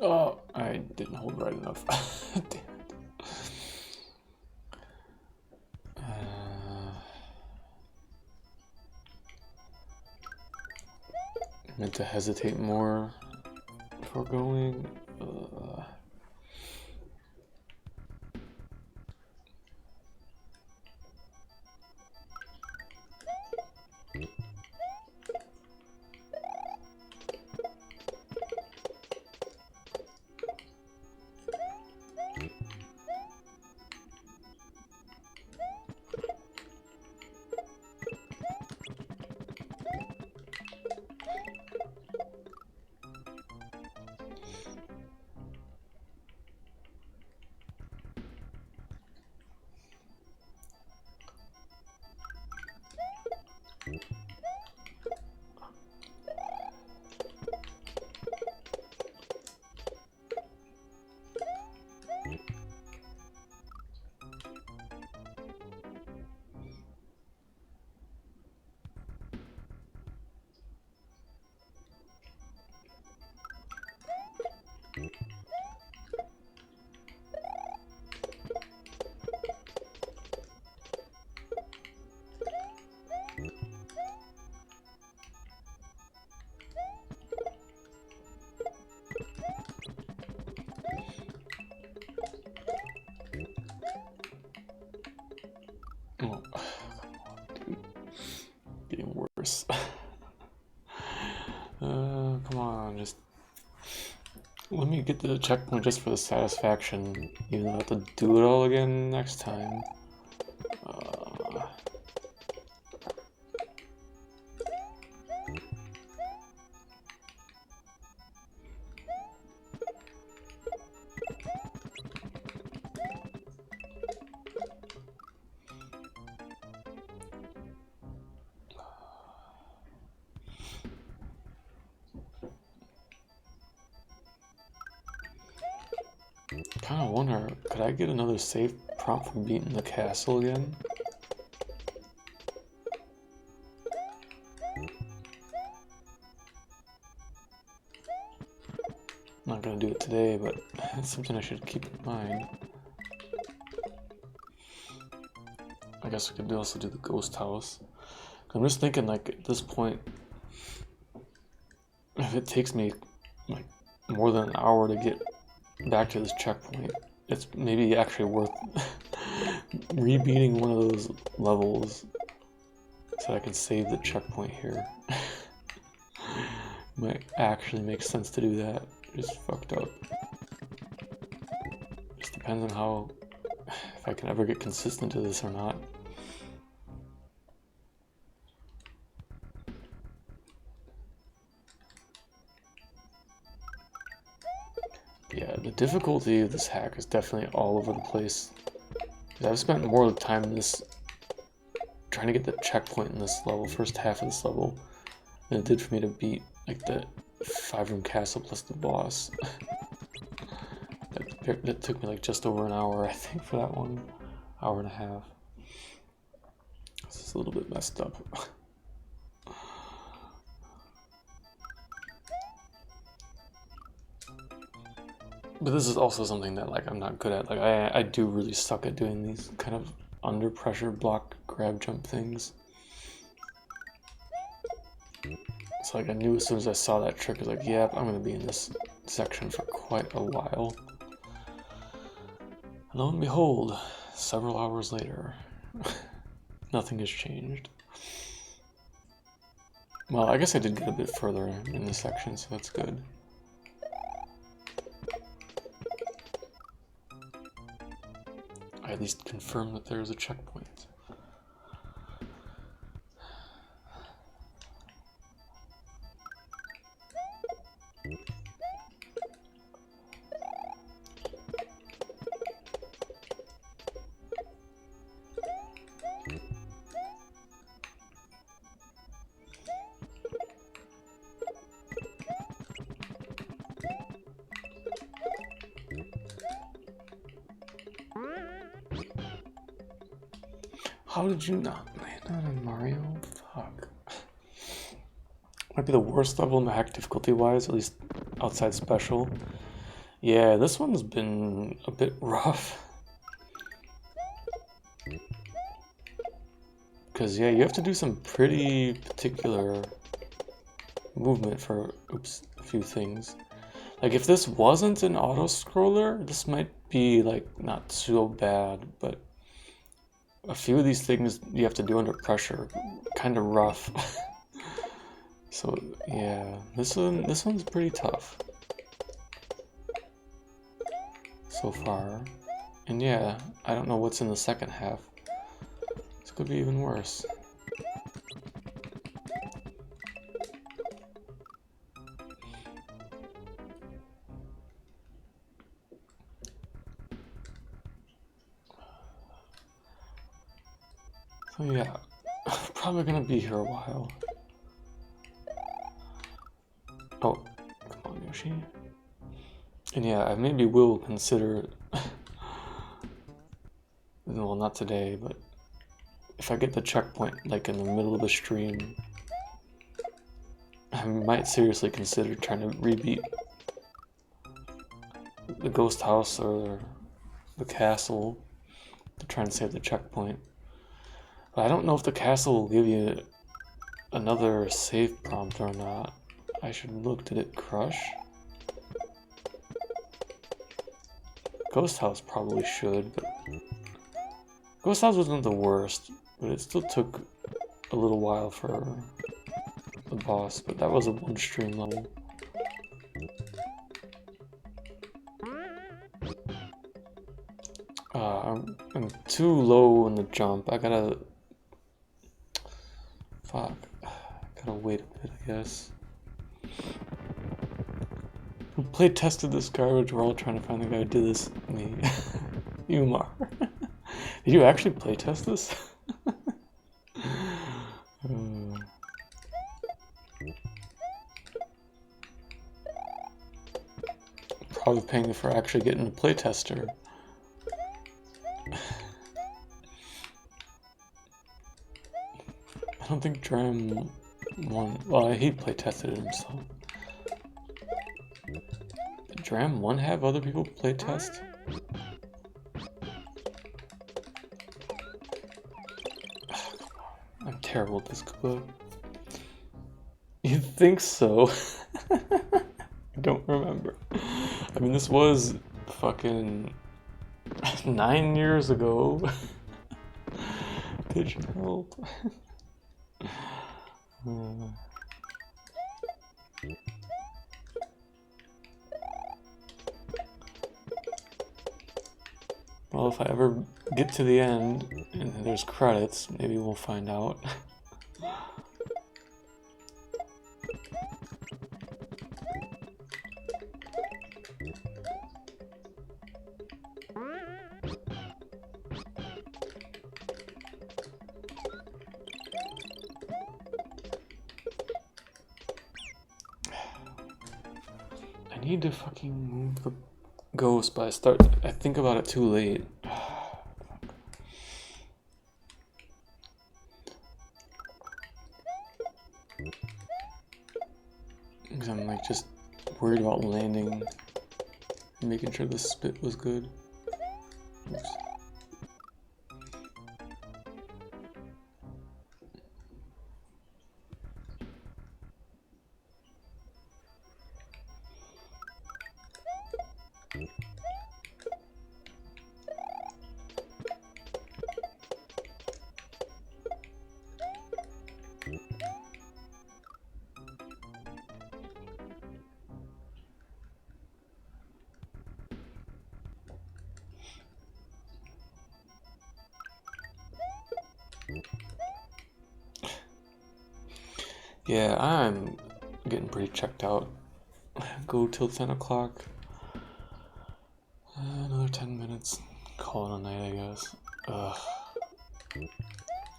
Oh, I didn't hold right enough. Damn it. I meant to hesitate more before going. Oh, dude. Getting worse. Come on, just let me get the checkpoint just for the satisfaction, even though I have to do it all again next time. Kinda wonder, could I get another save prompt from beating the castle again? Not gonna do it today, but it's something I should keep in mind. I guess we could also do the ghost house. I'm just thinking, like, at this point, if it takes me like more than an hour to get back to this checkpoint, it's maybe actually worth rebeating one of those levels so I can save the checkpoint here. Might actually make sense to do that. Just fucked up. Just depends on how, if I can ever get consistent to this or not. Yeah, the difficulty of this hack is definitely all over the place. I've spent more of the time in this, trying to get the checkpoint in this level, first half of this level, than it did for me to beat like the 5-room castle plus the boss. that took me like just over an hour, I think, for that one. Hour and a half. This is a little bit messed up. But this is also something that like I'm not good at. Like I do really suck at doing these kind of under pressure block grab jump things. So like I knew as soon as I saw that trick, I was like, yep, I'm gonna be in this section for quite a while. And lo and behold, several hours later, nothing has changed. Well, I guess I did get a bit further in this section, so that's good. I at least confirmed that there's a checkpoint. How did you not land on Mario? Fuck. Might be the worst level in the hack difficulty wise, at least outside special. Yeah, this one's been a bit rough. Because, yeah, you have to do some pretty particular movement for, oops, a few things. Like, if this wasn't an auto-scroller, this might be, like, not so bad, but a few of these things you have to do under pressure, kind of rough. So, yeah, this one's pretty tough so far. And yeah, I don't know what's in the second half. This could be even worse. So yeah, probably gonna be here a while. Oh, come on, Yoshi. And yeah, I maybe will consider, well, not today, but if I get the checkpoint like in the middle of the stream, I might seriously consider trying to rebeat the ghost house or the castle to try and save the checkpoint. But I don't know if the castle will give you another save prompt or not. I should look. Did it crush? Ghost house probably should, but ghost house wasn't the worst, but it still took a little while for the boss, but that was a one stream level. I'm too low in the jump. I gotta... Fuck. Gotta wait a bit, I guess. Who play tested this garbage? We're all trying to find the guy who did this. Me. Umar. Did you actually play test this? Probably paying for actually getting a playtester. I don't think Dram won. Well, he playtested it himself. Did Dram 1 have other people playtest? I'm terrible at this club. You think so? I don't remember. I mean, this was fucking 9 years ago. Could you help? Well, if I ever get to the end and there's credits, maybe we'll find out. I need to fucking move the ghost, but I think about it too late. Because I'm like just worried about landing and making sure the spit was good. Oops. Yeah, I'm getting pretty checked out. Go till 10 o'clock. Another 10 minutes. Call it a night, I guess.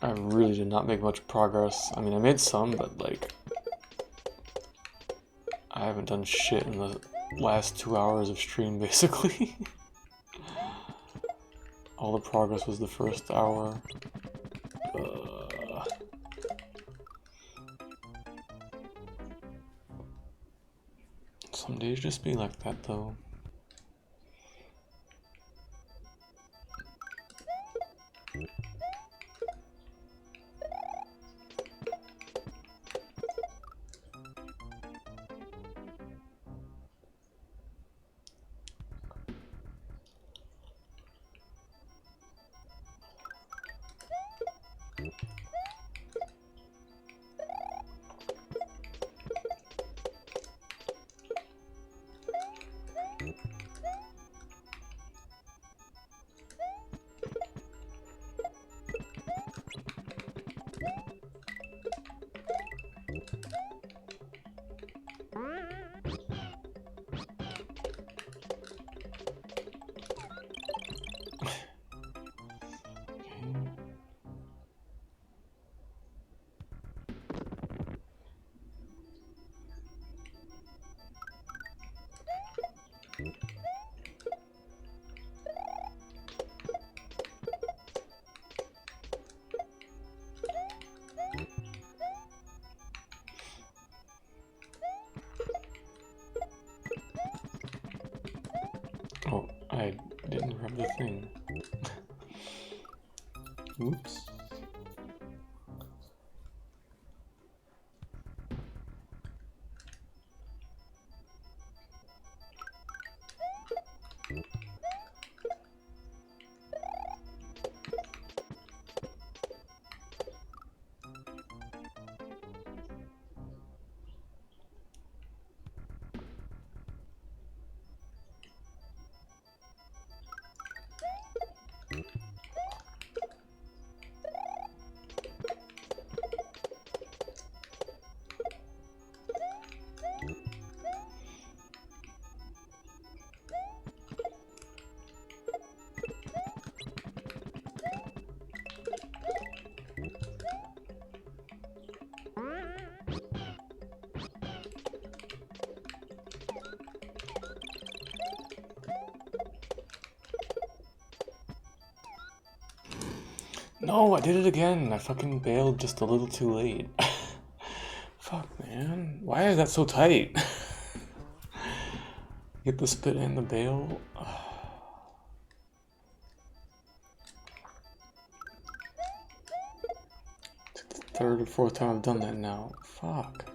I really did not make much progress. I mean, I made some, but like... I haven't done shit in the last 2 hours of stream, basically. All the progress was the first hour. Some days just be like that, though. Oh, I didn't grab the thing. Oops. No, I did it again. I fucking bailed just a little too late. Fuck, man. Why is that so tight? Get the spit and the bail. It's the third or fourth time I've done that now. Fuck.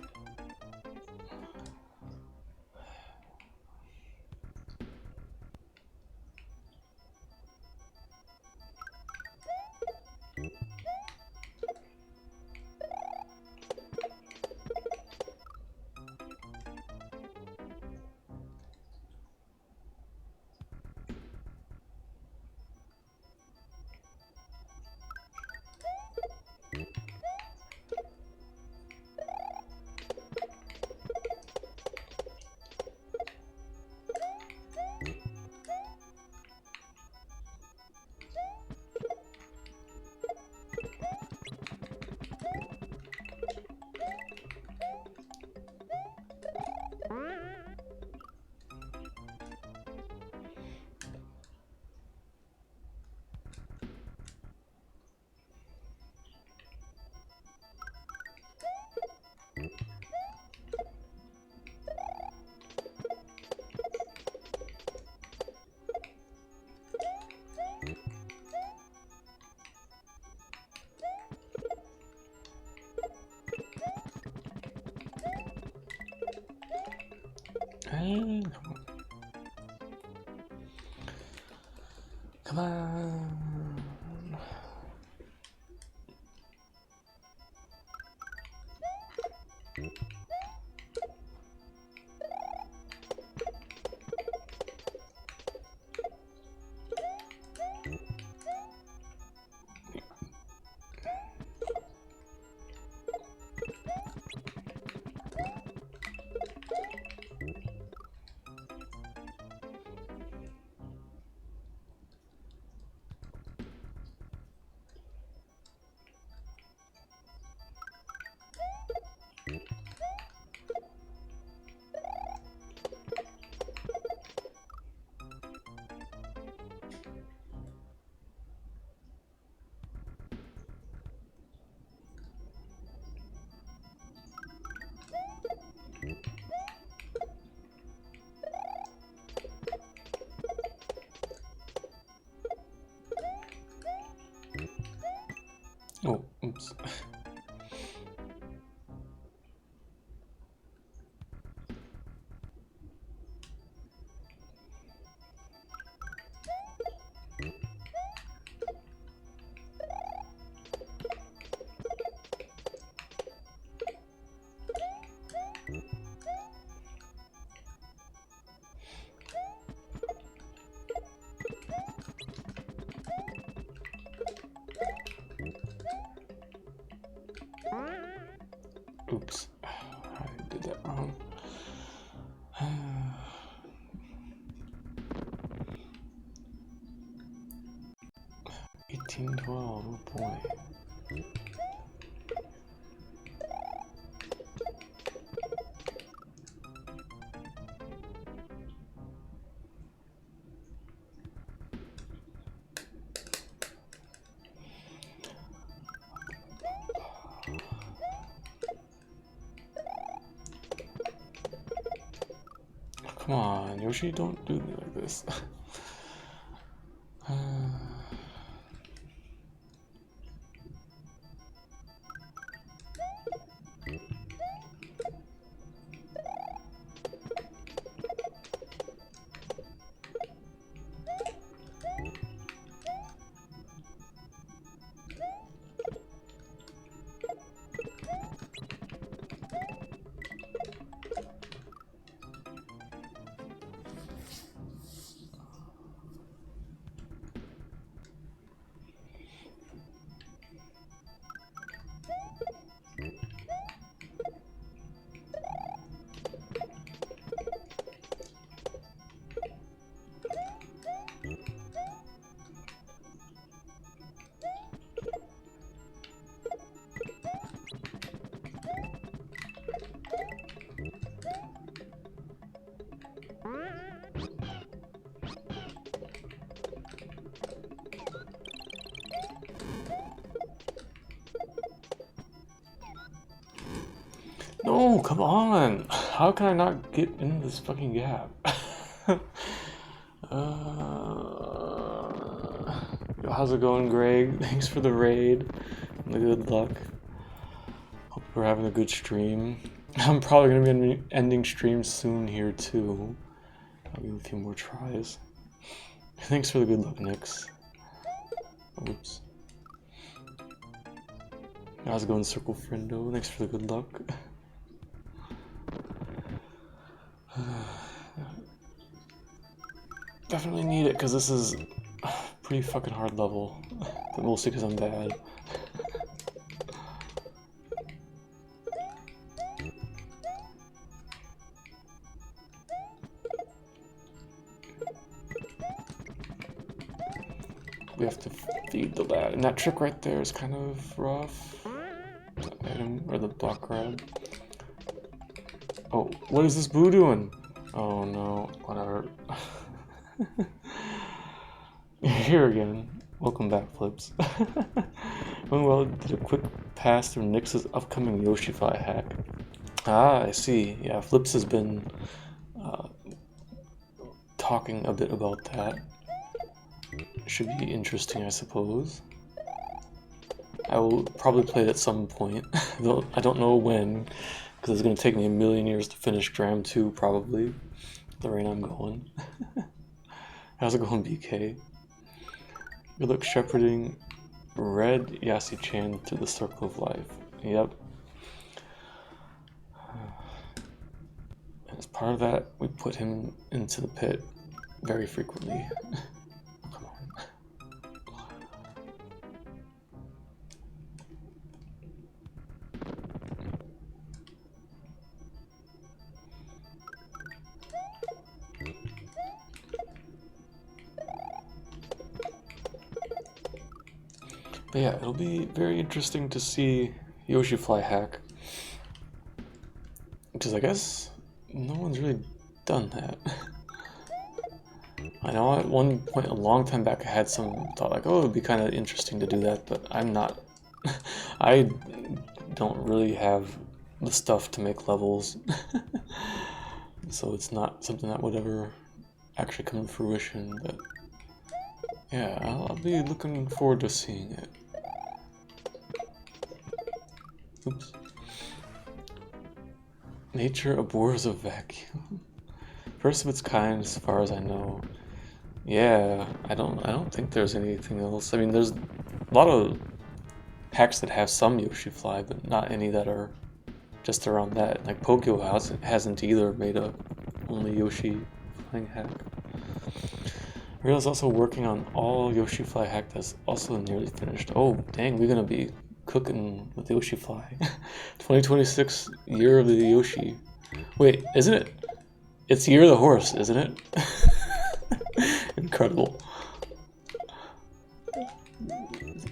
Hey, come on. Oh, oops. Oops. I did that wrong. 1812, oh boy. Come on, Yoshi, don't do me like this. No, come on! How can I not get in this fucking gap? Yo, how's it going, Greg? Thanks for the raid and the good luck. Hope we're having a good stream. I'm probably gonna be ending stream soon here too. I'll give a few more tries. Thanks for the good luck, Nix. Oops. How's it going, Circle Friendo? Thanks for the good luck. Definitely need it because this is a pretty fucking hard level, but mostly because I'm bad. We have to feed the lad, and that trick right there is kind of rough. The item or the block grab. Oh, what is this boo doing? Oh no, whatever. You're here again. Welcome back, Flips. Well, did a quick pass through Nix's upcoming Yoshi-Fi hack. Ah, I see. Yeah, Flips has been talking a bit about that. Should be interesting, I suppose. I will probably play it at some point, though I don't know when, because it's going to take me a million years to finish Dram 2, probably, the rate I'm going. How's it going, BK? Good luck shepherding Red Yassi-chan to the circle of life. Yep. As part of that, we put him into the pit very frequently. Come on. But yeah, it'll be very interesting to see Yoshi-Fly hack. Because I guess no one's really done that. I know at one point a long time back I had some thought like, oh, it'd be kind of interesting to do that, but I'm not. I don't really have the stuff to make levels. So it's not something that would ever actually come to fruition, but yeah, I'll be looking forward to seeing it. Oops. Nature abhors a vacuum. First of its kind, as far as I know. Yeah, I don't think there's anything else. I mean, there's a lot of hacks that have some Yoshi Fly, but not any that are just around that. Like Pokyo hasn't either made a only Yoshi flying hack. Real's also working on all Yoshi Fly hack that's also nearly finished. Oh, dang, we're gonna be cooking with Yoshi Fly. 2026 year of the Yoshi. Wait, isn't it? It's year of the horse, isn't it? Incredible.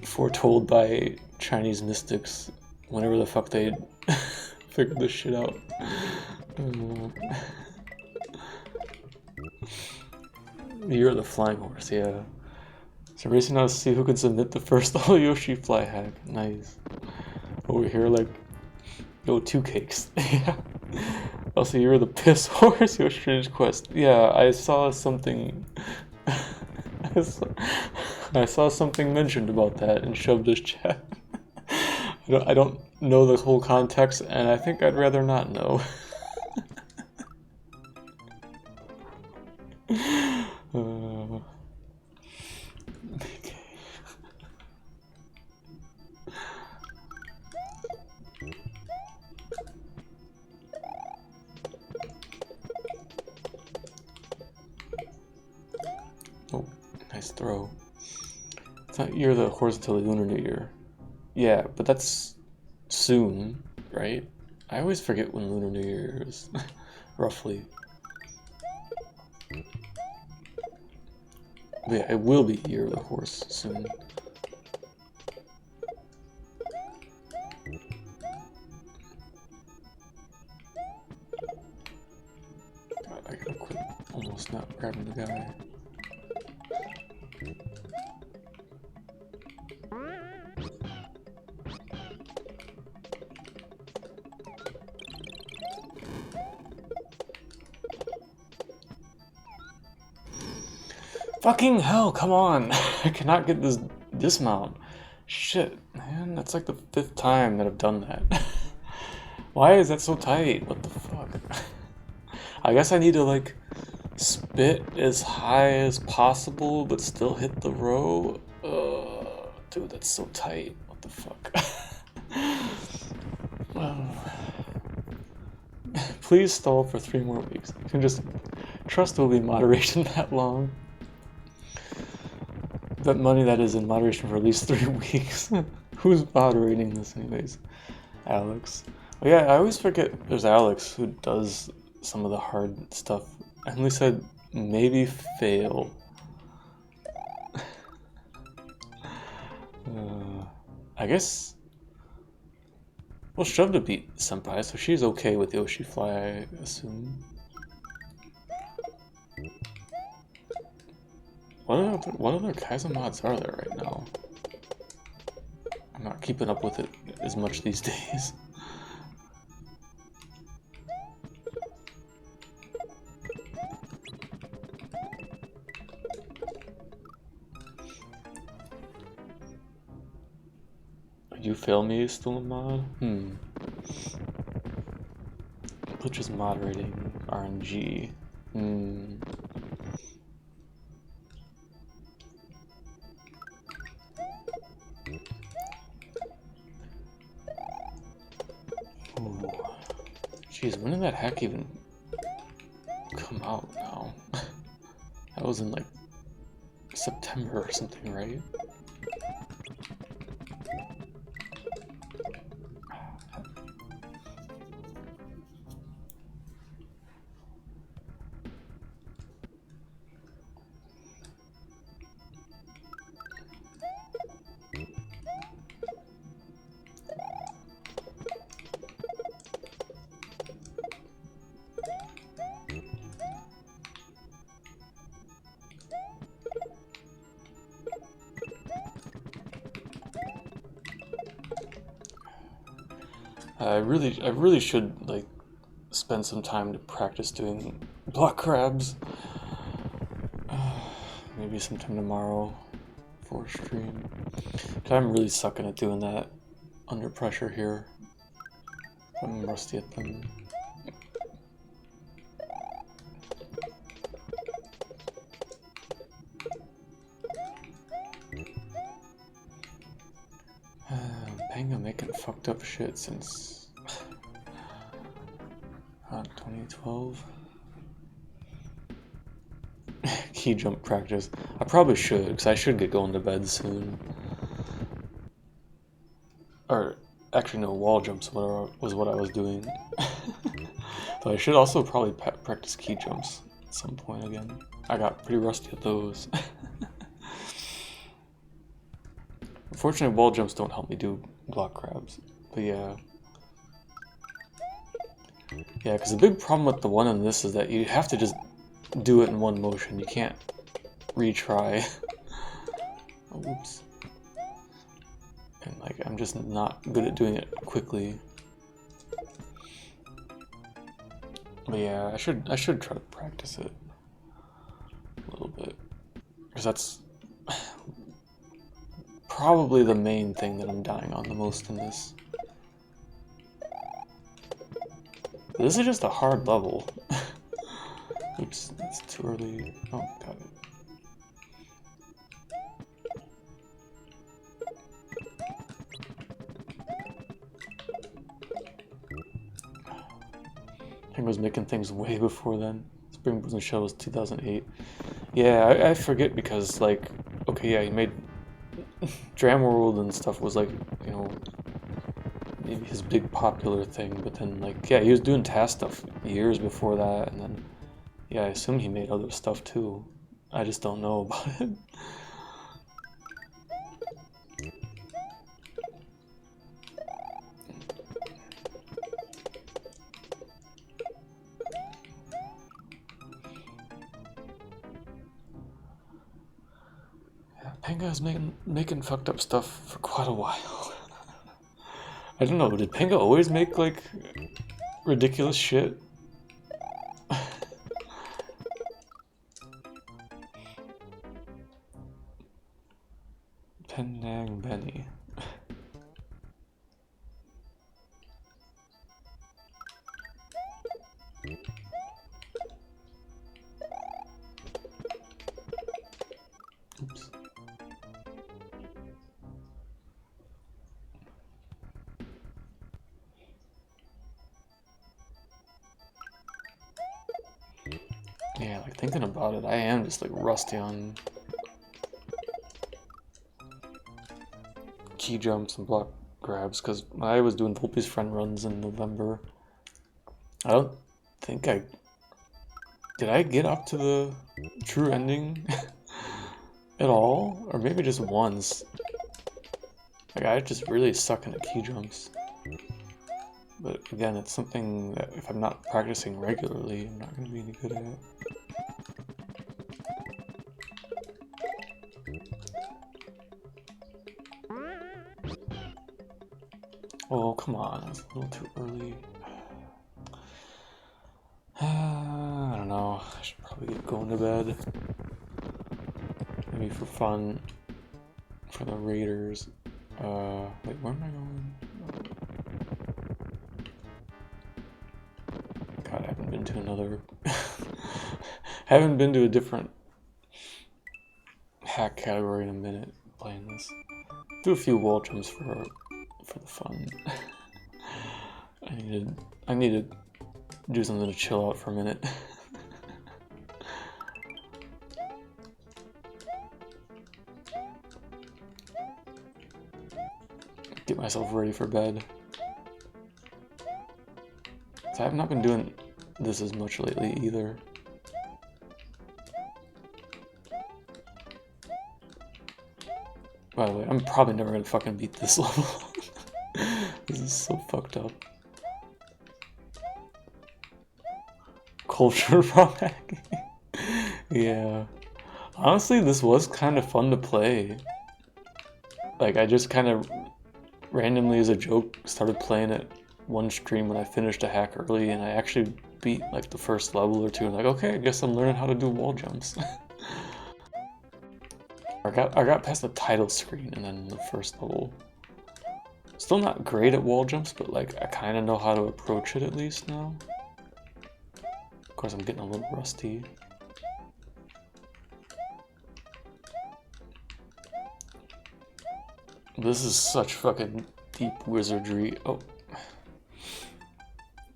Foretold by Chinese mystics whenever the fuck they figured this shit out. Year of the flying horse, yeah. So racing now to see who can submit the first all Yoshi Fly hack. Nice. Over here, like, yo, 2 cakes. Yeah. Also, you're the piss horse, Yoshi Strange Quest. Yeah, I saw something. I saw something mentioned about that in Shovda's chat. I don't know the whole context, and I think I'd rather not know. Okay. Oh, nice throw. It's not Year of the Horse until the Lunar New Year. Yeah, but that's soon, right? I always forget when Lunar New Year is, roughly. But yeah, it will be Year of the Horse soon. God, I gotta quit almost not grabbing the guy. Fucking hell, come on! I cannot get this dismount. Shit, man, that's like the 5th time that I've done that. Why is that so tight? What the fuck? I guess I need to like spit as high as possible but still hit the row. Dude, that's so tight. What the fuck? Please stall for 3 more weeks. You can just trust it will be in moderation that long. That money that is in moderation for at least 3 weeks. Who's moderating this anyways? Alex. Oh yeah, I always forget there's Alex who does some of the hard stuff. I only said maybe fail. I guess we'll shove to beat Senpai, so she's okay with Yoshi Fly, I assume. What other Kaizen mods are there right now? I'm not keeping up with it as much these days. You fail me is still a mod? Which is moderating RNG. Ooh. Jeez, when did that hack even come out now? That was in like September or something, right? I really should like spend some time to practice doing block crabs. Maybe sometime tomorrow for stream. I'm really sucking at doing that under pressure here. I'm rusty at them. Panga making fucked up shit since 2012. Key jump practice. I probably should, because I should get going to bed soon. Or actually, no, wall jumps was what I was doing. But I should also probably practice key jumps at some point again. I got pretty rusty at those. Unfortunately, wall jumps don't help me do block crabs. But yeah. Yeah, because the big problem with the one in this is that you have to just do it in one motion. You can't retry. Oh, oops. And like, I'm just not good at doing it quickly. But yeah, I should try to practice it a little bit. Because probably the main thing that I'm dying on the most in this. This is just a hard level. Oops, it's too early. Oh, got it. I was making things way before then. Spring Blues and Shell was 2008. Yeah, I forget because, like, okay, yeah, he made Dram World and stuff was like, you know, maybe his big popular thing, but then, like, yeah, he was doing task stuff years before that, and then, yeah, I assume he made other stuff too. I just don't know about it. Panga's making fucked up stuff for quite a while. I don't know, did Panga always make, like, ridiculous shit? Penang Benny. Oops. Yeah, like, thinking about it, I am just, like, rusty on key jumps and block grabs, because I was doing Volpe's friend runs in November. I don't think I... Did I get up to the true ending at all? Or maybe just once. Like, I just really suck at key jumps. But again, it's something that if I'm not practicing regularly, I'm not going to be any good at it. Oh, come on, it's a little too early. I don't know, I should probably get going to bed. Maybe for fun, for the Raiders. Wait, where am I going? God, I haven't been to another... haven't been to a different hack category in a minute playing this. Do a few wall jumps for the fun. I need to do something to chill out for a minute. Get myself ready for bed. So I have not been doing this as much lately either. By the way, I'm probably never gonna fucking beat this level. This is so fucked up. Culture from hacking. Yeah. Honestly, this was kind of fun to play. Like, I just kind of randomly as a joke started playing it one stream when I finished a hack early, and I actually beat like the first level or two, and like, okay, I guess I'm learning how to do wall jumps. I got past the title screen and then the first level. Still not great at wall jumps, but like I kind of know how to approach it at least now. Of course, I'm getting a little rusty. This is such fucking deep wizardry. Oh.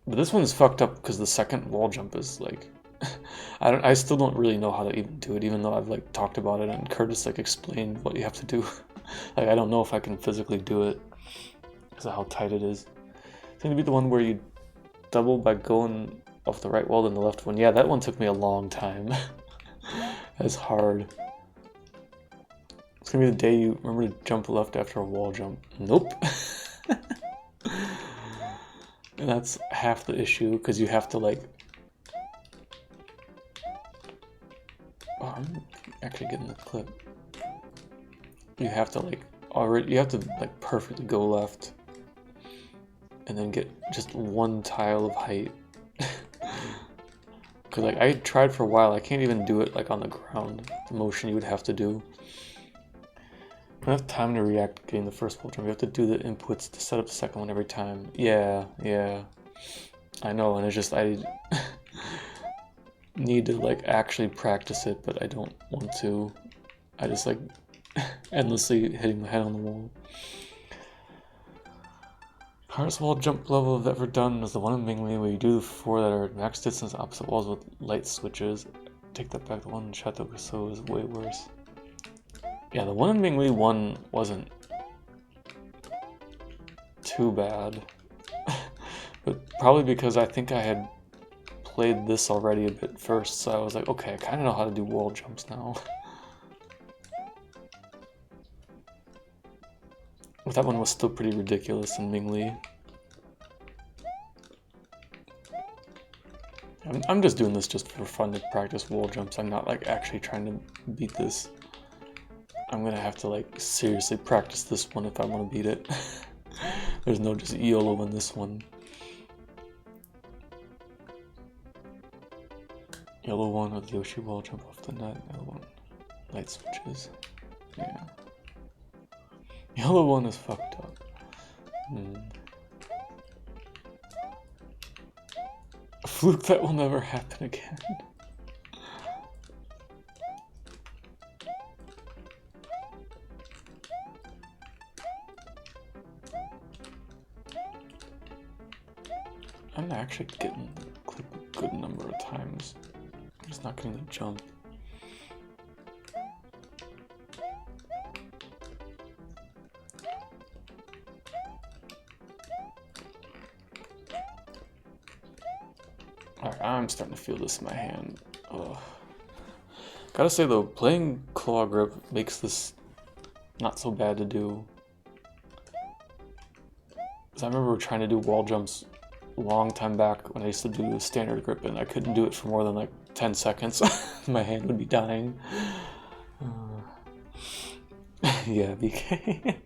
But this one's fucked up because the second wall jump is like... I still don't really know how to even do it, even though I've like talked about it and Curtis like explained what you have to do. Like, I don't know if I can physically do it because of how tight it is. It's gonna be the one where you double by going off the right wall then the left one. Yeah, that one took me a long time. That's hard. It's gonna be the day you remember to jump left after a wall jump. Nope. And that's half the issue, because you have to like... Oh, I'm actually getting the clip. You have to like perfectly go left and then get just one tile of height. Because like I tried for a while, I can't even do it like on the ground, the motion you would have to do. don't have time to react getting the first wall jump. You have to do the inputs to set up the second one every time. Yeah, yeah. I know, and it's just I need to like actually practice it, but I don't want to. I just like endlessly hitting my head on the wall. Hardest wall jump level I've ever done is the one in Mingli where you do the 4 that are at max distance opposite walls with light switches. Take that back, the one in Chateau Gusso is way worse. Yeah, the one in Mingli 1 wasn't too bad. But probably because I think I had played this already a bit first, so I was like, okay, I kind of know how to do wall jumps now. But that one was still pretty ridiculous in Mingli. I'm just doing this just for fun to practice wall jumps. I'm not like actually trying to beat this. I'm gonna have to like seriously practice this one if I want to beat it. There's no just YOLO in this one. Yellow one with Yoshi wall jump off the net. Yellow one. Light switches. Yeah. Yellow one is fucked up. A fluke that will never happen again. I'm actually getting the clip a good number of times. I'm just not getting the jump. Alright, I'm starting to feel this in my hand. Ugh. Gotta say though, playing claw grip makes this not so bad to do. Because I remember trying to do wall jumps a long time back when I used to do the standard grip and I couldn't do it for more than like 10 seconds. My hand would be dying. Yeah, BK.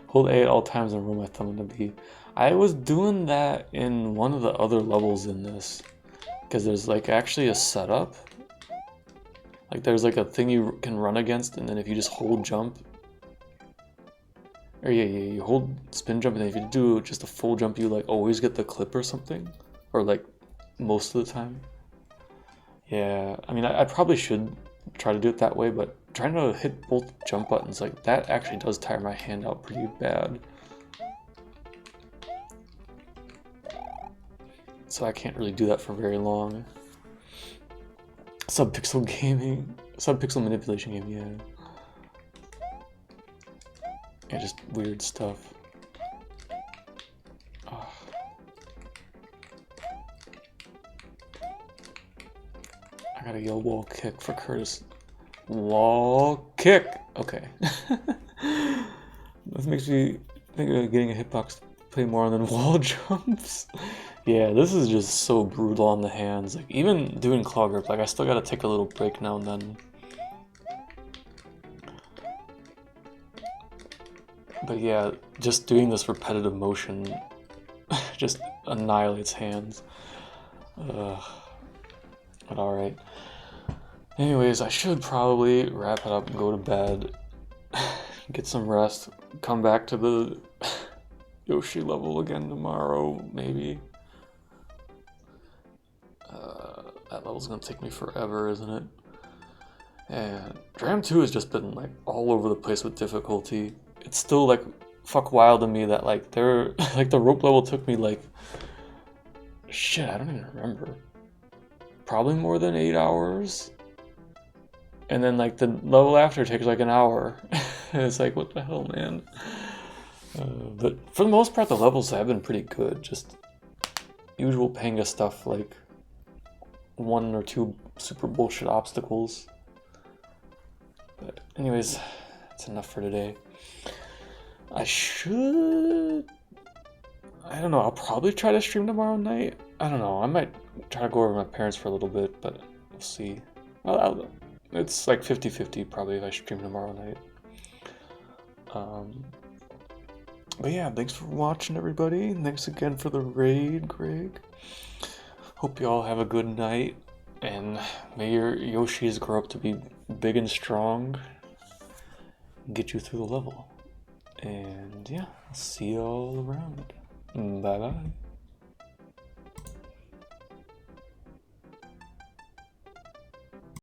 Hold A at all times and roll my thumb into B. I was doing that in one of the other levels in this. Because there's like actually a setup. Like there's like a thing you can run against, and then if you just hold jump, or yeah, you hold spin jump, and then if you do just a full jump, you like always get the clip or something, or like most of the time. Yeah, I mean I probably should try to do it that way, but trying to hit both jump buttons like that actually does tire my hand out pretty bad. So I can't really do that for very long. Subpixel gaming, subpixel manipulation game, yeah. Yeah, just weird stuff. Ugh. I gotta yell wall kick for Curtis. Wall kick! Okay. This makes me think of getting a hitbox to play more than wall jumps. Yeah, this is just so brutal on the hands. Like even doing claw grip, like I still gotta take a little break now and then. But yeah, just doing this repetitive motion just annihilates hands. But alright. Anyways, I should probably wrap it up and go to bed. Get some rest. Come back to the Yoshi level again tomorrow, maybe. That level's gonna take me forever, isn't it? And Dram 2 has just been like all over the place with difficulty. It's still like fuck wild to me that like they're like the rope level took me like shit, I don't even remember. Probably more than 8 hours. And then like the level after takes like an hour. It's like what the hell, man. But for the most part the levels have been pretty good. Just usual Panga stuff like 1 or 2 super bullshit obstacles. But anyways, that's enough for today. I don't know, I'll probably try to stream tomorrow night. I don't know, I might try to go over to my parents for a little bit, but we'll see. Well, it's like 50-50 probably if I stream tomorrow night. But yeah, thanks for watching everybody. Thanks again for the raid, Greg. Hope you all have a good night, and may your Yoshis grow up to be big and strong. get you through the level. And yeah, I'll see you all around. Bye bye.